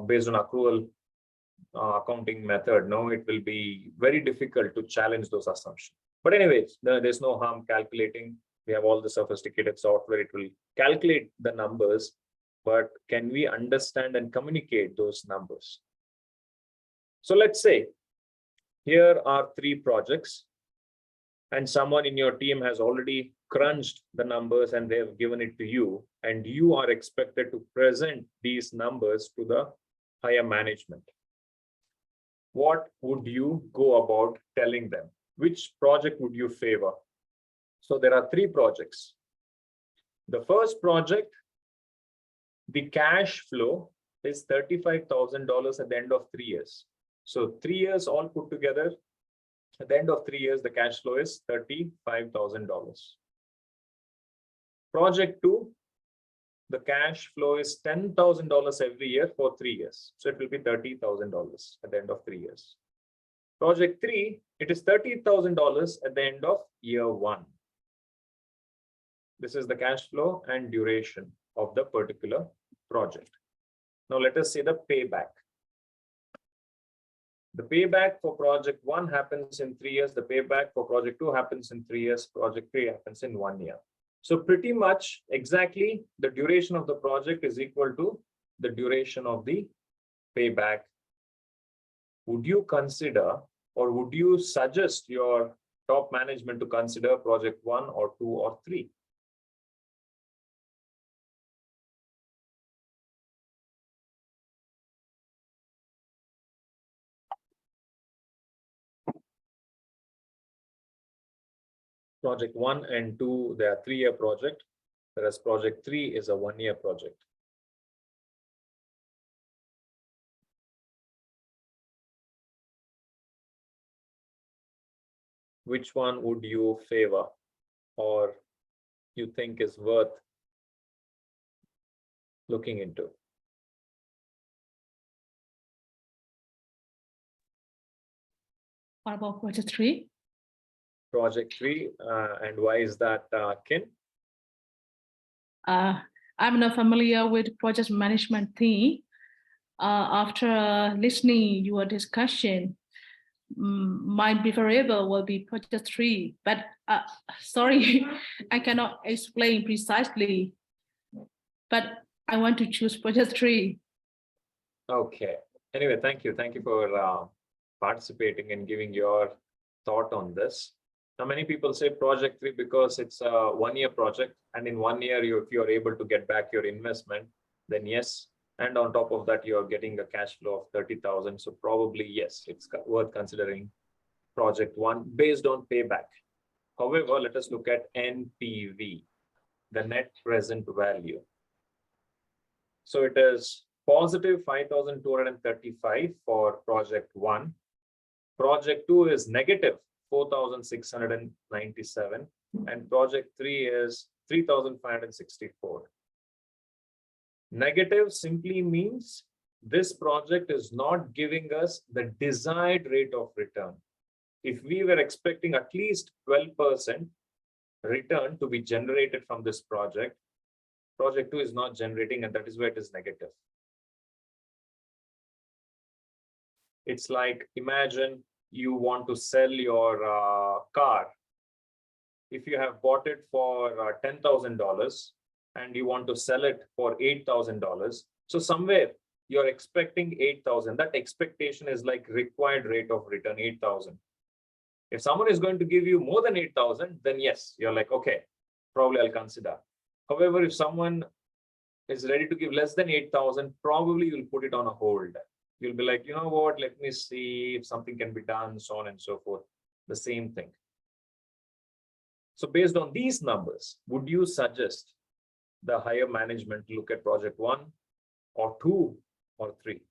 based on accrual accounting method, no, it will be very difficult to challenge those assumptions. But anyways, there's no harm calculating. We have all the sophisticated software. It will calculate the numbers, but can we understand and communicate those numbers? So let's say here are 3 projects, and someone in your team has already crunched the numbers and they have given it to you, and you are expected to present these numbers to the higher management. What would you go about telling them? Which project would you favor? So there are 3 projects. The first project, the cash flow is $35,000 at the end of 3 years. So 3 years all put together, at the end of 3 years, the cash flow is $35,000. Project 2, the cash flow is $10,000 every year for 3 years. So it will be $30,000 at the end of 3 years. Project 3, it is $30,000 at the end of year 1. This is the cash flow and duration of the particular project. Now let us see the payback. The payback for project 1 happens in 3 years. The payback for project 2 happens in 3 years. Project 3 happens in 1 year. So pretty much exactly the duration of the project is equal to the duration of the payback. Would you consider, or would you suggest your top management to consider project 1 or 2 or 3? Project 1 and 2, they are 3-year project, whereas project 3 is a 1-year project. Which one would you favor or you think is worth looking into? What about project 3? Project 3, and why is that, Kin? I'm not familiar with project management thing. After listening your discussion, my preferable will be project 3, but sorry, I cannot explain precisely, but I want to choose project 3. Okay. Anyway, thank you. Thank you for participating and giving your thought on this. Now, many people say project 3 because it's a 1-year project, and in 1 year, if you're able to get back your investment, then yes. And on top of that, you're getting a cash flow of 30,000. So probably yes, it's worth considering project 1 based on payback. However, let us look at NPV, the net present value. So it is positive 5,235 for project 1. Project 2 is negative 4,697, and project 3 is 3,564. Negative simply means this project is not giving us the desired rate of return. If we were expecting at least 12% return to be generated from this project, project 2 is not generating, and that is where it is negative. It's like, imagine you want to sell your car. If you have bought it for $10,000 and you want to sell it for $8,000, so somewhere you're expecting 8,000. That expectation is like required rate of return 8,000. If someone is going to give you more than 8,000, then yes, you're like, okay, probably I'll consider. However, if someone is ready to give less than 8,000, probably you'll put it on a hold. You'll be like, you know what, let me see if something can be done, so on and so forth. The same thing. So based on these numbers, would you suggest the higher management look at project 1 or 2 or 3?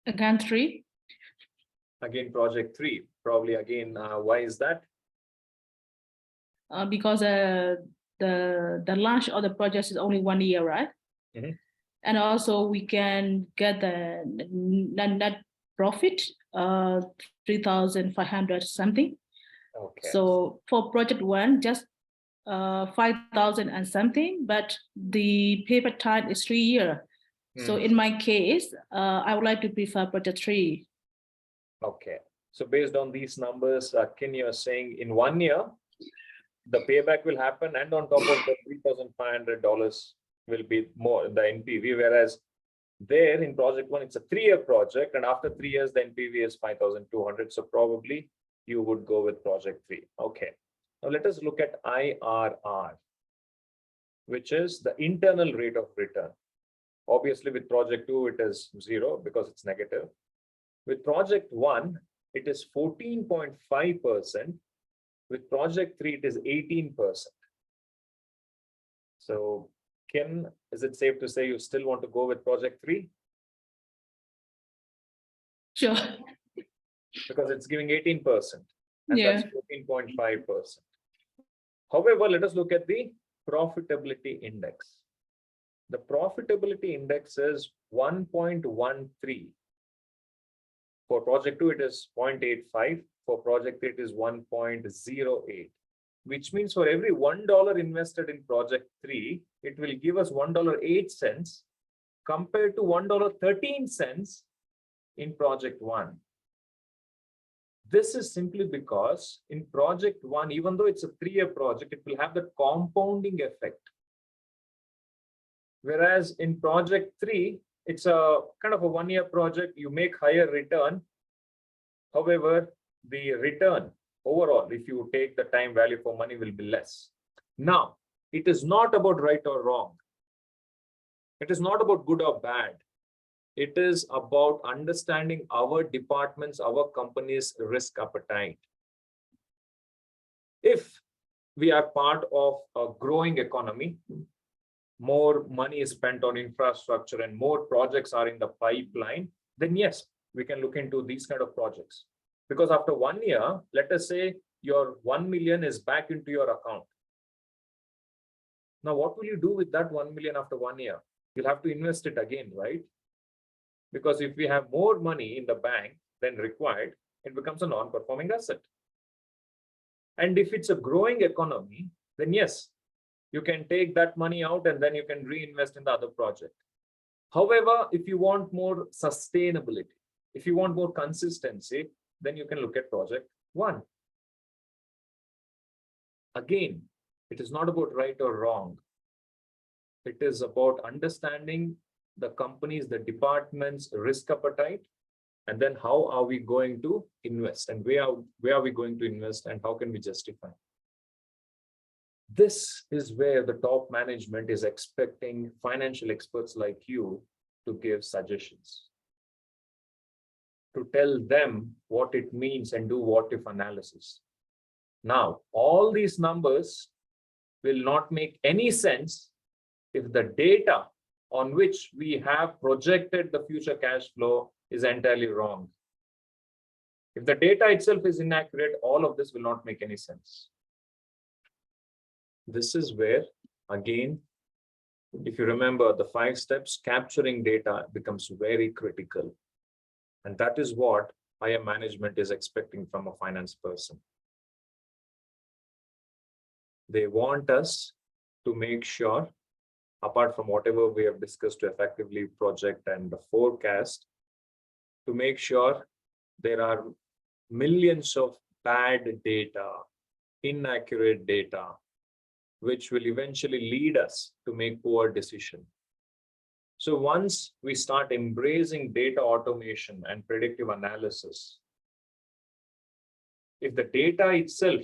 Again, 3. Again, project 3. Probably again, why is that? Because the launch of the project is only 1 year, right? Mm-hmm. And also we can get the net profit, 3,500 something. Okay. So for project 1, just 5,000 and something, but the payback time is 3 years. So in my case, I would like to prefer project 3. Okay. So based on these numbers, Kin, you're saying in 1 year, the payback will happen, and on top of the $3,500 will be more the NPV, whereas there in project 1, it's a 3-year project, and after 3 years, the NPV is 5,200. So probably you would go with project 3. Okay. Now let us look at IRR, which is the internal rate of return. Obviously, with project 2, it is 0 because it's negative. With project 1, it is 14.5%. With project 3, it is 18%. So, Ken, is it safe to say you still want to go with project 3? Sure. Because it's giving 18%. And Yeah. that's 14.5%. However, let us look at the profitability index. The profitability index is 1.13. For project 2, it is 0.85. For project 3, it is 1.08, which means for every $1 invested in project 3, it will give us $1.08 compared to $1.13 in project 1. This is simply because in project 1, even though it's a 3-year project, it will have the compounding effect. Whereas in project 3, it's a kind of a 1-year project, you make higher return. However, the return overall, if you take the time value for money, will be less. Now, it is not about right or wrong. It is not about good or bad. It is about understanding our department's, our company's risk appetite. If we are part of a growing economy, more money is spent on infrastructure and more projects are in the pipeline, then yes, we can look into these kind of projects. Because after 1 year, let us say your 1 million is back into your account. Now, what will you do with that 1 million after 1 year? You'll have to invest it again, right? Because if we have more money in the bank than required, it becomes a non-performing asset. And if it's a growing economy, then yes, you can take that money out and then you can reinvest in the other project. However, if you want more sustainability, if you want more consistency, then you can look at project 1. Again, it is not about right or wrong. It is about understanding the companies, the department's risk appetite, and then how are we going to invest, and where are we going to invest, and how can we justify? This is where the top management is expecting financial experts like you to give suggestions, to tell them what it means and do what if analysis. Now, all these numbers will not make any sense if the data on which we have projected the future cash flow is entirely wrong. If the data itself is inaccurate, all of this will not make any sense. This is where, again, if you remember the 5 steps, capturing data becomes very critical. And that is what higher management is expecting from a finance person. They want us to make sure, apart from whatever we have discussed, to effectively project and forecast, to make sure there are millions of bad data, inaccurate data, which will eventually lead us to make poor decisions. So once we start embracing data automation and predictive analysis, if the data itself,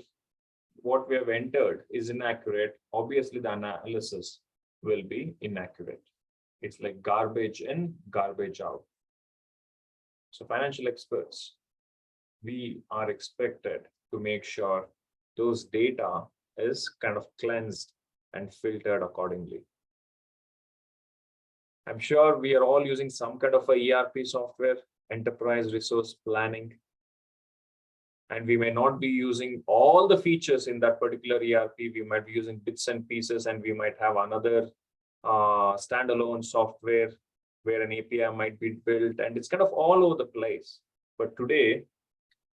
what we have entered, is inaccurate, obviously the analysis will be inaccurate. It's like garbage in, garbage out. So financial experts, we are expected to make sure those data is kind of cleansed and filtered accordingly. I'm sure we are all using some kind of a ERP software, enterprise resource planning, and we may not be using all the features in that particular ERP. We might be using bits and pieces, and we might have another standalone software where an API might be built, and it's kind of all over the place. But today,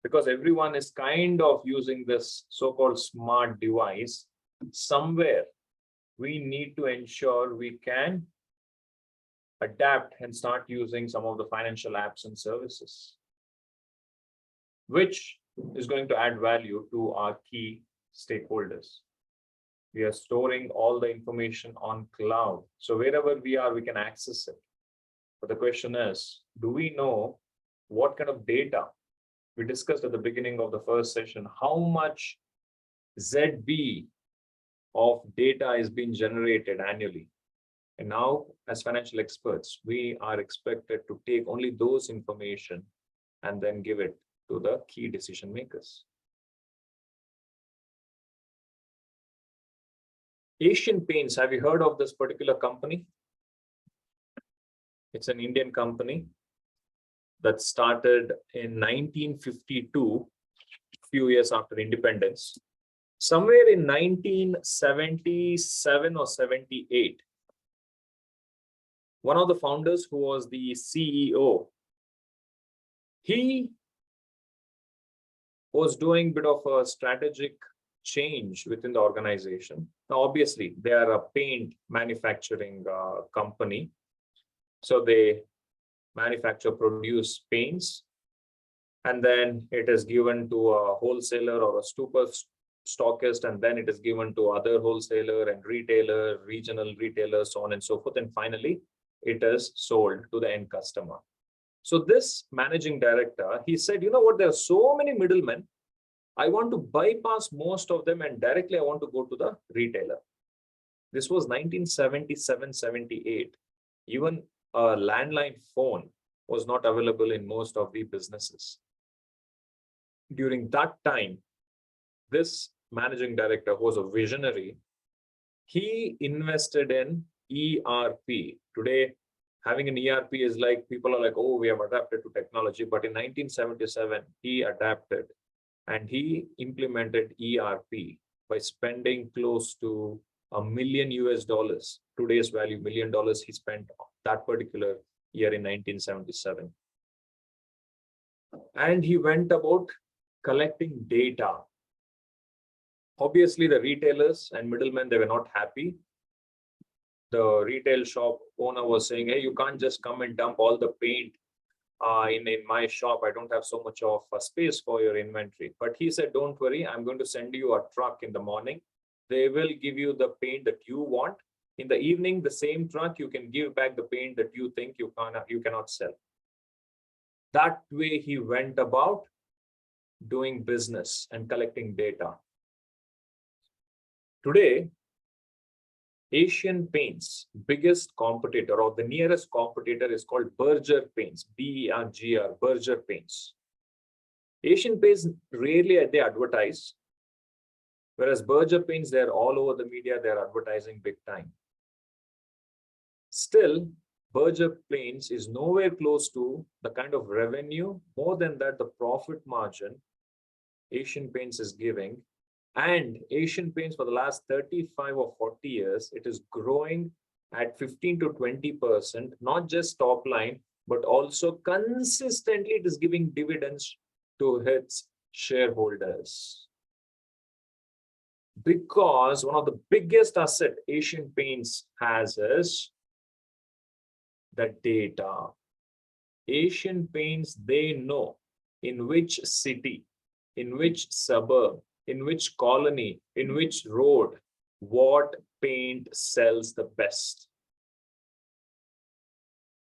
because everyone is kind of using this so-called smart device, somewhere we need to ensure we can adapt and start using some of the financial apps and services, which is going to add value to our key stakeholders. We are storing all the information on cloud. So wherever we are, we can access it. But the question is, do we know what kind of data? We discussed at the beginning of the first session, how much ZB of data is being generated annually. And now, as financial experts, we are expected to take only those information and then give it to the key decision makers. Asian Paints, have you heard of this particular company? It's an Indian company that started in 1952, few years after independence. Somewhere in 1977 or 78, one of the founders, who was the CEO, he was doing a bit of a strategic change within the organization. Now, obviously, they are a paint manufacturing company. So they manufacture, produce paints, and then it is given to a wholesaler or a super stockist, and then it is given to other wholesaler and retailer, regional retailers, so on and so forth. And finally, it is sold to the end customer. So this managing director, he said, you know what, there are so many middlemen. I want to bypass most of them, and directly I want to go to the retailer. This was 1977-78. Even a landline phone was not available in most of the businesses. During that time, this managing director was a visionary. He invested in ERP. Today, having an ERP is like, people are like, oh, we have adapted to technology. But in 1977, he adapted and he implemented ERP by spending close to $1 million. Today's value, $1 million he spent that particular year in 1977. And he went about collecting data. Obviously, the retailers and middlemen, they were not happy. The retail shop owner was saying, hey, you can't just come and dump all the paint in my shop. I don't have so much of a space for your inventory. But he said, don't worry, I'm going to send you a truck in the morning. They will give you the paint that you want. In the evening, the same truck, you can give back the paint that you think you cannot sell. That way he went about doing business and collecting data. Today, Asian Paints' biggest competitor or the nearest competitor is called Berger Paints, B-E-R-G-R, Berger Paints. Asian Paints rarely they advertise, whereas Berger Paints, they're all over the media, they're advertising big time. Still, Berger Paints is nowhere close to the kind of revenue, more than that, the profit margin Asian Paints is giving. And Asian Paints for the last 35 or 40 years, it is growing at 15 to 20%, not just top line, but also consistently it is giving dividends to its shareholders. Because one of the biggest asset Asian Paints has is the data. Asian Paints, they know in which city, in which suburb, in which colony, in which road, what paint sells the best.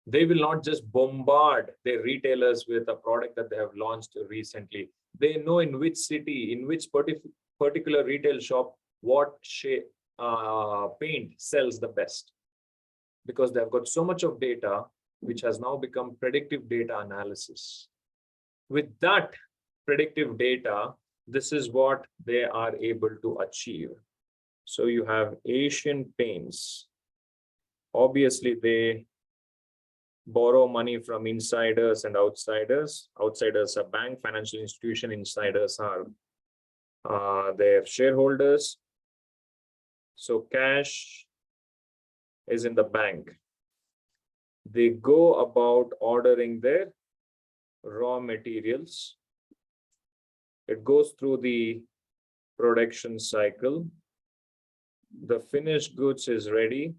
They will not just bombard their retailers with a product that they have launched recently. They know in which city, in which particular retail shop, what paint sells the best. Because they've got so much of data, which has now become predictive data analysis. With that predictive data, this is what they are able to achieve. So you have Asian Paints. Obviously, they borrow money from insiders and outsiders. Outsiders are bank, financial institution. Insiders are their shareholders. So cash is in the bank. They go about ordering their raw materials. It goes through the production cycle. The finished goods is ready.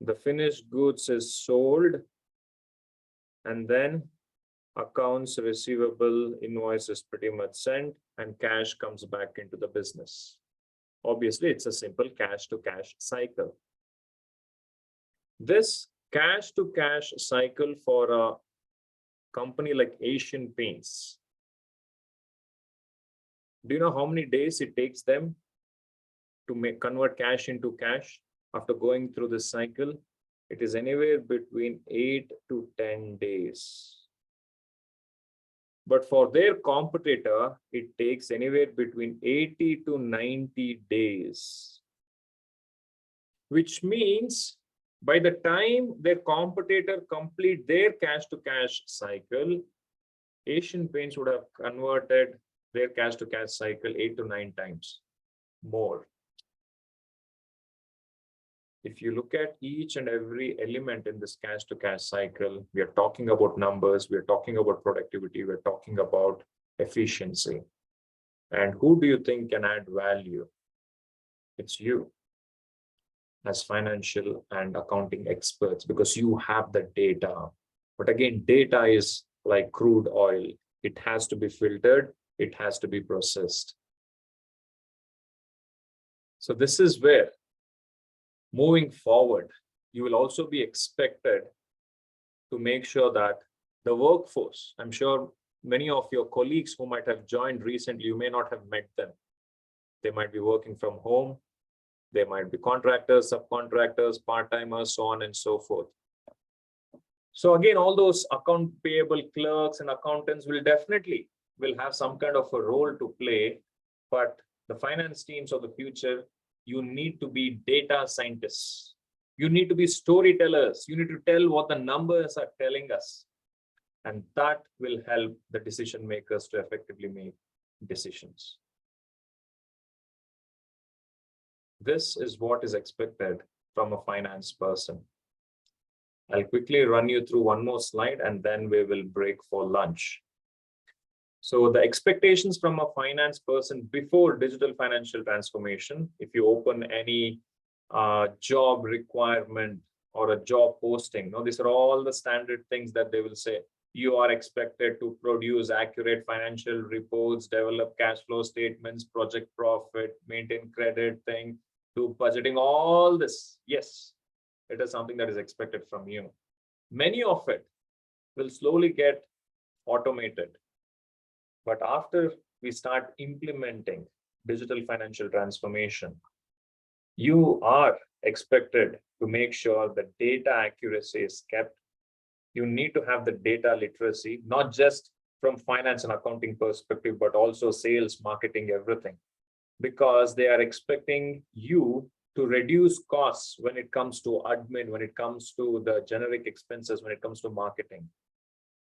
The finished goods is sold. And then accounts receivable invoice is pretty much sent and cash comes back into the business. Obviously, it's a simple cash to cash cycle. This cash to cash cycle for a company like Asian Paints, do you know how many days it takes them to convert cash into cash after going through this cycle? It is anywhere between 8 to 10 days. But for their competitor, it takes anywhere between 80 to 90 days. Which means by the time their competitor complete their cash to cash cycle, Asian Paints would have converted their cash to cash cycle 8 to 9 times more. If you look at each and every element in this cash to cash cycle, we are talking about numbers, we are talking about productivity, we're talking about efficiency. And who do you think can add value? It's you as financial and accounting experts, because you have the data. But again, data is like crude oil. It has to be filtered. It has to be processed. So this is where, moving forward, you will also be expected to make sure that the workforce, I'm sure many of your colleagues who might have joined recently, you may not have met them. They might be working from home. They might be contractors, subcontractors, part-timers, so on and so forth. So again, all those account payable clerks and accountants will have some kind of a role to play, but the finance teams of the future, you need to be data scientists. You need to be storytellers. You need to tell what the numbers are telling us. And that will help the decision makers to effectively make decisions. This is what is expected from a finance person. I'll quickly run you through one more slide and then we will break for lunch. So the expectations from a finance person before digital financial transformation, if you open any job requirement or a job posting, these are all the standard things that they will say. You are expected to produce accurate financial reports, develop cash flow statements, project profit, maintain credit thing, to budgeting, all this. Yes, it is something that is expected from you. Many of it will slowly get automated. But after we start implementing digital financial transformation, you are expected to make sure that data accuracy is kept. You need to have the data literacy, not just from finance and accounting perspective, but also sales, marketing, everything, because they are expecting you to reduce costs when it comes to admin, when it comes to the generic expenses, when it comes to marketing.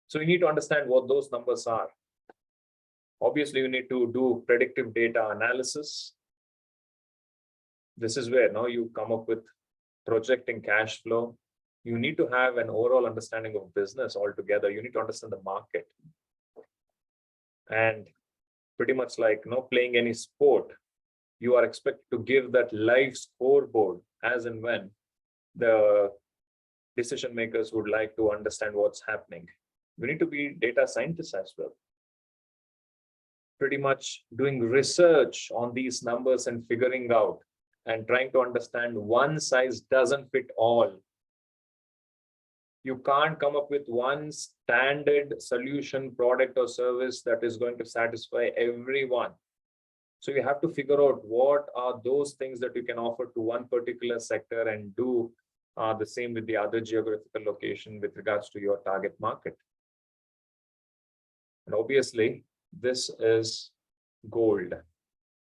So you need to understand what those numbers are. Obviously, you need to do predictive data analysis. This is where now you come up with projecting cash flow. You need to have an overall understanding of business altogether. You need to understand the market. And pretty much like playing any sport, you are expected to give that live scoreboard as and when the decision makers would like to understand what's happening. We need to be data scientists as well. Pretty much doing research on these numbers and figuring out and trying to understand one size doesn't fit all. You can't come up with one standard solution, product or service that is going to satisfy everyone. So you have to figure out what are those things that you can offer to one particular sector and do the same with the other geographical location with regards to your target market. And obviously, this is gold.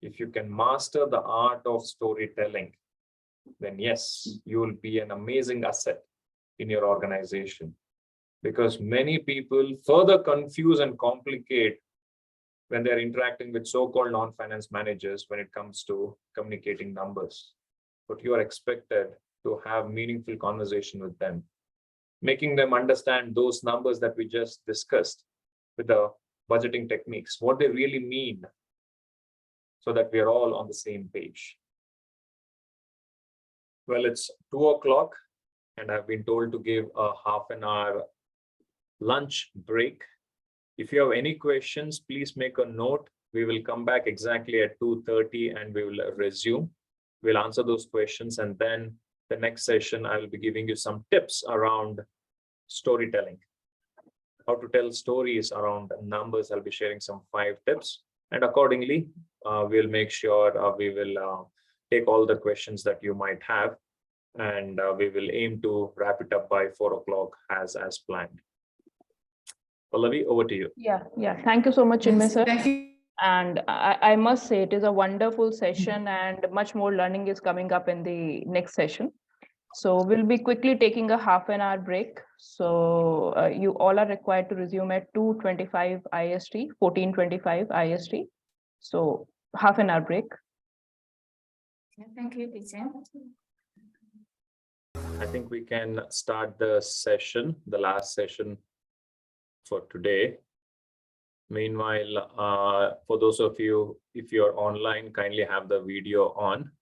If you can master the art of storytelling, then yes, you will be an amazing asset in your organization, because many people further confuse and complicate when they're interacting with so-called non-finance managers when it comes to communicating numbers. But you are expected to have meaningful conversation with them, making them understand those numbers that we just discussed with the budgeting techniques, what they really mean, so that we are all on the same page. Well, it's 2 o'clock and I've been told to give a half an hour lunch break. If you have any questions, please make a note. We will come back exactly at 2:30 and we will resume. We'll answer those questions, and then the next session, I will be giving you some tips around storytelling, how to tell stories around numbers. I'll be sharing some 5 tips, and accordingly, we'll make sure we will take all the questions that you might have, and we will aim to wrap it up by 4 o'clock as planned. Pallavi, over to you. Yeah. Thank you so much, Chinmay sir. Thank you. And I must say it is a wonderful session, and much more learning is coming up in the next session. So we'll be quickly taking a half an hour break. So you all are required to resume at 2:25 IST, 14:25 IST. So half an hour break. Thank you, teacher. I think we can start the session, the last session for today. Meanwhile, for those of you, if you're online, kindly have the video on,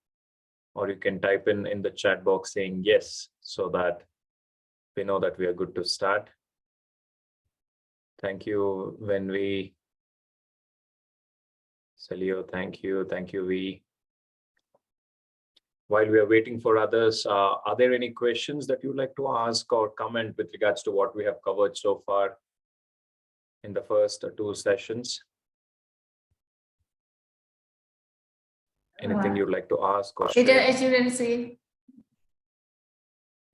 or you can type in the chat box saying yes, so that we know that we are good to start. Thank you, Venvi. Salio, thank you. Thank you, V. While we are waiting for others, are there any questions that you'd like to ask or comment with regards to what we have covered so far in the first 2 sessions? Anything you'd like to ask or share?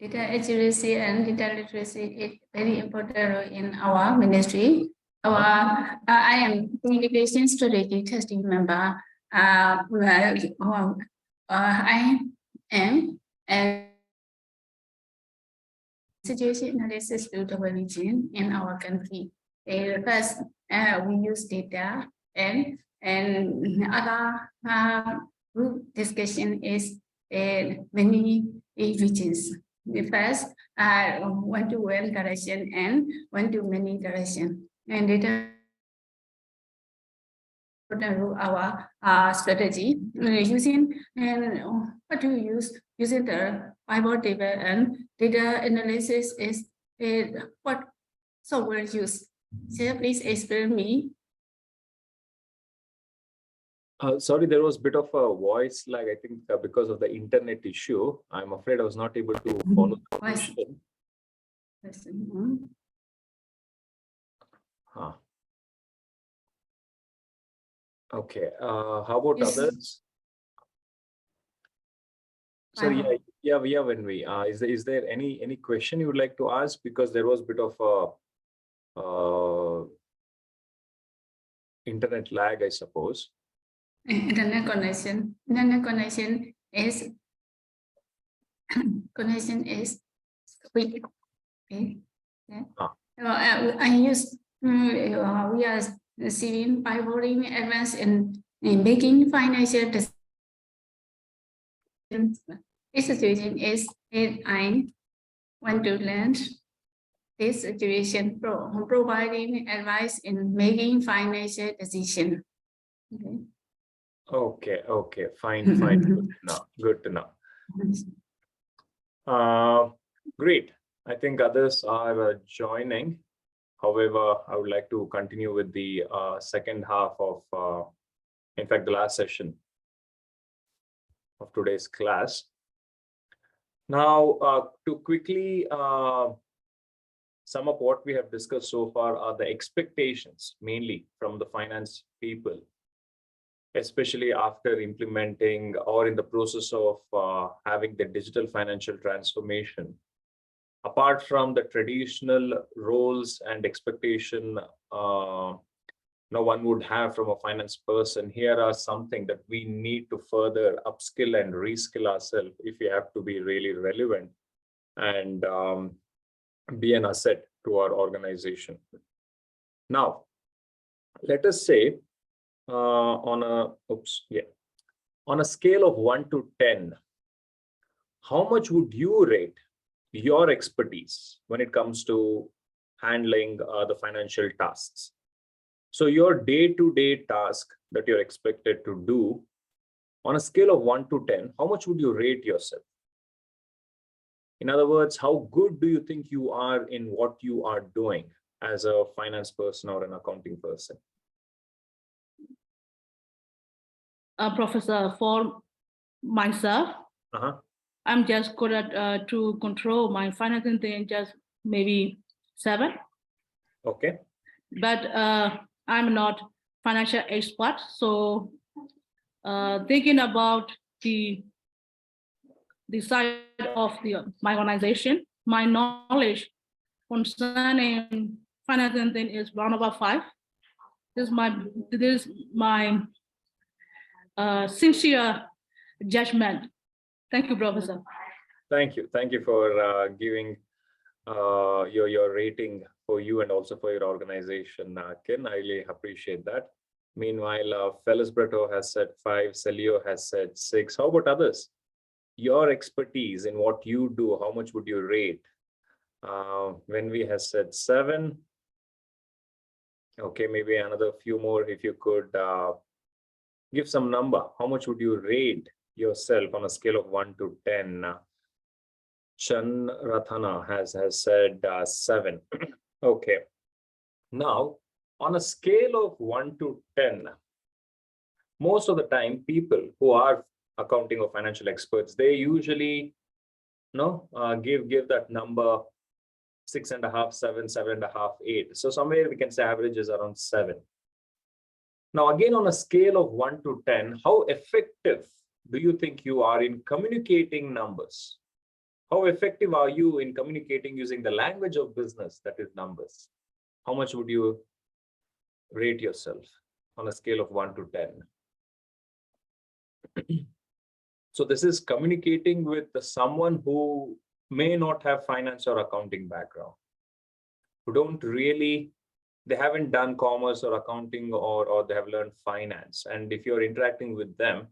Data accuracy and data literacy is very important in our ministry. I am communication strategy testing member. I am a situation analysis to the region in our country. First, we use data, and other group discussion is many regions. First, one to one direction and one to many direction, and data our strategy using, and what to use using the pivot table and data analysis is what software use. So please explain me. Sorry, there was a bit of a voice lag, I think, because of the internet issue. I'm afraid I was not able to follow the Voice. question. Huh. Okay, how about Yes. others? So yeah, when we is there any question you would like to ask, because there was a bit of a internet lag, I suppose. Internet connection. Internet connection is weak. Okay. Yeah. I use we are receiving by holding advance in making financial decisions. This situation is I want to learn this situation providing advice in making financial decision. Okay. Okay, fine. Good to know. Great. I think others are joining. However, I would like to continue with the second half of, in fact, the last session of today's class. Now, to quickly sum up what we have discussed so far are the expectations, mainly from the finance people, especially after implementing or in the process of having the digital financial transformation. Apart from the traditional roles and expectation no one would have from a finance person, here are something that we need to further upskill and reskill ourselves if we have to be really relevant and be an asset to our organization. Now, let us say on a scale of 1 to 10, how much would you rate your expertise when it comes to handling the financial tasks? So your day-to-day task that you're expected to do, on a scale of 1 to 10, how much would you rate yourself? In other words, how good do you think you are in what you are doing as a finance person or an accounting person? Professor, for myself, I'm just good at to control my financing thing, just maybe 7. Okay. But I'm not financial expert, so thinking about the side of my organization, my knowledge concerning financing thing is around about 5. This is my sincere judgment. Thank you, Professor. Thank you for giving your rating for you and also for your organization, Ken. I really appreciate that. Meanwhile, Felisberto has said 5, Celio has said 6. How about others? Your expertise in what you do, how much would you rate? Wenvi has said 7. Okay, maybe another few more. If you could give some number, how much would you rate yourself on a scale of 1 to 10? Chan Rathana has said 7. Okay. Now, on a scale of 1 to 10, most of the time, people who are accounting or financial experts, they usually give that number 6.5, 7, 7.5, 8. So somewhere we can say average is around 7. Now, again, on a scale of 1 to 10, how effective do you think you are in communicating numbers? How effective are you in communicating using the language of business, that is numbers? How much would you rate yourself on a scale of 1 to 10? So this is communicating with someone who may not have finance or accounting background, who don't really, they haven't done commerce or accounting or they have learned finance. And if you're interacting with them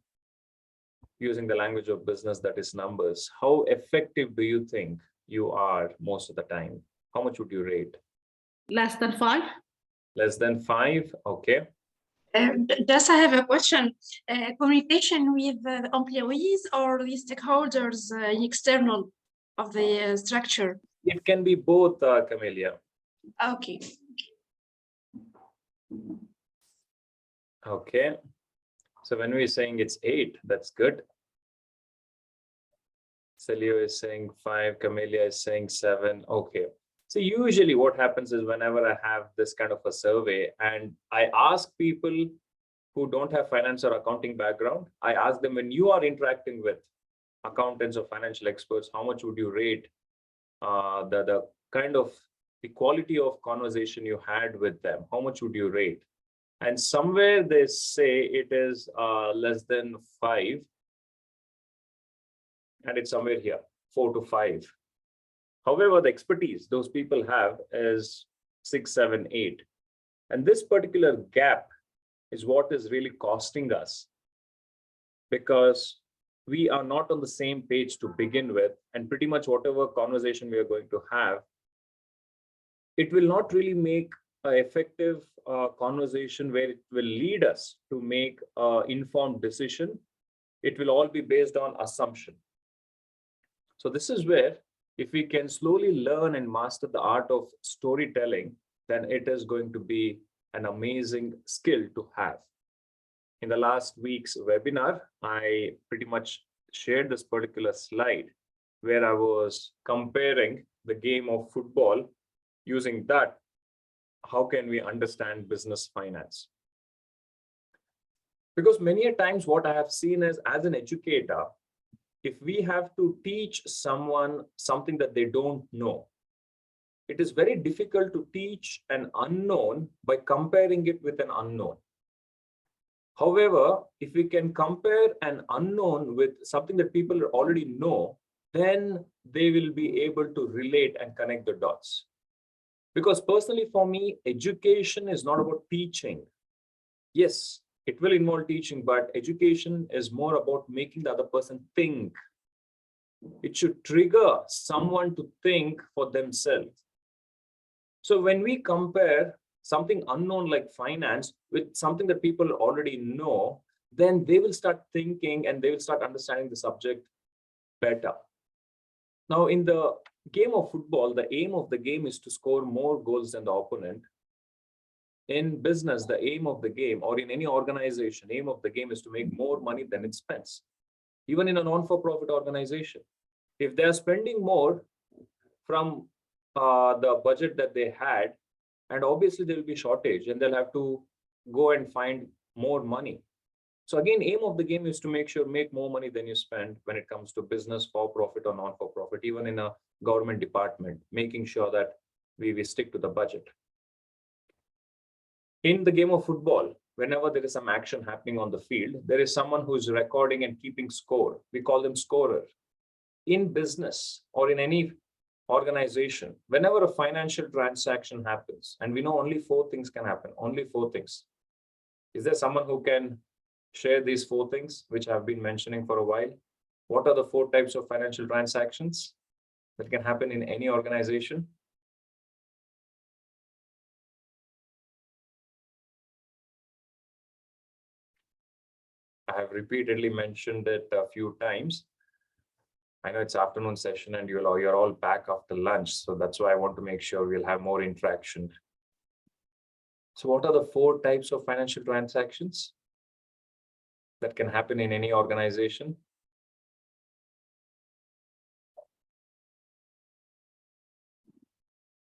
using the language of business, that is numbers, how effective do you think you are most of the time? How much would you rate? Less than 5. Less than 5, okay. Just I have a question. Communication with employees or the stakeholders external of the structure? It can be both, Camelia. Okay. Okay. So when we're saying it's 8, that's good. Celio is saying 5, Camellia is saying 7. Okay. So usually what happens is whenever I have this kind of a survey and I ask people who don't have finance or accounting background, I ask them, when you are interacting with accountants or financial experts, how much would you rate the kind of the quality of conversation you had with them? How much would you rate? And somewhere they say it is less than 5. And it's somewhere here, 4 to 5. However, the expertise those people have is 6, 7, 8. And this particular gap is what is really costing us, because we are not on the same page to begin with. And pretty much whatever conversation we are going to have, it will not really make an effective conversation where it will lead us to make an informed decision. It will all be based on assumption. So this is where, if we can slowly learn and master the art of storytelling, then it is going to be an amazing skill to have. In the last week's webinar, I pretty much shared this particular slide where I was comparing the game of football. Using that, how can we understand business finance? Because many a times what I have seen is, as an educator, if we have to teach someone something that they don't know, it is very difficult to teach an unknown by comparing it with an unknown. However, if we can compare an unknown with something that people already know, then they will be able to relate and connect the dots. Because personally for me, education is not about teaching. Yes, it will involve teaching, but education is more about making the other person think. It should trigger someone to think for themselves. So when we compare something unknown like finance with something that people already know, then they will start thinking and they will start understanding the subject better. Now, in the game of football, the aim of the game is to score more goals than the opponent. In business, the aim of the game, or in any organization, aim of the game is to make more money than it spends. Even in a non-for-profit organization, if they are spending more from the budget that they had, and obviously there will be shortage and they'll have to go and find more money. So again, aim of the game is to make more money than you spend when it comes to business, for-profit or non-for-profit, even in a government department, making sure that we stick to the budget. In the game of football, whenever there is some action happening on the field, there is someone who is recording and keeping score. We call them scorer. In business or in any organization, whenever a financial transaction happens, and we know only 4 things can happen, only 4 things. Is there someone who can share these 4 things, which I've been mentioning for a while? What are the 4 types of financial transactions that can happen in any organization? I have repeatedly mentioned it a few times. I know it's afternoon session and you're all back after lunch. So that's why I want to make sure we'll have more interaction. So what are the 4 types of financial transactions that can happen in any organization?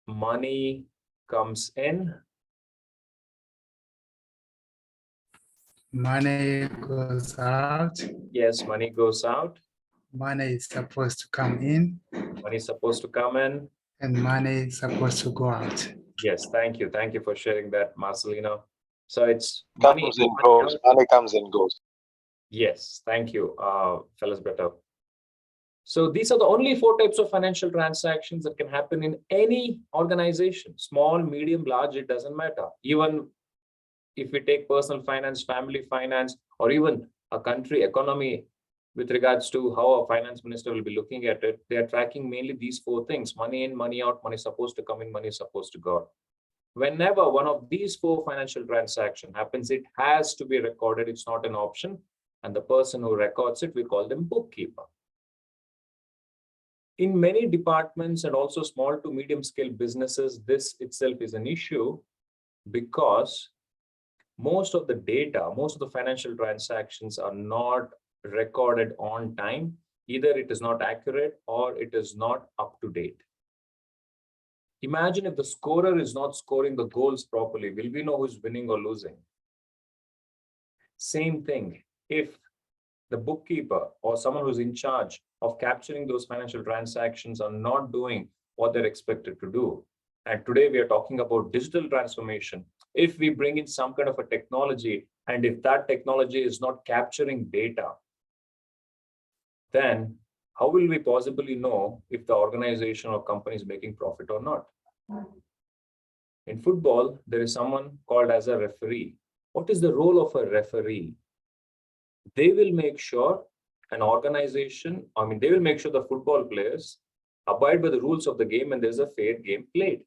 Money comes in. Money goes out. Yes, money goes out. Money is supposed to come in. Money is supposed to come in. And money is supposed to go out. Yes, thank you. Thank you for sharing that, Marcelino. So it's money goes, money comes and goes. Yes, thank you, fellas better. So these are the only 4 types of financial transactions that can happen in any organization, small, medium, large, it doesn't matter. Even if we take personal finance, family finance, or even a country economy with regards to how a finance minister will be looking at it, they are tracking mainly these 4 things: money in, money out, money supposed to come in, money supposed to go out. Whenever one of these 4 financial transactions happens, it has to be recorded. It's not an option. And the person who records it, we call them bookkeeper. In many departments and also small to medium scale businesses, this itself is an issue because most of the data, most of the financial transactions are not recorded on time. Either it is not accurate or it is not up to date. Imagine if the scorer is not scoring the goals properly, will we know who's winning or losing? Same thing, if the bookkeeper or someone who's in charge of capturing those financial transactions are not doing what they're expected to do. And today we are talking about digital transformation. If we bring in some kind of a technology, and if that technology is not capturing data, then how will we possibly know if the organization or company is making profit or not? In football, there is someone called as a referee. What is the role of a referee? They will make sure an organization, they will make sure the football players abide by the rules of the game and there's a fair game played.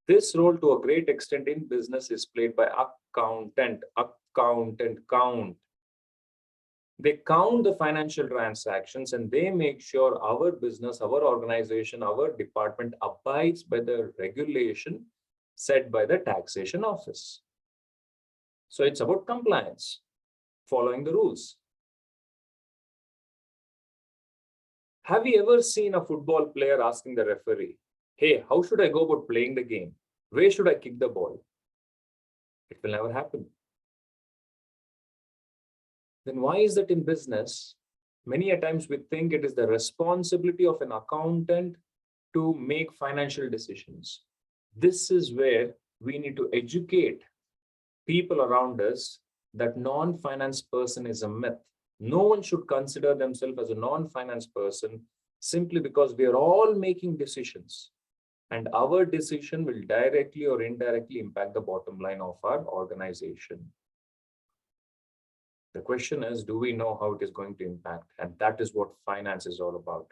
This role to a great extent in business is played by accountant. Count. They count the financial transactions and they make sure our business, our organization, our department abides by the regulation set by the taxation office. So it's about compliance, following the rules. Have you ever seen a football player asking the referee, hey, how should I go about playing the game? Where should I kick the ball? It will never happen. Then why is that in business? Many a times we think it is the responsibility of an accountant to make financial decisions. This is where we need to educate people around us that non-finance person is a myth. No one should consider themselves as a non-finance person simply because we are all making decisions. And our decision will directly or indirectly impact the bottom line of our organization. The question is, do we know how it is going to impact? And that is what finance is all about.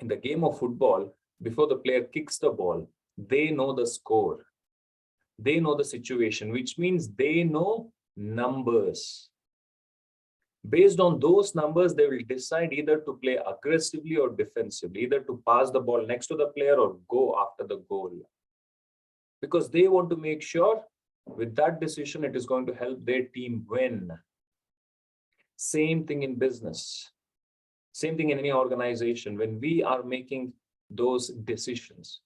In the game of football, before the player kicks the ball, they know the score. They know the situation, which means they know numbers. Based on those numbers, they will decide either to play aggressively or defensively, either to pass the ball next to the player or go after the goal. Because they want to make sure with that decision, it is going to help their team win. Same thing in business. Same thing in any organization. When we are making those decisions,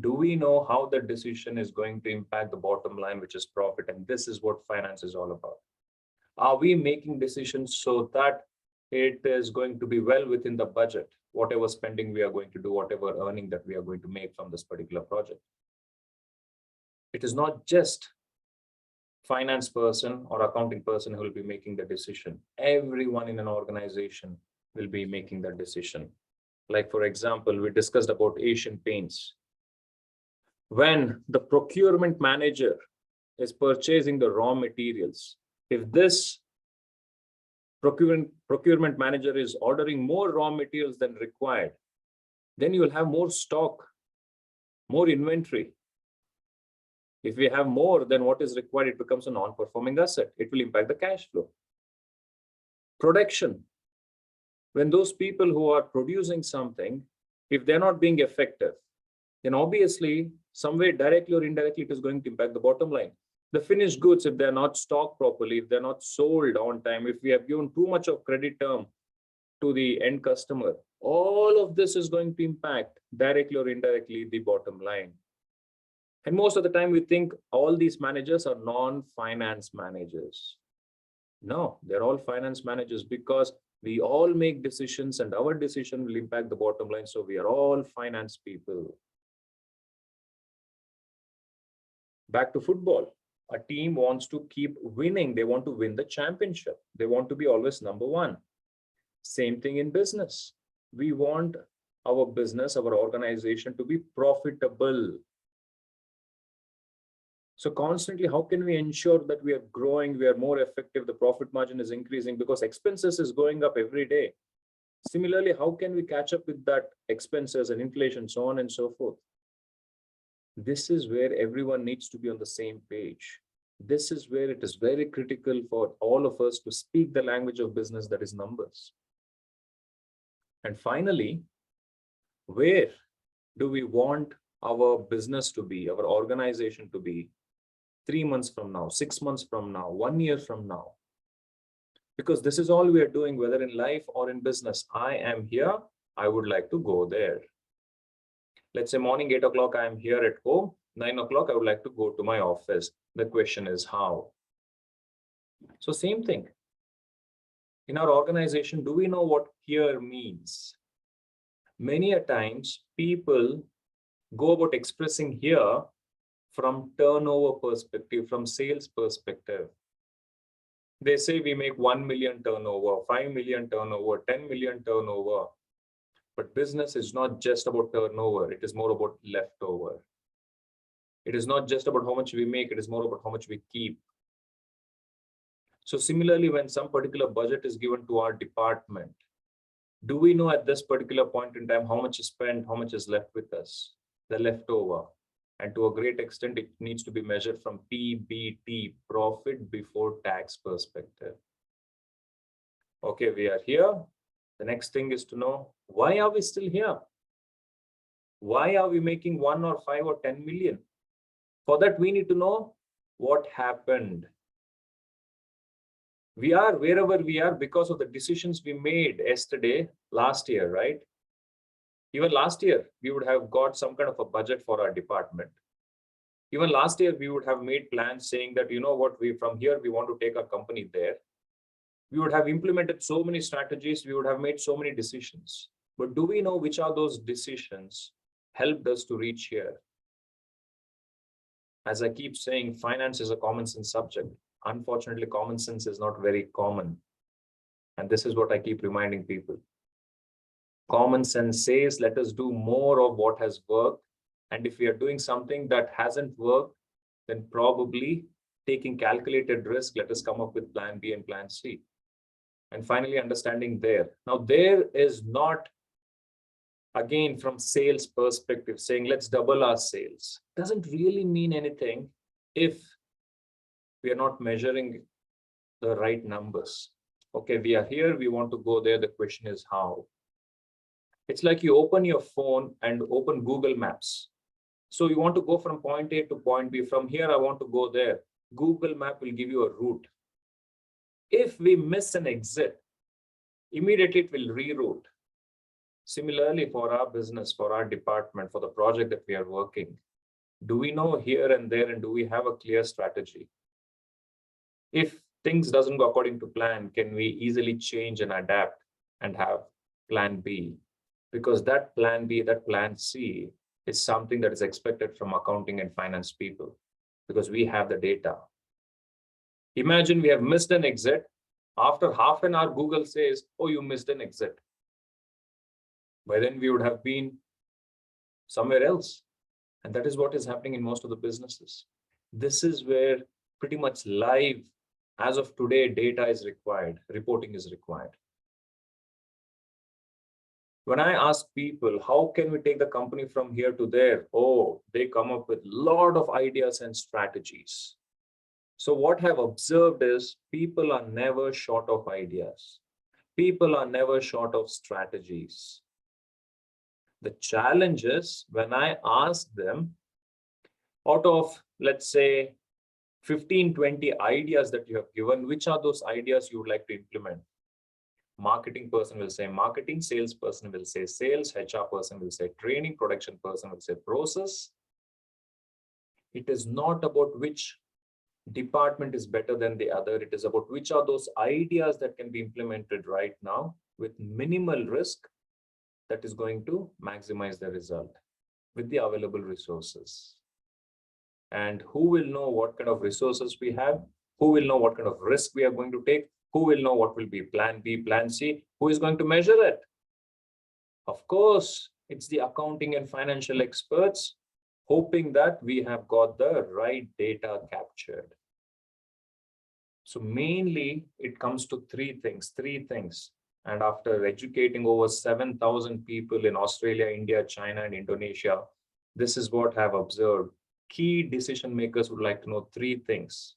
do we know how the decision is going to impact the bottom line, which is profit? And this is what finance is all about. Are we making decisions so that it is going to be well within the budget, whatever spending we are going to do, whatever earning that we are going to make from this particular project? It is not just finance person or accounting person who will be making the decision. Everyone in an organization will be making that decision. Like, for example, we discussed about Asian Paints. When the procurement manager is purchasing the raw materials, if this procurement manager is ordering more raw materials than required, then you will have more stock, more inventory. If we have more than what is required, it becomes a non-performing asset. It will impact the cash flow. Production. When those people who are producing something, if they're not being effective, then obviously, somewhere directly or indirectly, it is going to impact the bottom line. The finished goods, if they're not stocked properly, if they're not sold on time, if we have given too much of credit term to the end customer, all of this is going to impact directly or indirectly the bottom line. And most of the time we think all these managers are non-finance managers. No, they're all finance managers because we all make decisions and our decision will impact the bottom line. So we are all finance people. Back to football. A team wants to keep winning. They want to win the championship. They want to be always number one. Same thing in business. We want our business, our organization to be profitable. So constantly, how can we ensure that we are growing, we are more effective, the profit margin is increasing because expenses is going up every day. Similarly, how can we catch up with that expenses and inflation, so on and so forth? This is where everyone needs to be on the same page. This is where it is very critical for all of us to speak the language of business, that is numbers. And finally, where do we want our business to be, our organization to be? 3 months from now, 6 months from now, 1 year from now. Because this is all we are doing, whether in life or in business. I am here, I would like to go there. Let's say morning 8 o'clock, I am here at home. 9 o'clock, I would like to go to my office. The question is how? So same thing. In our organization, do we know what here means? Many a times, people go about expressing here from turnover perspective, from sales perspective. They say we make 1 million turnover, 5 million turnover, 10 million turnover. But business is not just about turnover. It is more about leftover. It is not just about how much we make. It is more about how much we keep. So similarly, when some particular budget is given to our department, do we know at this particular point in time how much is spent, how much is left with us, the leftover? And to a great extent, it needs to be measured from PBT, profit before tax perspective. Okay, we are here. The next thing is to know, why are we still here? Why are we making 1 or 5 or 10 million? For that, we need to know what happened. We are wherever we are because of the decisions we made yesterday, last year, right? Even last year, we would have got some kind of a budget for our department. Even last year, we would have made plans saying that, you know what, from here, we want to take our company there. We would have implemented so many strategies. We would have made so many decisions. But do we know which are those decisions helped us to reach here? As I keep saying, finance is a common sense subject. Unfortunately, common sense is not very common. And this is what I keep reminding people. Common sense says, let us do more of what has worked. And if we are doing something that hasn't worked, then probably taking calculated risk, let us come up with plan B and plan C. And finally, understanding there. Now, there is not, again, from sales perspective, saying, let's double our sales. Doesn't really mean anything if we are not measuring the right numbers. Okay, we are here, we want to go there. The question is how. It's like you open your phone and open Google Maps. So you want to go from point A to point B. From here, I want to go there. Google Map will give you a route. If we miss an exit, immediately it will reroute. Similarly, for our business, for our department, for the project that we are working, do we know here and there, and do we have a clear strategy? If things doesn't go according to plan, can we easily change and adapt and have plan B? Because that plan B, that plan C is something that is expected from accounting and finance people, because we have the data. Imagine we have missed an exit. After half an hour, Google says, oh, you missed an exit. By then we would have been somewhere else. And that is what is happening in most of the businesses. This is where pretty much live, as of today, data is required, reporting is required. When I ask people, how can we take the company from here to there? Oh, they come up with a lot of ideas and strategies. So what I've observed is people are never short of ideas. People are never short of strategies. The challenge is when I ask them, out of, let's say, 15, 20 ideas that you have given, which are those ideas you would like to implement? Marketing person will say marketing, sales person will say sales, HR person will say training, production person will say process. It is not about which department is better than the other. It is about which are those ideas that can be implemented right now with minimal risk that is going to maximize the result with the available resources. And who will know what kind of resources we have? Who will know what kind of risk we are going to take? Who will know what will be plan B, plan C? Who is going to measure it? Of course, it's the accounting and financial experts, hoping that we have got the right data captured. So mainly it comes to three things. And after educating over 7,000 people in Australia, India, China, and Indonesia, this is what I've observed. Key decision makers would like to know three things.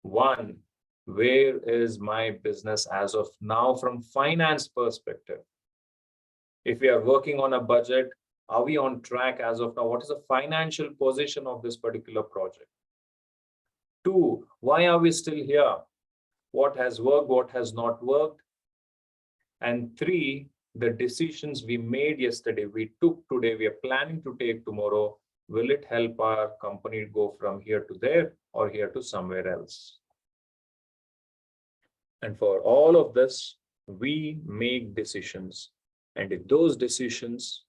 One, where is my business as of now from finance perspective? If we are working on a budget, are we on track as of now? What is the financial position of this particular project? 2, why are we still here? What has worked, what has not worked? And 3, the decisions we made yesterday, we took today, we are planning to take tomorrow, will it help our company go from here to there or here to somewhere else? And for all of this, we make decisions. And if those decisions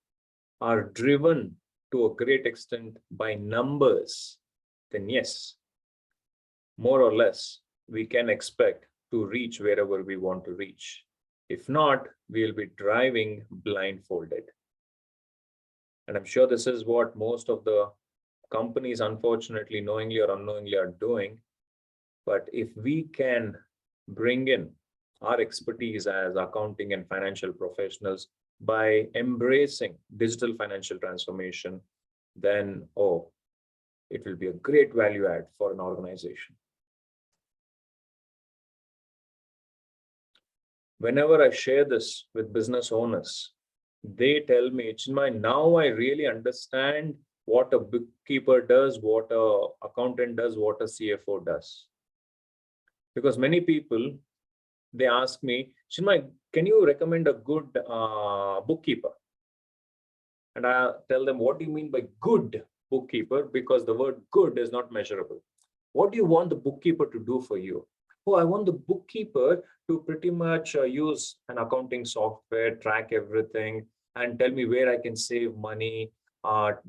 are driven to a great extent by numbers, then yes, more or less, we can expect to reach wherever we want to reach. If not, we'll be driving blindfolded. And I'm sure this is what most of the companies, unfortunately, knowingly or unknowingly, are doing. But if we can bring in our expertise as accounting and financial professionals by embracing digital financial transformation, then, oh, it will be a great value add for an organization. Whenever I share this with business owners, they tell me, Chinmay, now I really understand what a bookkeeper does, what a accountant does, what a CFO does. Because many people, they ask me, Chinmay, can you recommend a good bookkeeper? And I tell them, what do you mean by good bookkeeper? Because the word good is not measurable. What do you want the bookkeeper to do for you? Oh, I want the bookkeeper to pretty much use an accounting software, track everything, and tell me where I can save money,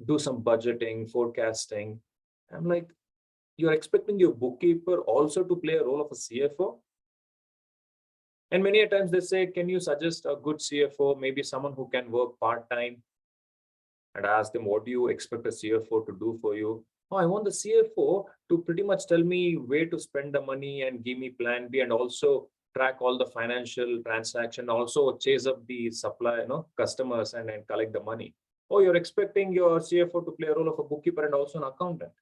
do some budgeting, forecasting. I'm like, you're expecting your bookkeeper also to play a role of a CFO? And many a times they say, can you suggest a good CFO, maybe someone who can work part-time? And I ask them, what do you expect a CFO to do for you? Oh, I want the CFO to pretty much tell me where to spend the money and give me plan B, and also track all the financial transaction, also chase up the supply, customers and collect the money. Oh, you're expecting your CFO to play a role of a bookkeeper and also an accountant.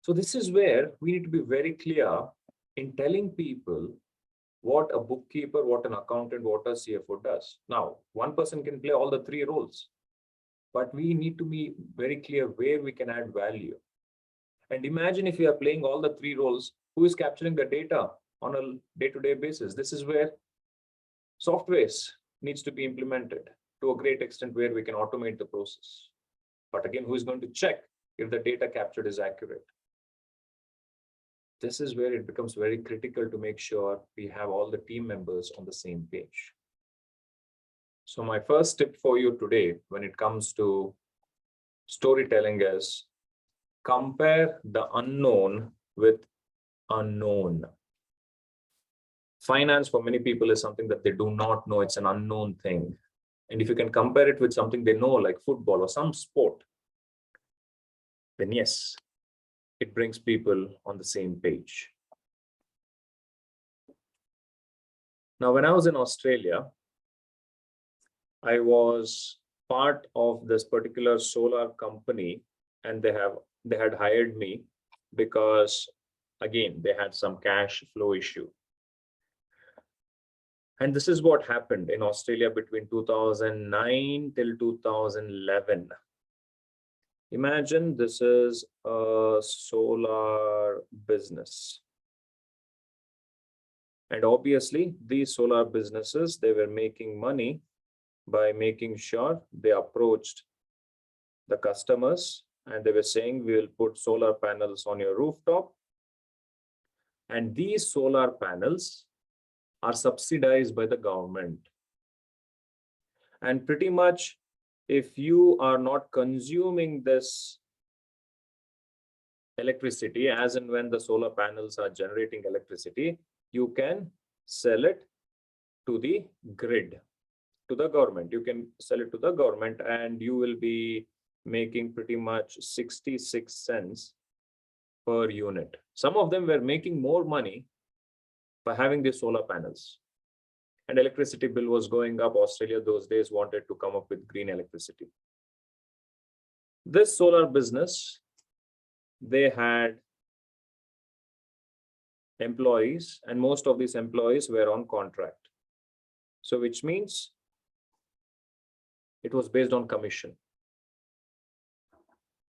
So this is where we need to be very clear in telling people what a bookkeeper, what an accountant, what a CFO does. Now, one person can play all the 3 roles, but we need to be very clear where we can add value. And imagine if we are playing all the 3 roles, who is capturing the data on a day-to-day basis? This is where softwares needs to be implemented to a great extent where we can automate the process. But again, who is going to check if the data captured is accurate? This is where it becomes very critical to make sure we have all the team members on the same page. So my first tip for you today, when it comes to storytelling, is compare the unknown with unknown. Finance for many people is something that they do not know. It's an unknown thing. And if you can compare it with something they know, like football or some sport, then yes, it brings people on the same page. Now, when I was in Australia, I was part of this particular solar company, and they had hired me because, again, they had some cash flow issue. And this is what happened in Australia between 2009 till 2011. Imagine this is a solar business. And obviously, these solar businesses, they were making money by making sure they approached the customers and they were saying, we will put solar panels on your rooftop. And these solar panels are subsidized by the government. And pretty much, if you are not consuming this electricity, as and when the solar panels are generating electricity, you can sell it to the grid, to the government. You can sell it to the government and you will be making pretty much 66 cents per unit. Some of them were making more money by having these solar panels. And electricity bill was going up. Australia those days wanted to come up with green electricity. This solar business, they had employees, and most of these employees were on contract. So which means it was based on commission.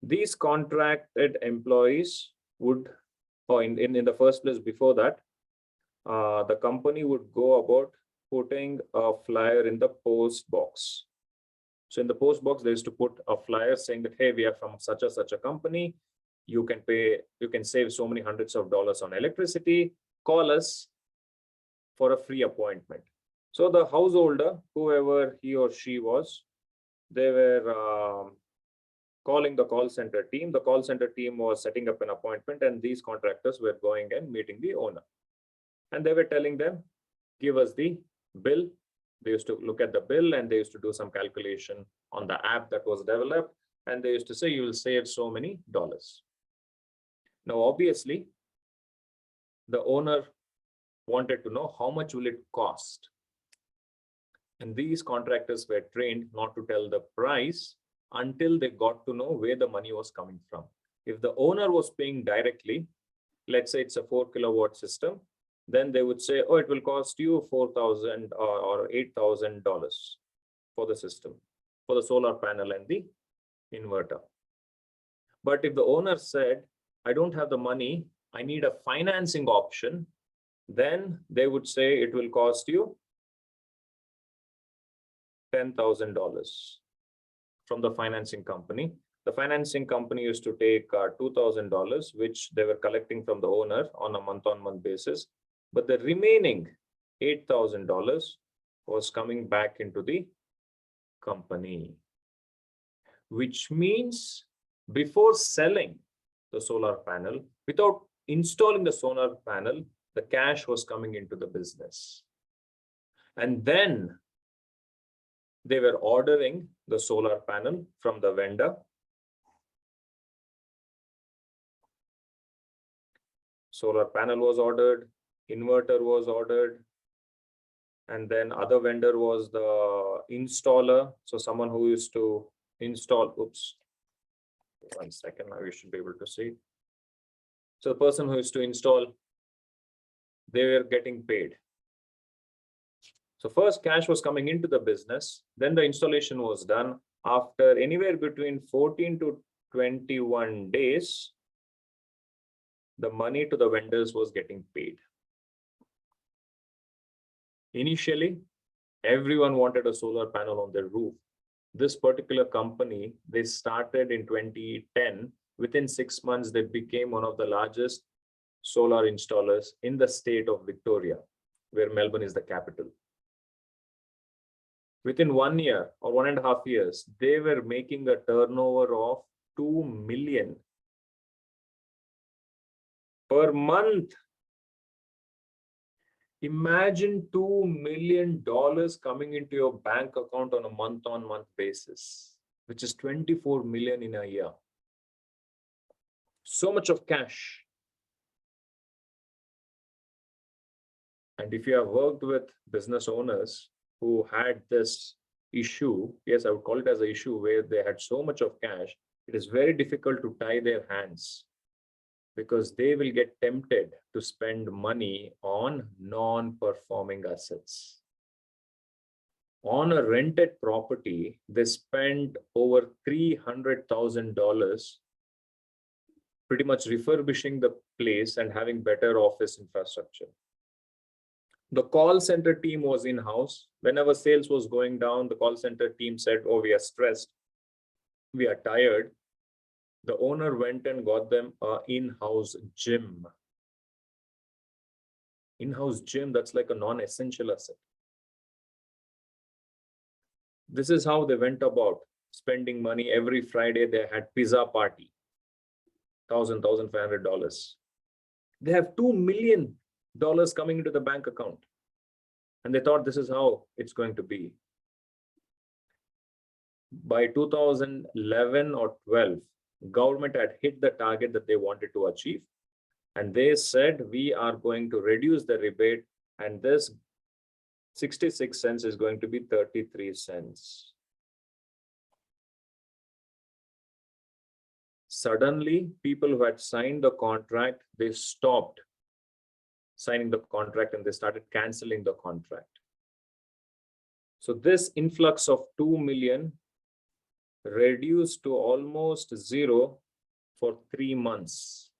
These contracted employees would, or in the first place before that, the company would go about putting a flyer in the post box. So in the post box, they used to put a flyer saying that, hey, we are from such a company. You can save so many hundreds of dollars on electricity. Call us for a free appointment. So the householder, whoever he or she was, they were calling the call center team. The call center team was setting up an appointment, and these contractors were going and meeting the owner. And they were telling them, give us the bill. They used to look at the bill and they used to do some calculation on the app that was developed. And they used to say, you will save so many dollars. Now, obviously, the owner wanted to know how much will it cost. And these contractors were trained not to tell the price until they got to know where the money was coming from. If the owner was paying directly, let's say it's a 4 kilowatt system, then they would say, oh, it will cost you $4,000 or $8,000 for the system, for the solar panel and the inverter. But if the owner said, I don't have the money, I need a financing option, then they would say it will cost you $10,000 from the financing company. The financing company used to take $2,000, which they were collecting from the owner on a month-on-month basis. But the remaining $8,000 was coming back into the company, which means before selling the solar panel, without installing the solar panel, the cash was coming into the business. And then they were ordering the solar panel from the vendor. Solar panel was ordered, inverter was ordered, and then other vendor was the installer. So someone who used to install, oops, 1 second, now you should be able to see. So the person who used to install, they were getting paid. So first cash was coming into the business, then the installation was done. After anywhere between 14 to 21 days, the money to the vendors was getting paid. Initially, everyone wanted a solar panel on their roof. This particular company, they started in 2010. Within 6 months, they became one of the largest solar installers in the state of Victoria, where Melbourne is the capital. Within 1 year or 1.5 years, they were making a turnover of $2 million per month. Imagine $2 million coming into your bank account on a month-on-month basis, which is 24 million in a year. So much of cash. And if you have worked with business owners who had this issue, yes, I would call it as an issue where they had so much of cash, it is very difficult to tie their hands, because they will get tempted to spend money on non-performing assets. On a rented property, they spend over $300,000 pretty much refurbishing the place and having better office infrastructure. The call center team was in-house. Whenever sales was going down, the call center team said, oh, we are stressed, we are tired. The owner went and got them an in-house gym. In-house gym, that's like a non-essential asset. This is how they went about spending money. Every Friday, they had pizza party, $1,500. They have $2 million coming into the bank account. And they thought this is how it's going to be. By 2011 or 12, government had hit the target that they wanted to achieve. And they said, we are going to reduce the rebate, and this 66 cents is going to be 33 cents. Suddenly, people who had signed the contract, they stopped signing the contract and they started canceling the contract. So this influx of 2 million reduced to almost zero for 3 months.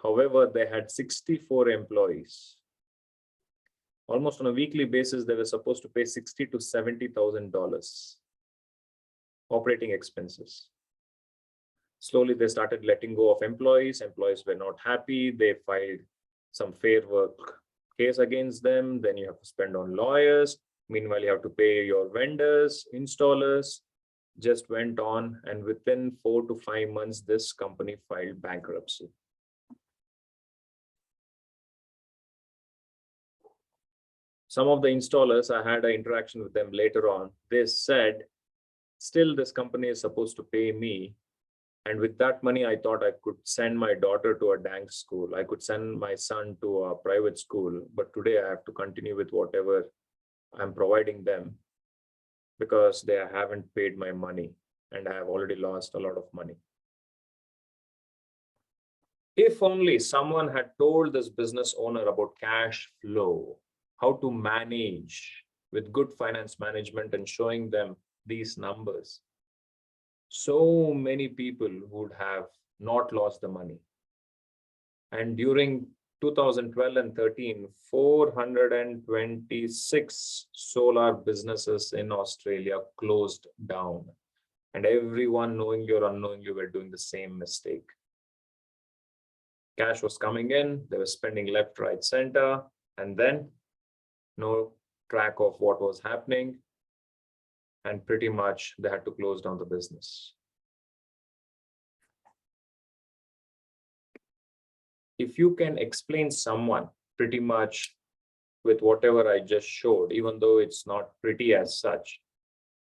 However, they had 64 employees. Almost on a weekly basis, they were supposed to pay $60,000 to $70,000 operating expenses. Slowly, they started letting go of employees. Employees were not happy. They filed some fair work case against them. Then you have to spend on lawyers. Meanwhile, you have to pay your vendors, installers. Just went on, and within 4 to 5 months, this company filed bankruptcy. Some of the installers, I had an interaction with them later on. They said, still this company is supposed to pay me. And with that money, I thought I could send my daughter to a dank school. I could send my son to a private school. But today I have to continue with whatever I'm providing them because they haven't paid my money and I have already lost a lot of money. If only someone had told this business owner about cash flow, how to manage with good finance management and showing them these numbers, so many people would have not lost the money. And during 2012 and 13, 426 solar businesses in Australia closed down. And everyone, knowingly or unknowingly, were doing the same mistake. Cash was coming in, they were spending left, right, center, and then no track of what was happening. And pretty much they had to close down the business. If you can explain someone pretty much with whatever I just showed, even though it's not pretty as such,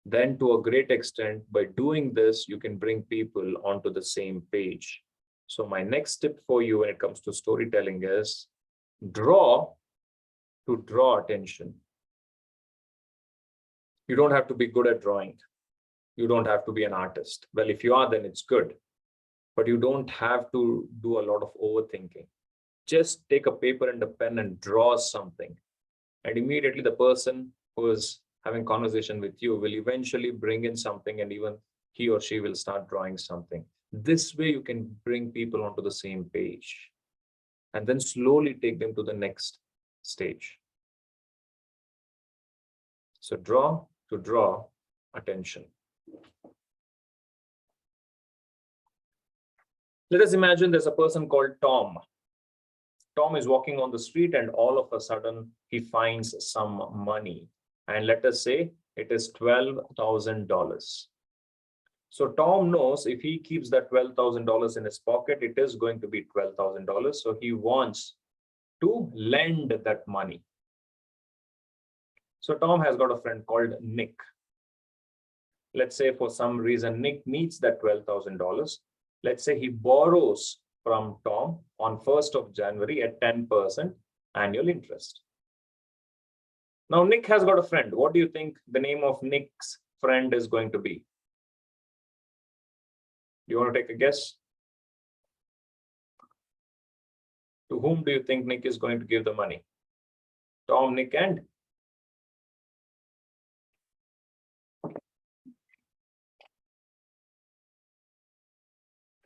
then to a great extent, by doing this, you can bring people onto the same page. So my next tip for you when it comes to storytelling is draw to draw attention. You don't have to be good at drawing. You don't have to be an artist. Well, if you are, then it's good. But you don't have to do a lot of overthinking. Just take a paper and a pen and draw something. And immediately the person who is having conversation with you will eventually bring in something, and even he or she will start drawing something. This way you can bring people onto the same page and then slowly take them to the next stage. So draw to draw attention. Let us imagine there's a person called Tom. Tom is walking on the street and all of a sudden he finds some money. And let us say it is $12,000. So Tom knows if he keeps that $12,000 in his pocket, it is going to be $12,000. So he wants to lend that money. So Tom has got a friend called Nick. Let's say for some reason, Nick needs that $12,000. Let's say he borrows from Tom on 1st of January at 10% annual interest. Now, Nick has got a friend. What do you think the name of Nick's friend is going to be? Do you want to take a guess? To whom do you think Nick is going to give the money? Tom, Nick, and?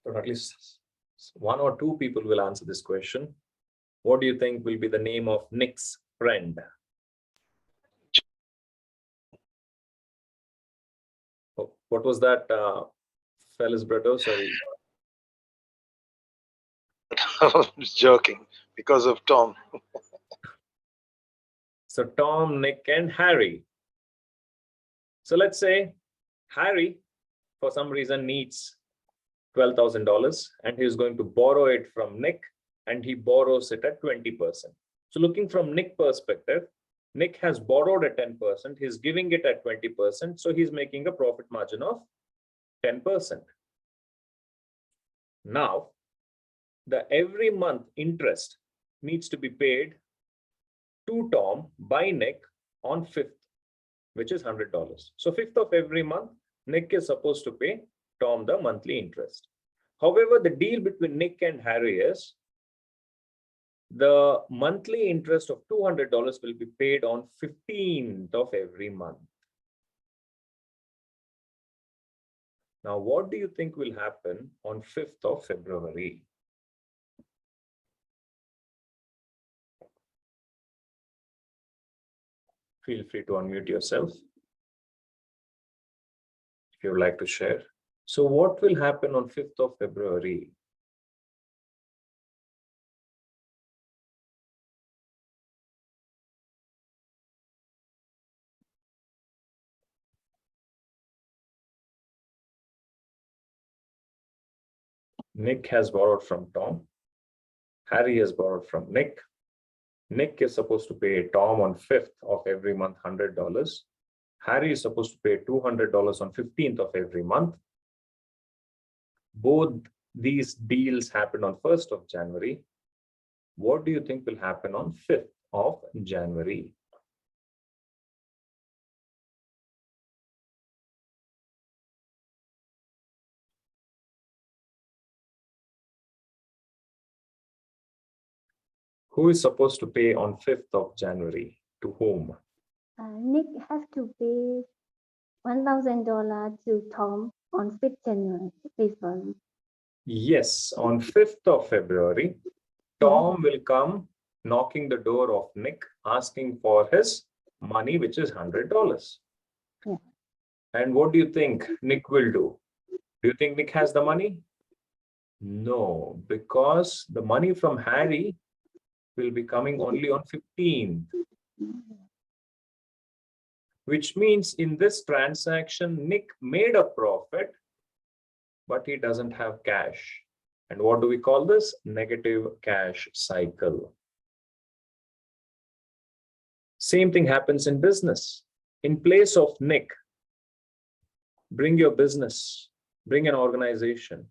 So at least one or two people will answer this question. What do you think will be the name of Nick's friend? Oh, what was that, Felix Brito? Sorry. I was joking because of Tom. So Tom, Nick, and Harry. So let's say Harry, for some reason, needs $12,000 and he's going to borrow it from Nick, and he borrows it at 20%. So looking from Nick's perspective, Nick has borrowed at 10%, he's giving it at 20%, so he's making a profit margin of 10%. Now, the every month interest needs to be paid to Tom by Nick on 5th, which is $100. So 5th of every month, Nick is supposed to pay Tom the monthly interest. However, the deal between Nick and Harry is the monthly interest of $200 will be paid on 15th of every month. Now, what do you think will happen on 5th of February? Feel free to unmute yourself if you would like to share. So what will happen on 5th of February? Nick has borrowed from Tom. Harry has borrowed from Nick. Nick is supposed to pay Tom on 5th of every month $100. Harry is supposed to pay $200 on 15th of every month. Both these deals happened on 1st of January. What do you think will happen on 5th of January? Who is supposed to pay on 5th of January? To whom? Nick has to pay $1,000 to Tom on 5th January. Yes, on 5th of February, Tom will come knocking the door of Nick, asking for his money, which is $100. Yeah. And what do you think Nick will do? Do you think Nick has the money? No, because the money from Harry will be coming only on 15th. Which means in this transaction, Nick made a profit, but he doesn't have cash. And what do we call this? Negative cash cycle. Same thing happens in business. In place of Nick, bring your business, bring an organization.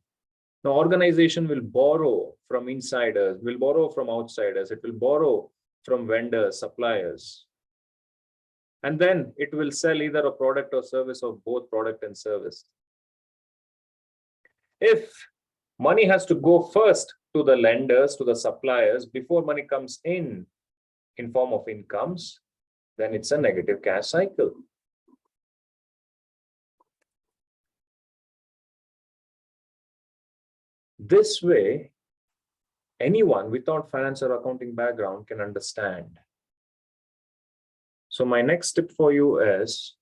Now, organization will borrow from insiders, will borrow from outsiders, it will borrow from vendors, suppliers. And then it will sell either a product or service of both product and service. If money has to go first to the lenders, to the suppliers, before money comes in form of incomes, then it's a negative cash cycle. This way, anyone without finance or accounting background can understand. So my next tip for you is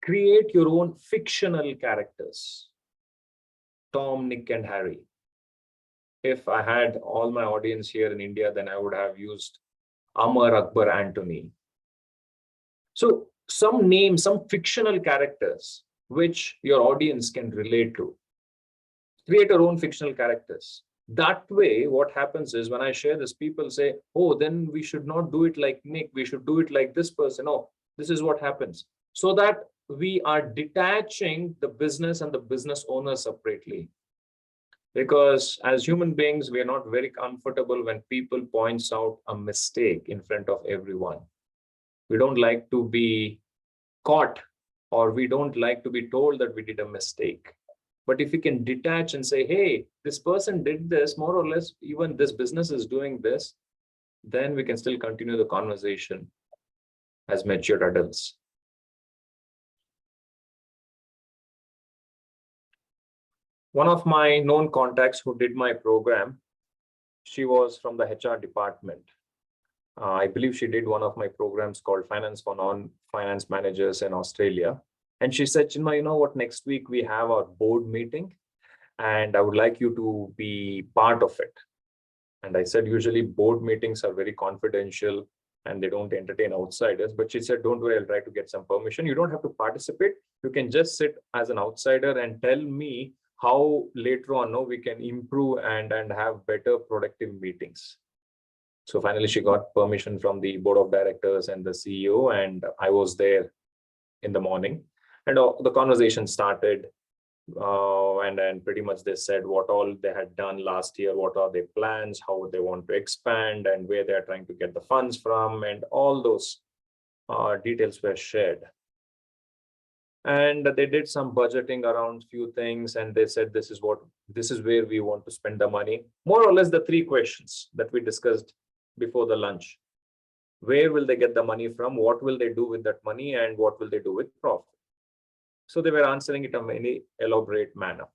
create your own fictional characters. Tom, Nick, and Harry. If I had all my audience here in India, then I would have used Amar, Akbar, Anthony. So some names, some fictional characters which your audience can relate to. Create your own fictional characters. That way, what happens is when I share this, people say, oh, then we should not do it like Nick. We should do it like this person. Oh, this is what happens. So that we are detaching the business and the business owner separately. Because as human beings, we are not very comfortable when people points out a mistake in front of everyone. We don't like to be caught, or we don't like to be told that we did a mistake. But if we can detach and say, hey, this person did this, more or less, even this business is doing this, then we can still continue the conversation as mature adults. One of my known contacts who did my program, she was from the HR department. I believe she did one of my programs called Finance for Non-Finance Managers in Australia. And she said, Chinmay, you know what, next week we have our board meeting and I would like you to be part of it. And I said, usually board meetings are very confidential and they don't entertain outsiders. But she said, don't worry, I'll try to get some permission. You don't have to participate. You can just sit as an outsider and tell me how later on we can improve and have better productive meetings. So finally, she got permission from the board of directors and the CEO, and I was there in the morning. And the conversation started, and then pretty much they said what all they had done last year, what are their plans, how they want to expand, and where they're trying to get the funds from, and all those details were shared. And they did some budgeting around few things, and they said this is where we want to spend the money. More or less the three questions that we discussed before the lunch. Where will they get the money from? What will they do with that money? And what will they do with profit? So they were answering it in a very elaborate manner.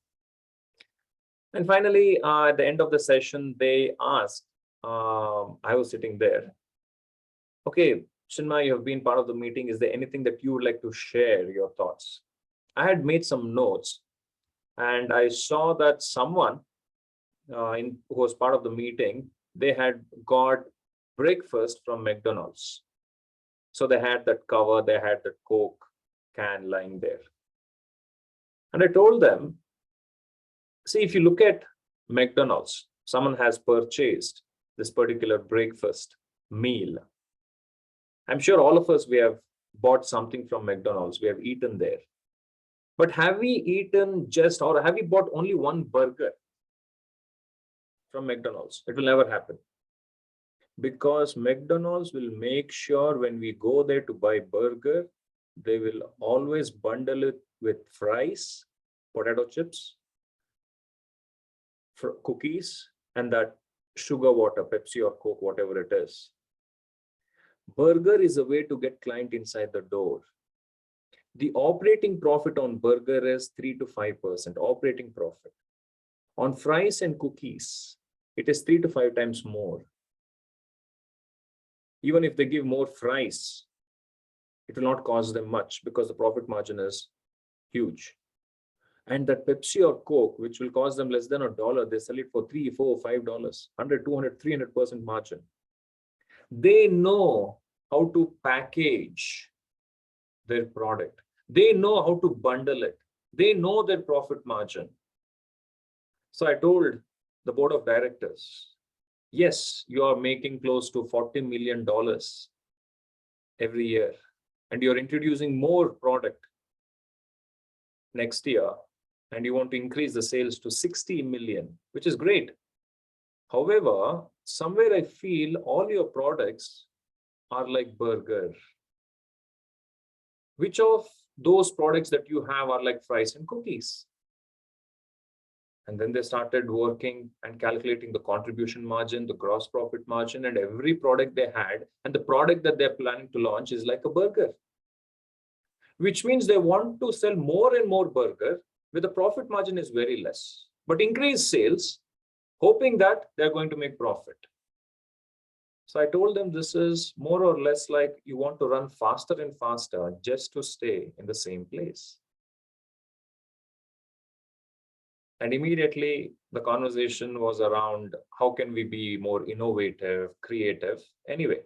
And finally, at the end of the session, they asked, I was sitting there. Okay, Chinmay, you have been part of the meeting. Is there anything that you would like to share your thoughts? I had made some notes and I saw that someone who was part of the meeting, they had got breakfast from McDonald's. So they had that cover, they had that Coke can lying there. And I told them, see, if you look at McDonald's, someone has purchased this particular breakfast meal. I'm sure all of us, we have bought something from McDonald's, we have eaten there. But have we eaten just, or have we bought only one burger from McDonald's? It will never happen. Because McDonald's will make sure when we go there to buy burger, they will always bundle it with fries, potato chips, cookies, and that sugar water, Pepsi or Coke, whatever it is. Burger is a way to get client inside the door. The operating profit on burger is 3 to 5% operating profit. On fries and cookies, it is 3 to 5 times more. Even if they give more fries, it will not cost them much because the profit margin is huge. And that Pepsi or Coke, which will cost them less than $1, they sell it for $3, $4, $5, 100, 200, 300% margin. They know how to package their product. They know how to bundle it. They know their profit margin. So I told the board of directors, yes, you are making close to $40 million every year, and you're introducing more product next year, and you want to increase the sales to 60 million, which is great. However, somewhere I feel all your products are like burger. Which of those products that you have are like fries and cookies? And then they started working and calculating the contribution margin, the gross profit margin, and every product they had. And the product that they're planning to launch is like a burger, which means they want to sell more and more burger where the profit margin is very less, but increase sales, hoping that they're going to make profit. So I told them this is more or less like you want to run faster and faster just to stay in the same place. And immediately the conversation was around how can we be more innovative, creative. Anyway,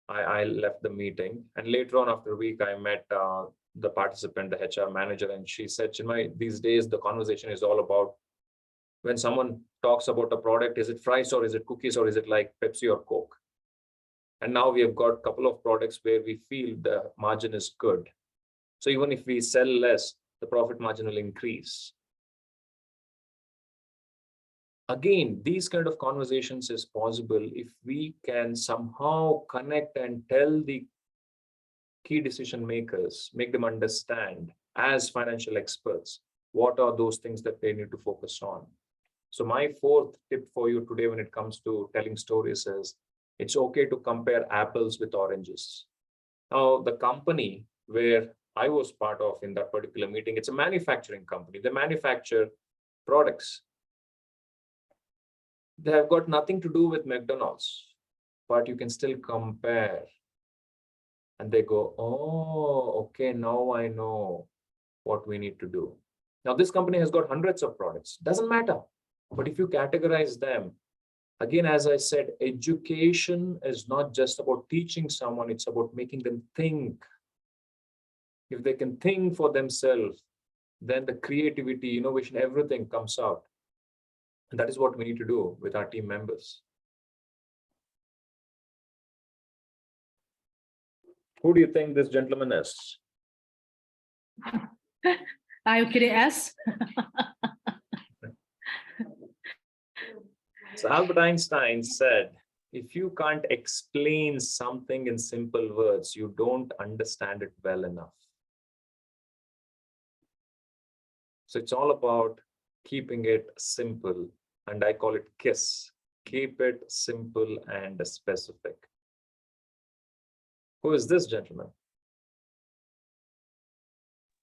I left the meeting, and later on after a week, I met the participant, the HR manager, and she said, Chinmay, these days the conversation is all about when someone talks about a product, is it fries or is it cookies or is it like Pepsi or Coke? And now we have got a couple of products where we feel the margin is good. So even if we sell less, the profit margin will increase. Again, these kind of conversations is possible if we can somehow connect and tell the key decision makers, make them understand as financial experts, what are those things that they need to focus on. So my fourth tip for you today when it comes to telling stories is, it's okay to compare apples with oranges. Now, the company where I was part of in that particular meeting, it's a manufacturing company. They manufacture products. They have got nothing to do with McDonald's, but you can still compare. And they go, oh, okay, now I know what we need to do. Now, this company has got hundreds of products. Doesn't matter. But if you categorize them, again, as I said, education is not just about teaching someone, it's about making them think. If they can think for themselves, then the creativity, innovation, everything comes out. And that is what we need to do with our team members. Who do you think this gentleman is? Are you kidding us? So Albert Einstein said, if you can't explain something in simple words, you don't understand it well enough. So it's all about keeping it simple, and I call it KISS. Keep it simple and specific. Who is this gentleman?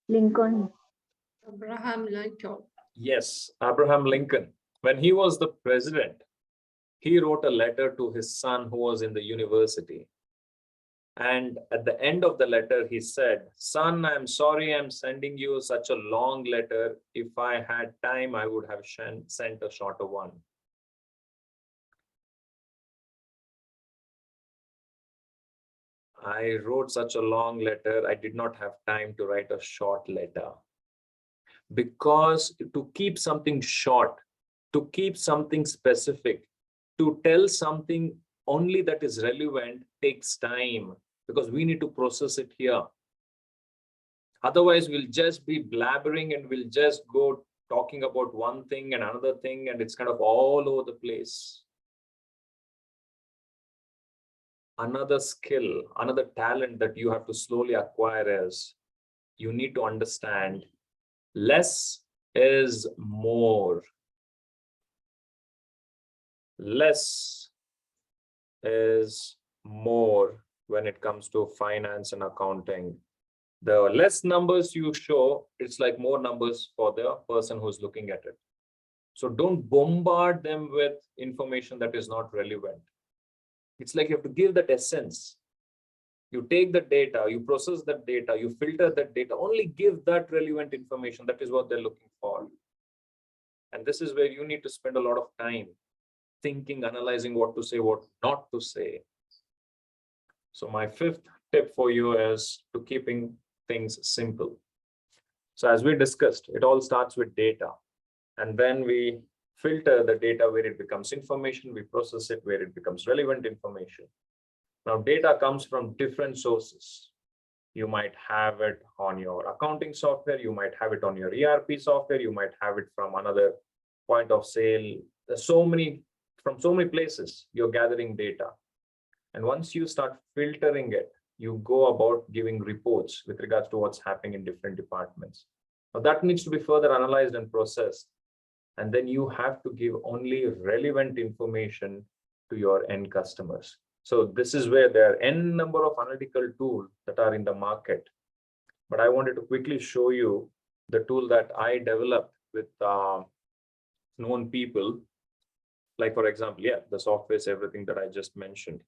Lincoln. Abraham Lincoln. Yes, Abraham Lincoln. When he was the president, he wrote a letter to his son who was in the university. And at the end of the letter, he said, "Son, I'm sorry I'm sending you such a long letter. If I had time, I would have sent a shorter one." I wrote such a long letter. I did not have time to write a short letter. Because to keep something short, to keep something specific, to tell something only that is relevant takes time, because we need to process it here. Otherwise, we'll just be blabbering and we'll just go talking about one thing and another thing, and it's kind of all over the place. Another skill, another talent that you have to slowly acquire is you need to understand less is more. Less is more when it comes to finance and accounting. The less numbers you show, it's like more numbers for the person who's looking at it. So don't bombard them with information that is not relevant. It's like you have to give that essence. You take the data, you process that data, you filter that data, only give that relevant information. That is what they're looking for. And this is where you need to spend a lot of time thinking, analyzing what to say, what not to say. So my fifth tip for you is to keeping things simple. So as we discussed, it all starts with data. And then we filter the data where it becomes information, we process it where it becomes relevant information. Now, data comes from different sources. You might have it on your accounting software, you might have it on your ERP software, you might have it from another point of sale. There's from so many places you're gathering data. And once you start filtering it, you go about giving reports with regards to what's happening in different departments. Now that needs to be further analyzed and processed. And then you have to give only relevant information to your end customers. So this is where there are n number of analytical tools that are in the market. But I wanted to quickly show you the tool that I developed with known people. Like, for example, the software is everything that I just mentioned.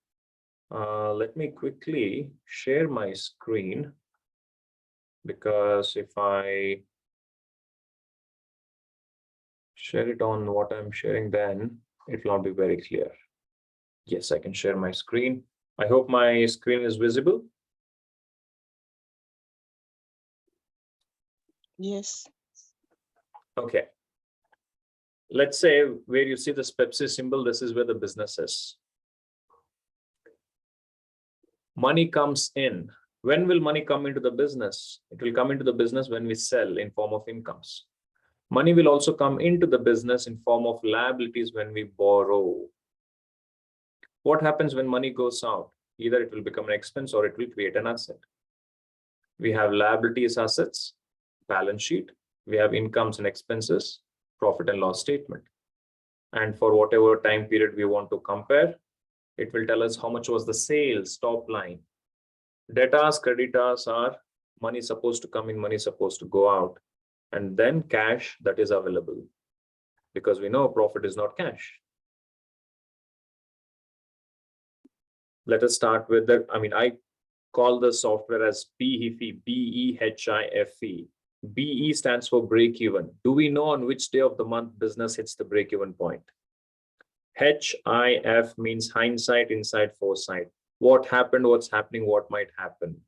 Let me quickly share my screen, because if I share it on what I'm sharing, then it will not be very clear. Yes, I can share my screen. I hope my screen is visible. Yes. Okay. Let's say where you see this Pepsi symbol, this is where the business is. Money comes in. When will money come into the business? It will come into the business when we sell in form of incomes. Money will also come into the business in form of liabilities when we borrow. What happens when money goes out? Either it will become an expense or it will create an asset. We have liabilities, assets, balance sheet. We have incomes and expenses, profit and loss statement. And for whatever time period we want to compare, it will tell us how much was the sales top line. Debtors, creditors are money supposed to come in, money supposed to go out. And then cash that is available, because we know profit is not cash. Let us start with that. I call the software as BEHIFE, B-E-H-I-F-E. BE stands for break even. Do we know on which day of the month business hits the break even point? HIF means hindsight, insight, foresight. What happened, what's happening, what might happen.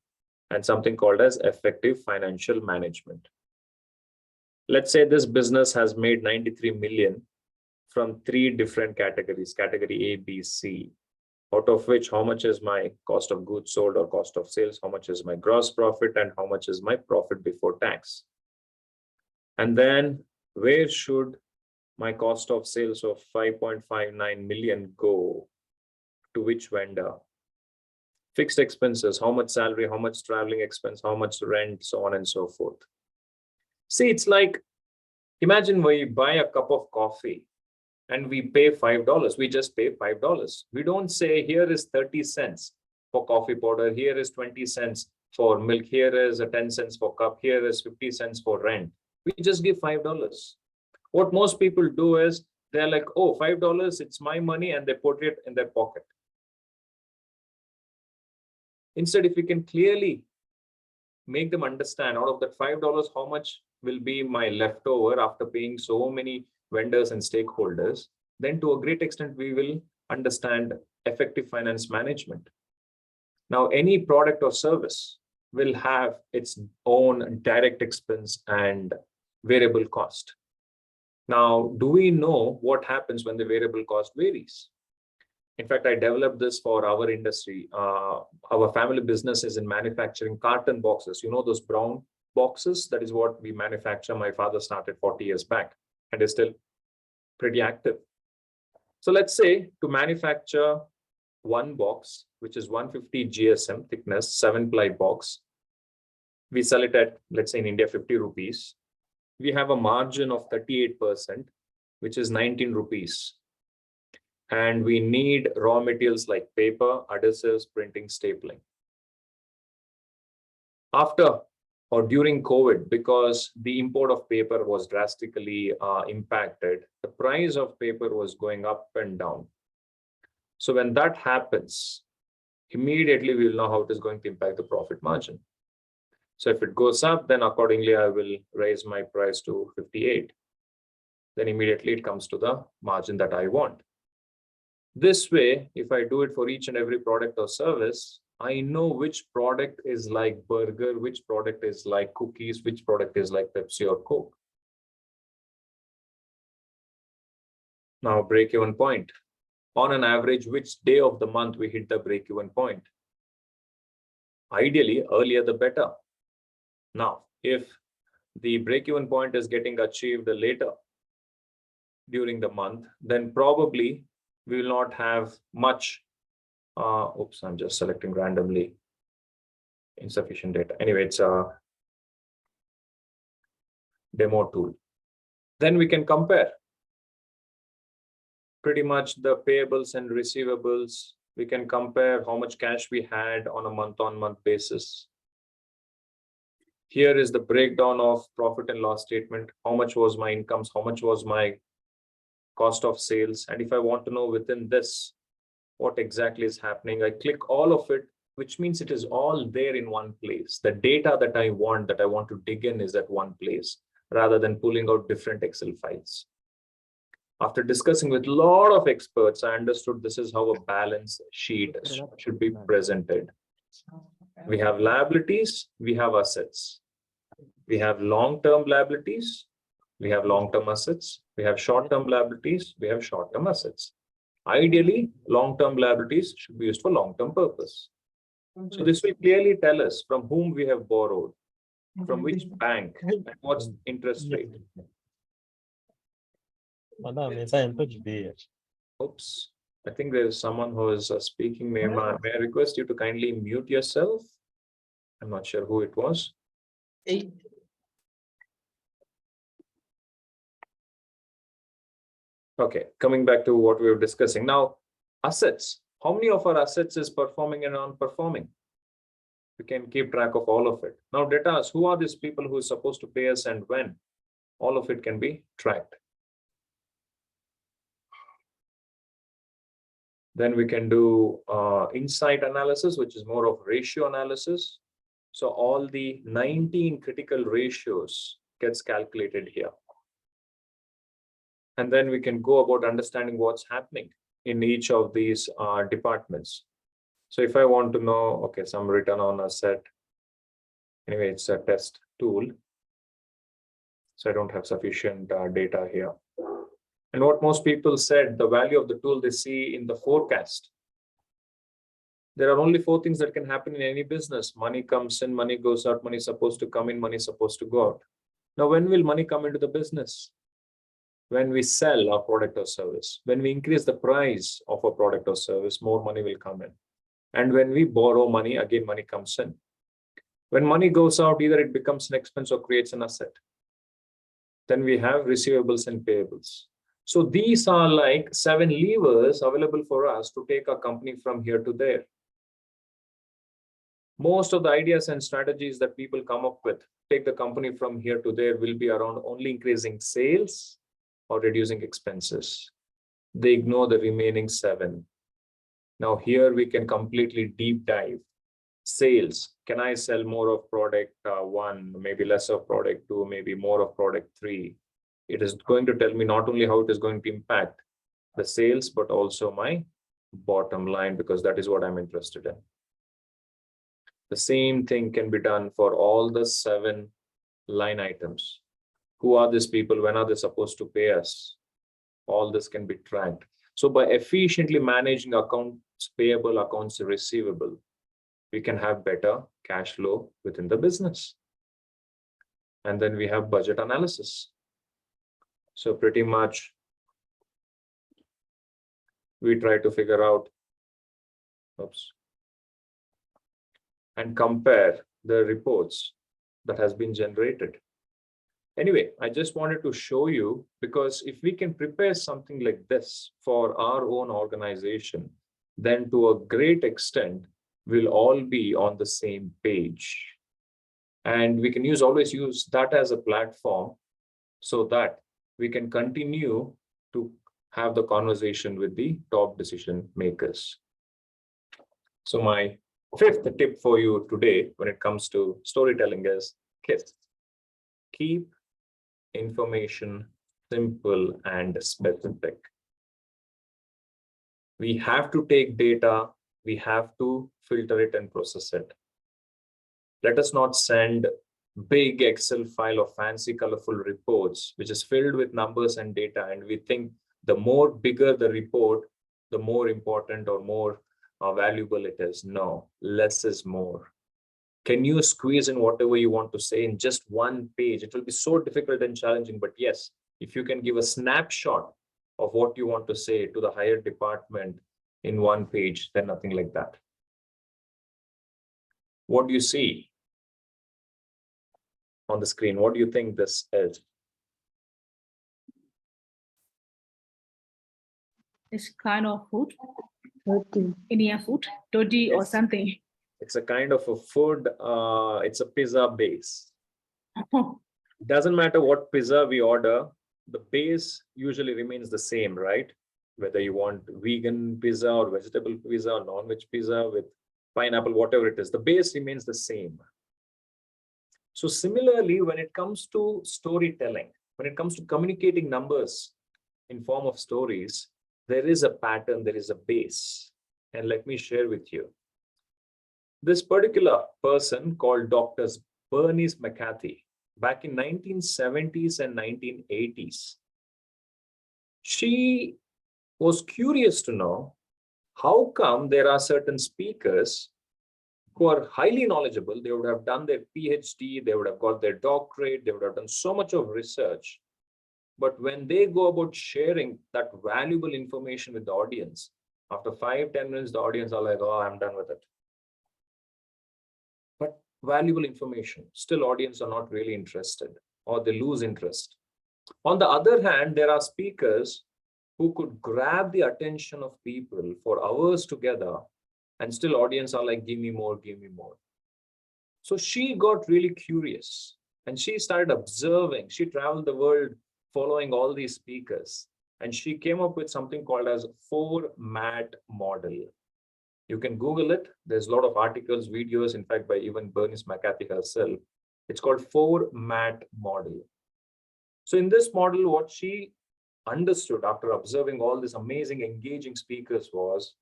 And something called as effective financial management. Let's say this business has made 93 million from 3 different categories, category A, B, C. Out of which, how much is my cost of goods sold or cost of sales, how much is my gross profit, and how much is my profit before tax. And then where should my cost of sales of 5.59 million go? To which vendor? Fixed expenses, how much salary, how much traveling expense, how much rent, so on and so forth. See, it's like, imagine we buy a cup of coffee and we pay $5. We just pay $5. We don't say here is 30 cents for coffee powder, here is 20 cents for milk, here is 10 cents for cup, here is 50 cents for rent. We just give $5. What most people do is they're like, oh, $5, it's my money, and they put it in their pocket. Instead, if we can clearly make them understand out of that $5, how much will be my leftover after paying so many vendors and stakeholders, then to a great extent, we will understand effective finance management. Now, any product or service will have its own direct expense and variable cost. Now, do we know what happens when the variable cost varies? In fact, I developed this for our industry. Our family business is in manufacturing carton boxes. You know those brown boxes? That is what we manufacture. My father started 40 years back and is still pretty active. So let's say to manufacture one box, which is 150 GSM thickness, 7-ply box, we sell it at, let's say in India, 50 rupees. We have a margin of 38%, which is 19 rupees. And we need raw materials like paper, adhesives, printing, stapling. After or during COVID, because the import of paper was drastically impacted, the price of paper was going up and down. So when that happens, immediately we'll know how it is going to impact the profit margin. So if it goes up, then accordingly, I will raise my price to 58. Then immediately it comes to the margin that I want. This way, if I do it for each and every product or service, I know which product is like burger, which product is like cookies, which product is like Pepsi or Coke. Now, break-even point. On an average, which day of the month we hit the break-even point? Ideally, earlier the better. Now, if the break-even point is getting achieved later during the month, then probably we will not have much. Oops, I'm just selecting randomly insufficient data. Anyway, it's a demo tool. Then we can compare pretty much the payables and receivables. We can compare how much cash we had on a month-on-month basis. Here is the breakdown of profit and loss statement. How much was my incomes? How much was my cost of sales? And if I want to know within this, what exactly is happening, I click all of it, which means it is all there in one place. The data that I want to dig in is at one place, rather than pulling out different Excel files. After discussing with a lot of experts, I understood this is how a balance sheet should be presented. We have liabilities, we have assets. We have long-term liabilities, we have long-term assets. We have short-term liabilities, we have short-term assets. Ideally, long-term liabilities should be used for long-term purpose. So this will clearly tell us from whom we have borrowed, from which bank, and what's the interest rate. Oops, I think there is someone who is speaking. May I request you to kindly mute yourself? I'm not sure who it was. Okay, coming back to what we were discussing. Now, assets. How many of our assets is performing and non-performing? We can keep track of all of it. Now, debtors, who are these people who are supposed to pay us and when? All of it can be tracked. Then we can do insight analysis, which is more of ratio analysis. So all the 19 critical ratios gets calculated here. And then we can go about understanding what's happening in each of these departments. So if I want to know, okay, some return on asset. Anyway, it's a test tool. So I don't have sufficient data here. And what most people said, the value of the tool they see in the forecast. There are only 4 things that can happen in any business. Money comes in, money goes out, money is supposed to come in, money is supposed to go out. Now, when will money come into the business? When we sell our product or service. When we increase the price of a product or service, more money will come in. And when we borrow money, again, money comes in. When money goes out, either it becomes an expense or creates an asset. Then we have receivables and payables. So these are like 7 levers available for us to take our company from here to there. Most of the ideas and strategies that people come up with, take the company from here to there, will be around only increasing sales or reducing expenses. They ignore the remaining 7. Now here we can completely deep dive. Sales, can I sell more of product 1, maybe less of product 2, maybe more of product 3? It is going to tell me not only how it is going to impact the sales, but also my bottom line, because that is what I'm interested in. The same thing can be done for all the 7 line items. Who are these people? When are they supposed to pay us? All this can be tracked. So by efficiently managing accounts payable, accounts receivable, we can have better cash flow within the business. And then we have budget analysis. So pretty much we try to figure out, and compare the reports that has been generated. Anyway, I just wanted to show you, because if we can prepare something like this for our own organization, then to a great extent, we'll all be on the same page. And we can always use that as a platform so that we can continue to have the conversation with the top decision makers. So my 5th tip for you today when it comes to storytelling is keep information simple and specific. We have to take data, we have to filter it and process it. Let us not send big Excel file of fancy, colorful reports, which is filled with numbers and data. And we think the more bigger the report, the more important or more valuable it is. No, less is more. Can you squeeze in whatever you want to say in just one page? It will be so difficult and challenging, but yes, if you can give a snapshot of what you want to say to the higher department in one page, then nothing like that. What do you see on the screen? What do you think this is? It's kind of food, Indian food, dodi or something. It's a kind of a food, it's a pizza base. Doesn't matter what pizza we order, the base usually remains the same, right? Whether you want vegan pizza or vegetable pizza or non-veg pizza with pineapple, whatever it is, the base remains the same. So similarly, when it comes to storytelling, when it comes to communicating numbers in form of stories, there is a pattern, there is a base. And let me share with you. This particular person called Dr. Bernice McCarthy, back in 1970s and 1980s, she was curious to know how come there are certain speakers who are highly knowledgeable. They would have done their PhD, they would have got their doctorate, they would have done so much of research. But when they go about sharing that valuable information with the audience, after 5-10 minutes, the audience are like, oh, I'm done with it. But valuable information, still audience are not really interested, or they lose interest. On the other hand, there are speakers who could grab the attention of people for hours together, and still audience are like, give me more, give me more. So she got really curious and she started observing. She traveled the world following all these speakers, and she came up with something called as 4MAT model. You can Google it. There's a lot of articles, videos, in fact, by even Bernice McCarthy herself. It's called 4MAT model. So in this model, what she understood after observing all these amazing, engaging speakers was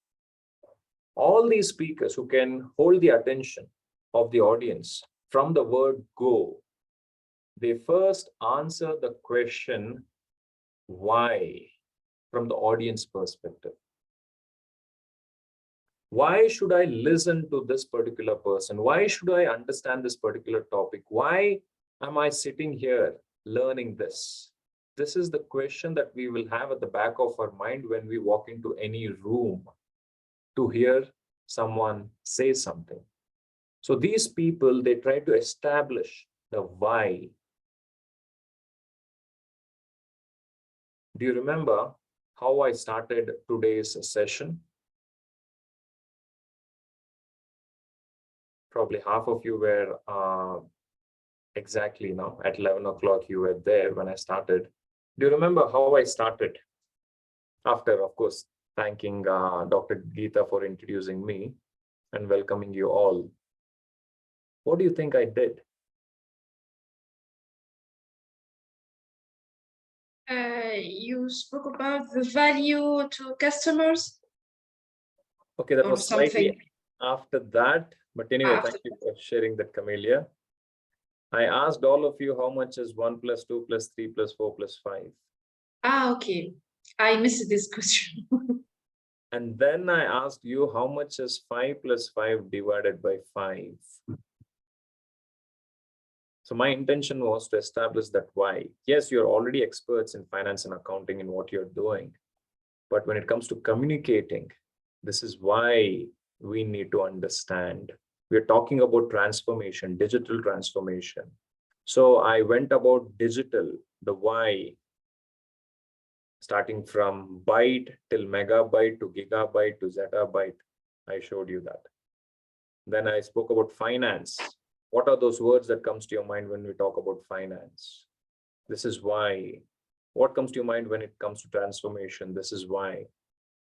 all these speakers who can hold the attention of the audience from the word go. They first answer the question, why, from the audience perspective. Why should I listen to this particular person? Why should I understand this particular topic? Why am I sitting here learning this? This is the question that we will have at the back of our mind when we walk into any room to hear someone say something. So these people, they try to establish the why. Do you remember how I started today's session? Probably half of you were exactly now at 11 o'clock, you were there when I started. Do you remember how I started? After, of course, thanking Dr. Geeta for introducing me and welcoming you all What do you think I did? You spoke about the value to customers Okay, that or was slightly something. after that. But anyway, After. thank you for sharing that, Camelia. I asked all of you how much is 1 plus 2 plus 3 plus 4 plus 5. Okay. I missed this question. And then I asked you how much is 5 plus 5 divided by 5. So my intention was to establish that why. Yes, you're already experts in finance and accounting in what you're doing. But when it comes to communicating, this is why we need to understand. We're talking about transformation, digital transformation. So I went about digital, the why, starting from byte till megabyte to gigabyte to zettabyte. I showed you that. Then I spoke about finance. What are those words that comes to your mind when we talk about finance? This is why. What comes to your mind when it comes to transformation? This is why.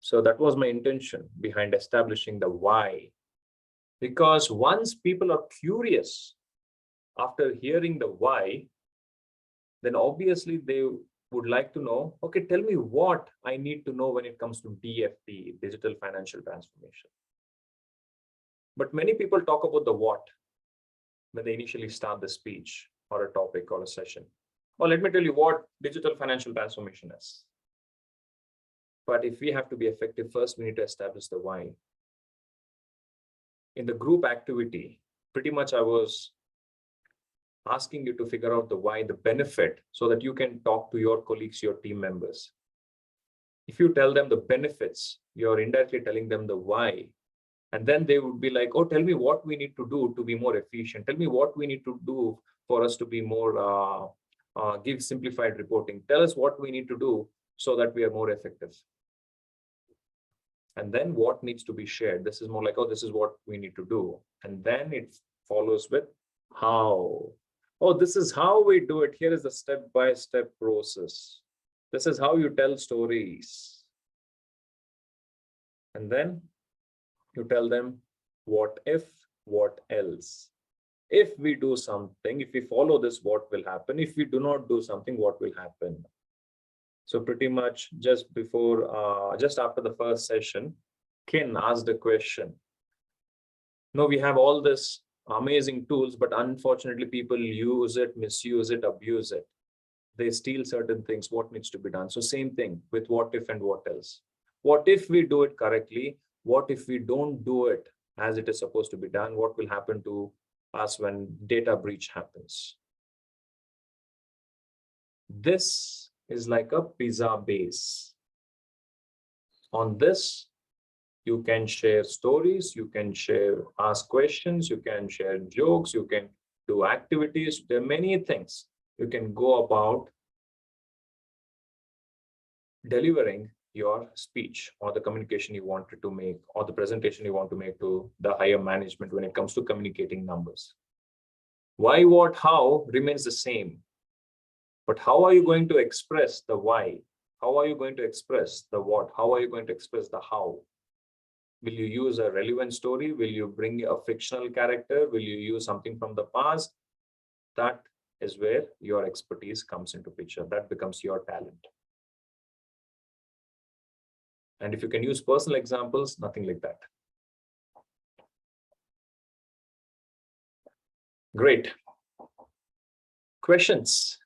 So that was my intention behind establishing the why. Because once people are curious after hearing the why, then obviously they would like to know, okay, tell me what I need to know when it comes to DFT, digital financial transformation. But many people talk about the what when they initially start the speech or a topic or a session. Well, let me tell you what digital financial transformation is. But if we have to be effective, first we need to establish the why. In the group activity, pretty much I was asking you to figure out the why, the benefit, so that you can talk to your colleagues, your team members. If you tell them the benefits, you're indirectly telling them the why. And then they would be like, oh, tell me what we need to do to be more efficient. Tell me what we need to do for us to be more, give simplified reporting. Tell us what we need to do so that we are more effective. And then what needs to be shared. This is more like, oh, this is what we need to do. And then it follows with how. Oh, this is how we do it. Here is the step-by-step process. This is how you tell stories. And then you tell them what if, what else. If we do something, if we follow this, what will happen? If we do not do something, what will happen? So pretty much just before, just after the first session, Ken asked a question. No, we have all this amazing tools, but unfortunately people use it, misuse it, abuse it. They steal certain things. What needs to be done? So same thing with what if and what else. What if we do it correctly? What if we don't do it as it is supposed to be done? What will happen to us when data breach happens? This is like a pizza base. On this, you can share stories, you can ask questions, you can share jokes, you can do activities. There are many things you can go about delivering your speech or the communication you wanted to make or the presentation you want to make to the higher management when it comes to communicating numbers. Why, what, how remains the same. But how are you going to express the why? How are you going to express the what? How are you going to express the how? Will you use a relevant story? Will you bring a fictional character? Will you use something from the past? That is where your expertise comes into picture. That becomes your talent. And if you can use personal examples, nothing like that. Great. Questions?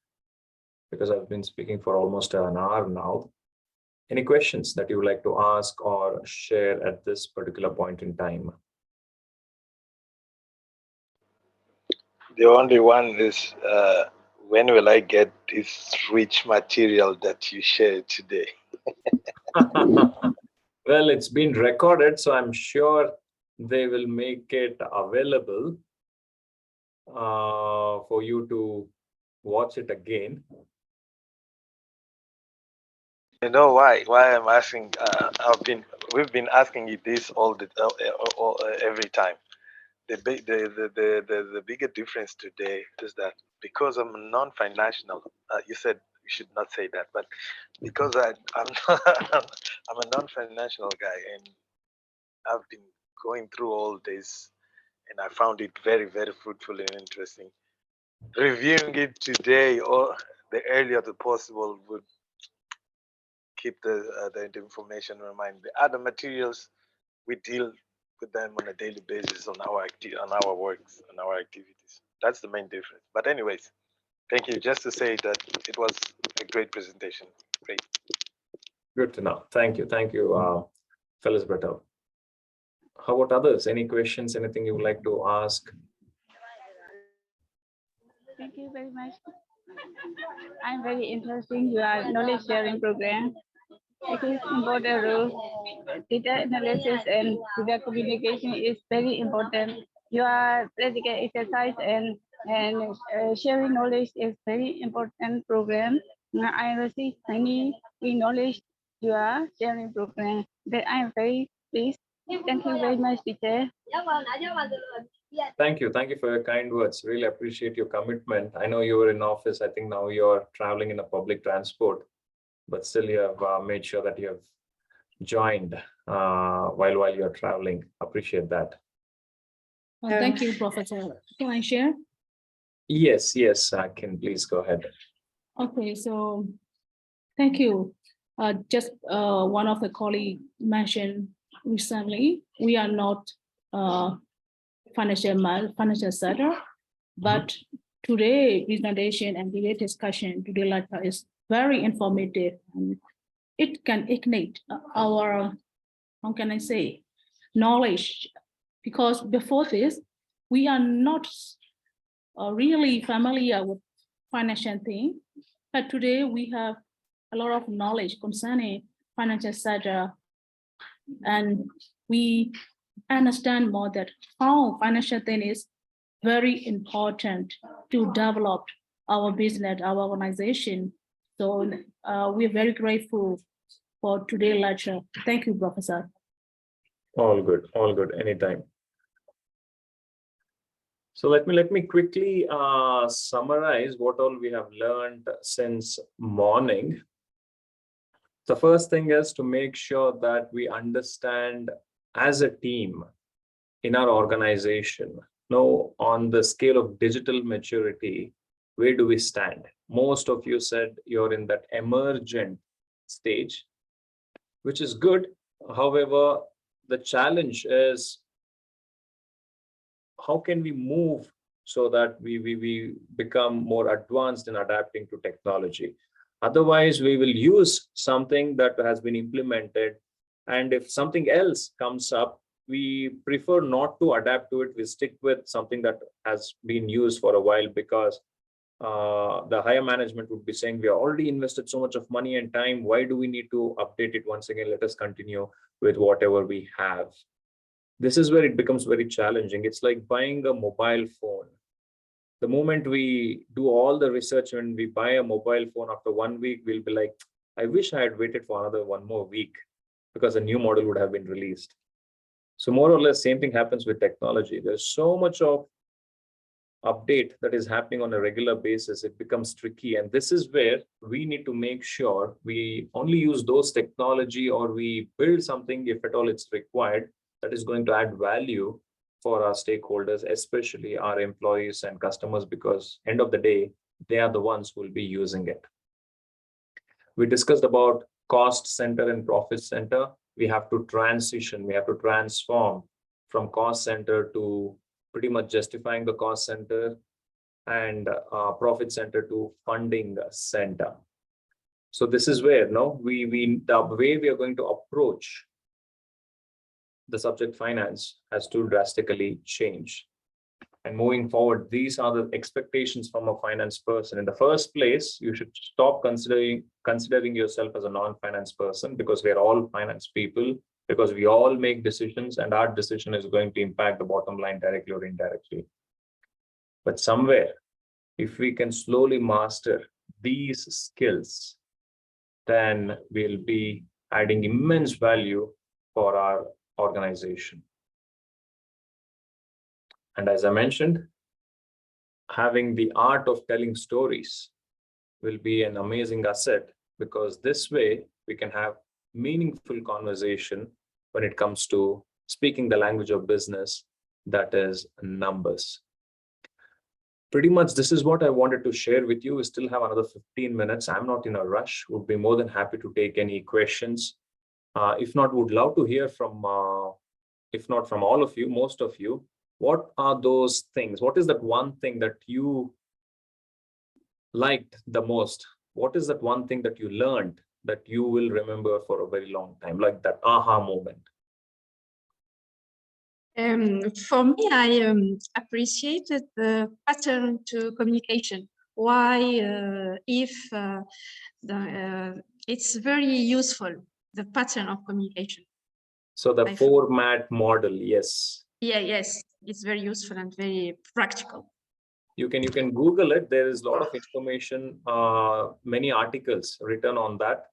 Because I've been speaking for almost an hour now. Any questions that you would like to ask or share at this particular point in time? The only one is, when will I get this rich material that you shared today? Well, it's been recorded, so I'm sure they will make it available for you to watch it again. You know why I'm asking? We've been asking you this every time. The bigger difference today is that because I'm non-financial, you said we should not say that, but because I'm I'm a non-financial guy and I've been going through all this and I found it very, very fruitful and interesting. Reviewing it today or the earlier the possible would keep the information in mind. The other materials, we deal with them on a daily basis on our works, on our activities. That's the main difference. But anyways, thank you. Just to say that it was a great presentation. Great. Good to know. Thank you. Thank you, Phyllis Brettel. How about others? Any questions, anything you would like to ask? Thank you very much. I'm very interested in your knowledge sharing program. It is important role. Data analysis and data communication is very important. Your practical exercise and sharing knowledge is very important program. I receive many knowledge your sharing program that I am very pleased. Thank you very much, teacher. Thank you. Thank you for your kind words. Really appreciate your commitment. I know you were in office. I think now you're traveling in a public transport, but still you have made sure that you have joined while you're traveling. Appreciate that. Thank you, Professor. Can I share? Yes, I can. Please go ahead. Okay, so thank you. Just one of the colleagues mentioned recently, we are not financial sector, but today presentation and today discussion, today lecture is very informative, and it can ignite our, how can I say, knowledge, because before this, we are not really familiar with financial thing, but today we have a lot of knowledge concerning financial sector, and we understand more that how financial thing is very important to develop our business, our organization. So we're very grateful for today's lecture. Thank you, Professor. All good, anytime. So let me quickly summarize what all we have learned since morning. The first thing is to make sure that we understand as a team in our organization, know on the scale of digital maturity, where do we stand? Most of you said you're in that emergent stage, which is good. However, the challenge is how can we move so that we become more advanced in adapting to technology? Otherwise, we will use something that has been implemented, and if something else comes up, we prefer not to adapt to it. We stick with something that has been used for a while, because the higher management would be saying, we have already invested so much of money and time. Why do we need to update it once again? Let us continue with whatever we have. This is where it becomes very challenging. It's like buying a mobile phone. The moment we do all the research, when we buy a mobile phone, after 1 week, we'll be like, I wish I had waited for another 1 more week, because a new model would have been released. So more or less, same thing happens with technology. There's so much of update that is happening on a regular basis. It becomes tricky. And this is where we need to make sure we only use those technology, or we build something, if at all it's required, that is going to add value for our stakeholders, especially our employees and customers, because end of the day, they are the ones who will be using it. We discussed about cost center and profit center. We have to transition, we have to transform from cost center to pretty much justifying the cost center, and profit center to funding center. So this is where the way we are going to approach the subject finance has to drastically change. And moving forward, these are the expectations from a finance person. In the first place, you should stop considering yourself as a non-finance person, because we are all finance people, because we all make decisions, and our decision is going to impact the bottom line directly or indirectly. But somewhere, if we can slowly master these skills, then we'll be adding immense value for our organization. And as I mentioned, having the art of telling stories will be an amazing asset, because this way we can have meaningful conversation when it comes to speaking the language of business that is numbers. Pretty much this is what I wanted to share with you. We still have another 15 minutes. I'm not in a rush. Would be more than happy to take any questions. If not, would love to hear from, if not from all of you, most of you, what are those things? What is that one thing that you liked the most? What is that one thing that you learned that you will remember for a very long time, like that aha moment? For me, I appreciated the pattern to communication. Why, it's very useful, the pattern of communication. So the format model, yes. Yeah, yes, it's very useful and very practical. You can Google it. There is a lot of information, many articles written on that,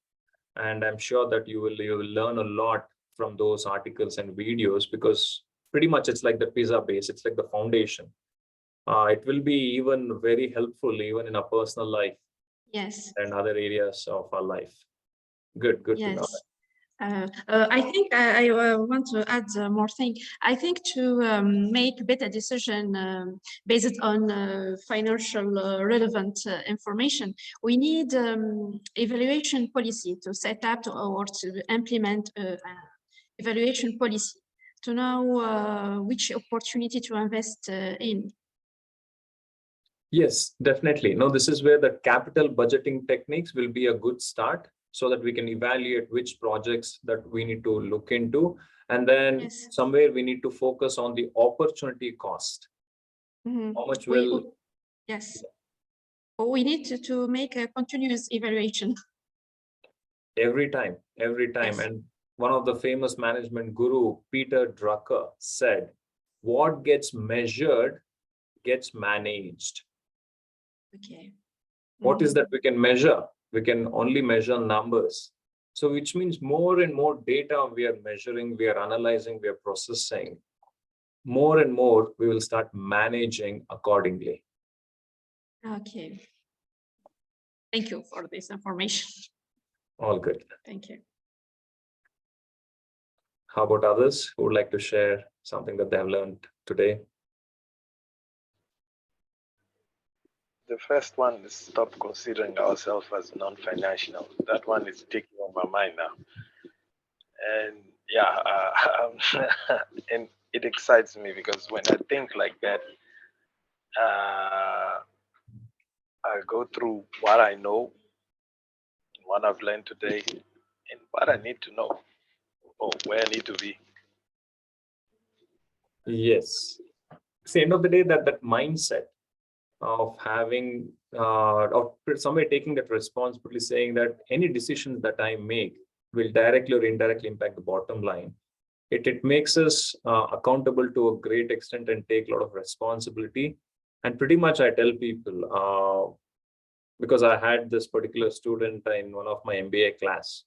and I'm sure that you will learn a lot from those articles and videos, because pretty much it's like the pizza base. It's like the foundation. It will be even very helpful even in our personal life. Yes. And other areas of our life. Good to know that. I think I want to add more thing. I think to make better decision based on financial relevant information, we need evaluation policy to set up or to implement evaluation policy to know which opportunity to invest in. Yes, definitely. No, this is where the capital budgeting techniques will be a good start, so that we can evaluate which projects that we need to look into. And then somewhere we need to focus on the opportunity cost. How much will... Yes. We need to make a continuous evaluation. Every time. Yes. And one of the famous management guru, Peter Drucker, said, what gets measured gets managed. Okay. What is that we can measure? We can only measure numbers. So which means more and more data we are measuring, we are analyzing, we are processing. More and more we will start managing accordingly. Okay. Thank you for this information. All good. Thank you. How about others who would like to share something that they have learned today? The first one is stop considering ourselves as non-financial. That one is taking on my mind now. And yeah, and it excites me because when I think like that, I go through what I know, what I've learned today, and what I need to know, or where I need to be. Yes. It's the end of the day that mindset of having, of somewhere taking that responsibility, saying that any decisions that I make will directly or indirectly impact the bottom line. It makes us accountable to a great extent and take a lot of responsibility. And pretty much I tell people, because I had this particular student in one of my MBA class.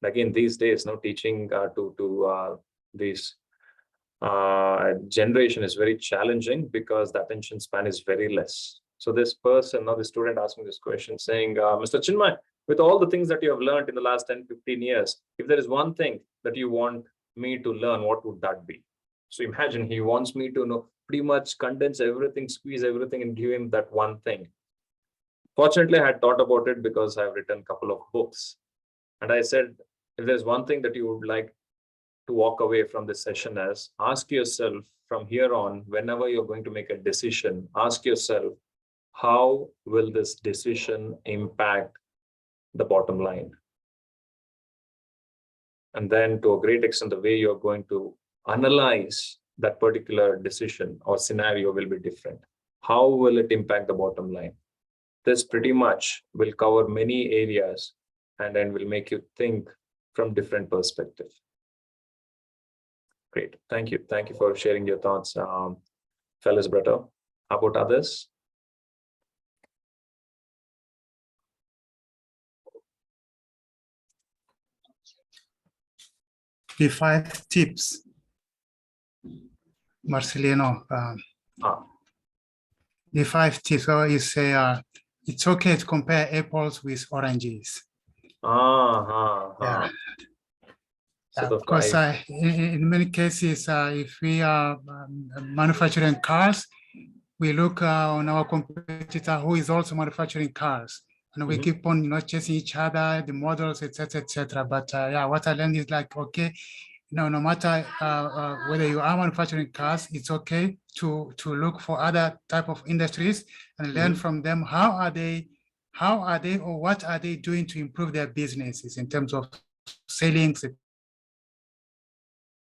Again, these days, now teaching to this generation is very challenging because the attention span is very less. So this person, now the student asked me this question saying, Mr. Chinmay, with all the things that you have learned in the last 10, 15 years, if there is one thing that you want me to learn, what would that be? So imagine he wants me to know, pretty much condense everything, squeeze everything and give him that one thing. Fortunately, I had thought about it because I've written a couple of books. And I said, if there's one thing that you would like to walk away from this session as, ask yourself from here on, whenever you're going to make a decision, ask yourself, how will this decision impact the bottom line? And then to a great extent, the way you're going to analyze that particular decision or scenario will be different. How will it impact the bottom line? This pretty much will cover many areas and then will make you think from different perspectives. Great. Thank you. Thank you for sharing your thoughts, fellas, brother. How about others? The 5 tips, Marcelino. The 5 tips, so you say it's okay to compare apples with oranges. Yeah. sort of because in many cases, if we are manufacturing cars, we look on our competitor who is also manufacturing cars, and we keep on, chasing each other, the models, etc., etc. But yeah, what I learned is like, okay, no matter whether you are manufacturing cars, it's okay to look for other type of industries and learn from them. How are they, or what are they doing to improve their businesses in terms of selling,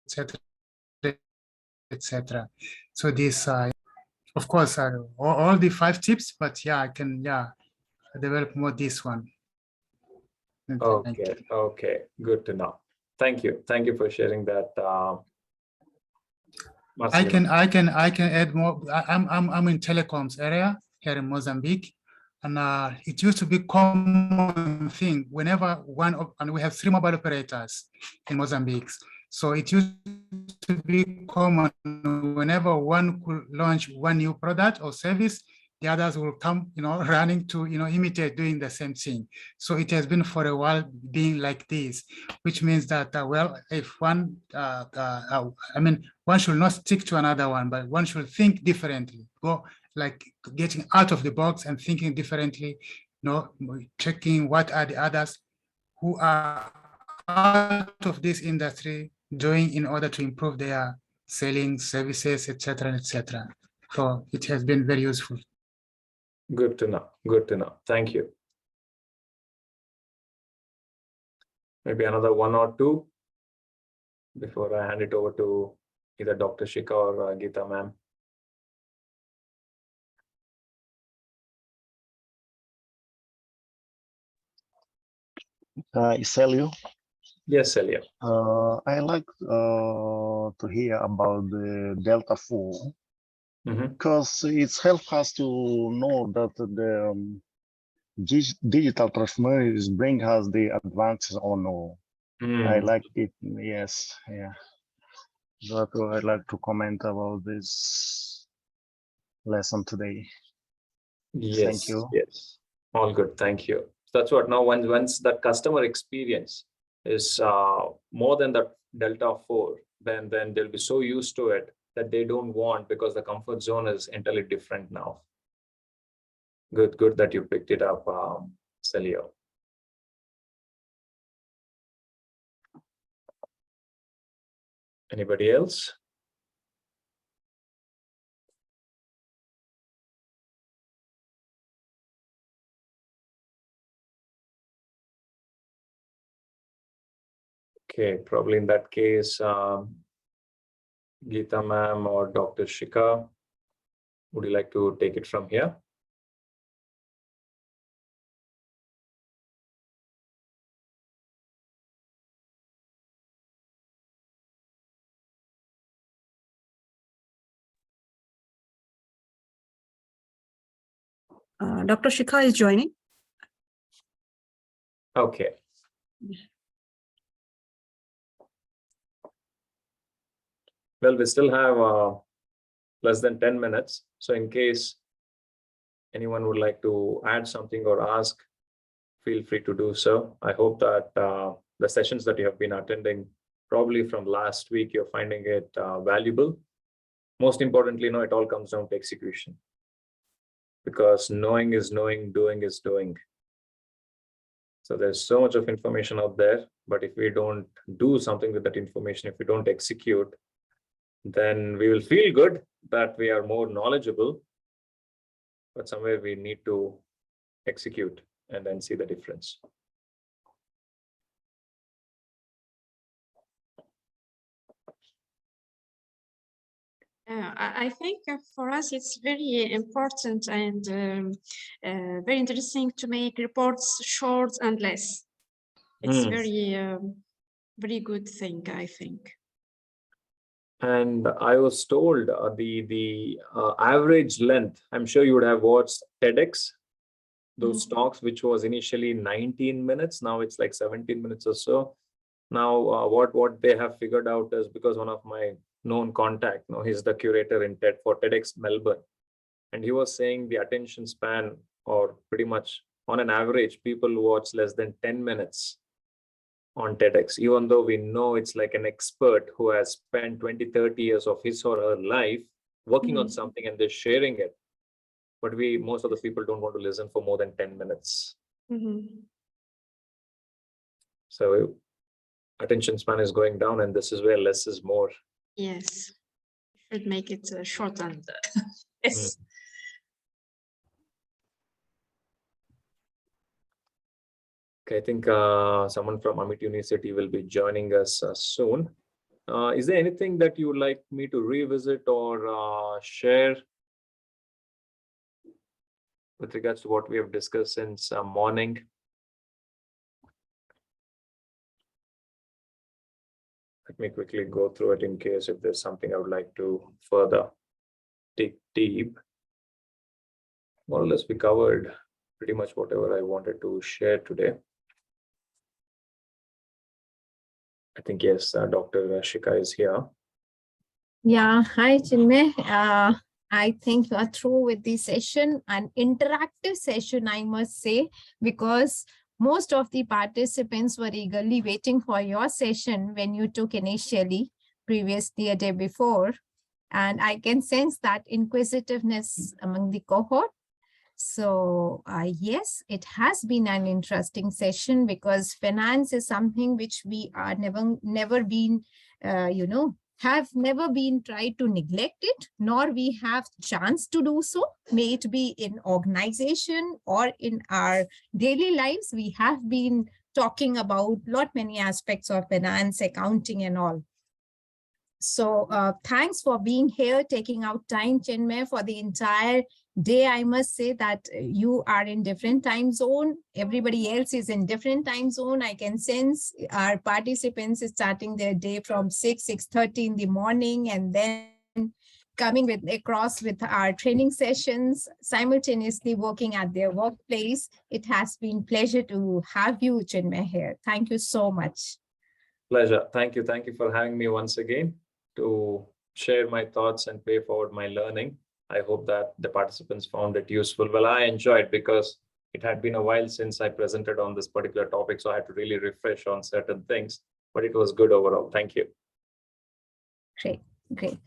etc., etc. So this, of course, all the 5 tips, but yeah, I can develop more this one. Okay, good to know. Thank you for sharing that. I can add more. I'm in telecoms area here in Mozambique, and it used to be common thing whenever and we have 3 mobile operators in Mozambique. So it used to be common whenever one could launch one new product or service, the others will come, running to, imitate doing the same thing. So it has been for a while being like this, which means that, well, if one, one should not stick to another one, but one should think differently, go like getting out of the box and thinking differently, checking what are the others who are out of this industry doing in order to improve their selling services, etc., etc. So it has been very useful. Good to know. Thank you. Maybe another 1 or 2 before I hand it over to either Dr. Shikha or Geeta ma'am. Celio. Yes, Celio. I like to hear about the Delta 4 because it's helped us to know that the digital transformation bring us the advances or no. I like it. Yes, yeah. But I'd like to comment about this lesson today. Yes, thank you. Yes, all good. Thank you. So that's what now once that customer experience is more than the Delta 4, then they'll be so used to it that they don't want, because the comfort zone is entirely different now. Good that you picked it up, Celio. Anybody else? Okay, probably in that case, Geeta ma'am or Dr. Shikha, would you like to take it from here? Dr. Shikha is joining. Okay. Well, we still have less than 10 minutes. So in case anyone would like to add something or ask, feel free to do so. I hope that the sessions that you have been attending, probably from last week, you're finding it valuable. Most importantly, it all comes down to execution. Because knowing is knowing, doing is doing. So there's so much of information out there, but if we don't do something with that information, if we don't execute, then we will feel good that we are more knowledgeable, but somewhere we need to execute and then see the difference. I think for us it's very important and very interesting to make reports short and less. It's very good thing, I think. And I was told the average length, I'm sure you would have watched TEDx, those talks, which was initially 19 minutes. Now it's like 17 minutes or so. Now, what they have figured out is, because one of my known contact, he's the curator in TED for TEDx Melbourne. And he was saying the attention span, or pretty much on an average, people watch less than 10 minutes on TEDx, even though we know it's like an expert who has spent 20, 30 years of his or her life working on something and they're sharing it. But most of the people don't want to listen for more than 10 minutes. So attention span is going down, and this is where less is more. Yes, should make it short and yes. Okay, I think someone from Amit University will be joining us soon. Is there anything that you would like me to revisit or share with regards to what we have discussed since morning? Let me quickly go through it in case if there's something I would like to further dig deep. More or less, we covered pretty much whatever I wanted to share today. I think, yes, Dr. Shika is here. Yeah, hi, Chinmay. I think you are through with the session, an interactive session, I must say, because most of the participants were eagerly waiting for your session when you took initially, previously a day before. And I can sense that inquisitiveness among the cohort. So yes, it has been an interesting session because finance is something which we are never been, have never been tried to neglect it, nor we have chance to do so. May it be in organization or in our daily lives, we have been talking about many aspects of finance, accounting and all. So thanks for being here, taking out time, Chinmay, for the entire day. I must say that you are in different time zone. Everybody else is in different time zone. I can sense our participants is starting their day from 6:30 in the morning and then coming across with our training sessions, simultaneously working at their workplace. It has been a pleasure to have you, Chinmay, here. Thank you so much. Pleasure. Thank you. Thank you for having me once again to share my thoughts and pay forward my learning. I hope that the participants found it useful. Well, I enjoyed because it had been a while since I presented on this particular topic, so I had to really refresh on certain things, but it was good overall. Thank you. Great, great.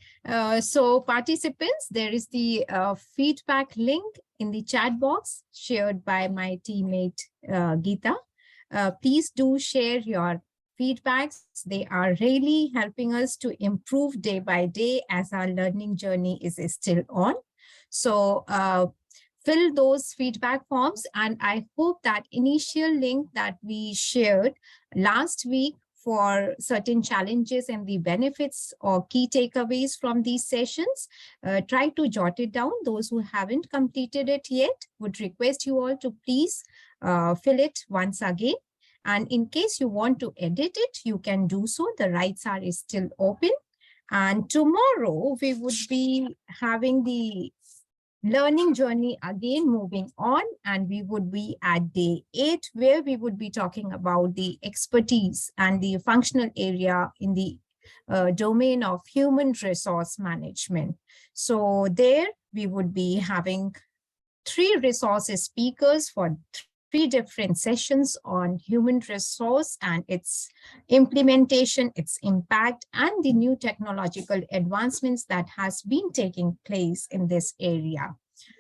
So participants, there is the feedback link in the chat box shared by my teammate, Geeta. Please do share your feedbacks. They are really helping us to improve day by day as our learning journey is still on. So fill those feedback forms, and I hope that initial link that we shared last week for certain challenges and the benefits or key takeaways from these sessions, try to jot it down. Those who haven't completed it yet, would request you all to please fill it once again. And in case you want to edit it, you can do so. The rights are still open. And tomorrow we would be having the learning journey again moving on, and we would be at day 8, where we would be talking about the expertise and the functional area in the domain of human resource management. So there we would be having 3 resources speakers for 3 different sessions on human resource and its implementation, its impact, and the new technological advancements that has been taking place in this area.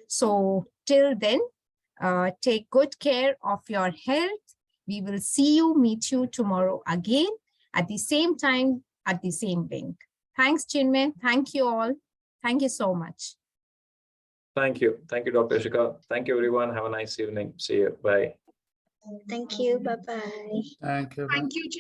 So till then, take good care of your health. We will meet you tomorrow again at the same time, at the same link. Thanks, Chinmay. Thank you all. Thank you so much. Thank you. Thank you, Dr. Shika. Thank you, everyone. Have a nice evening. See you. Bye. Thank you. Bye-bye. Thank you. Thank you,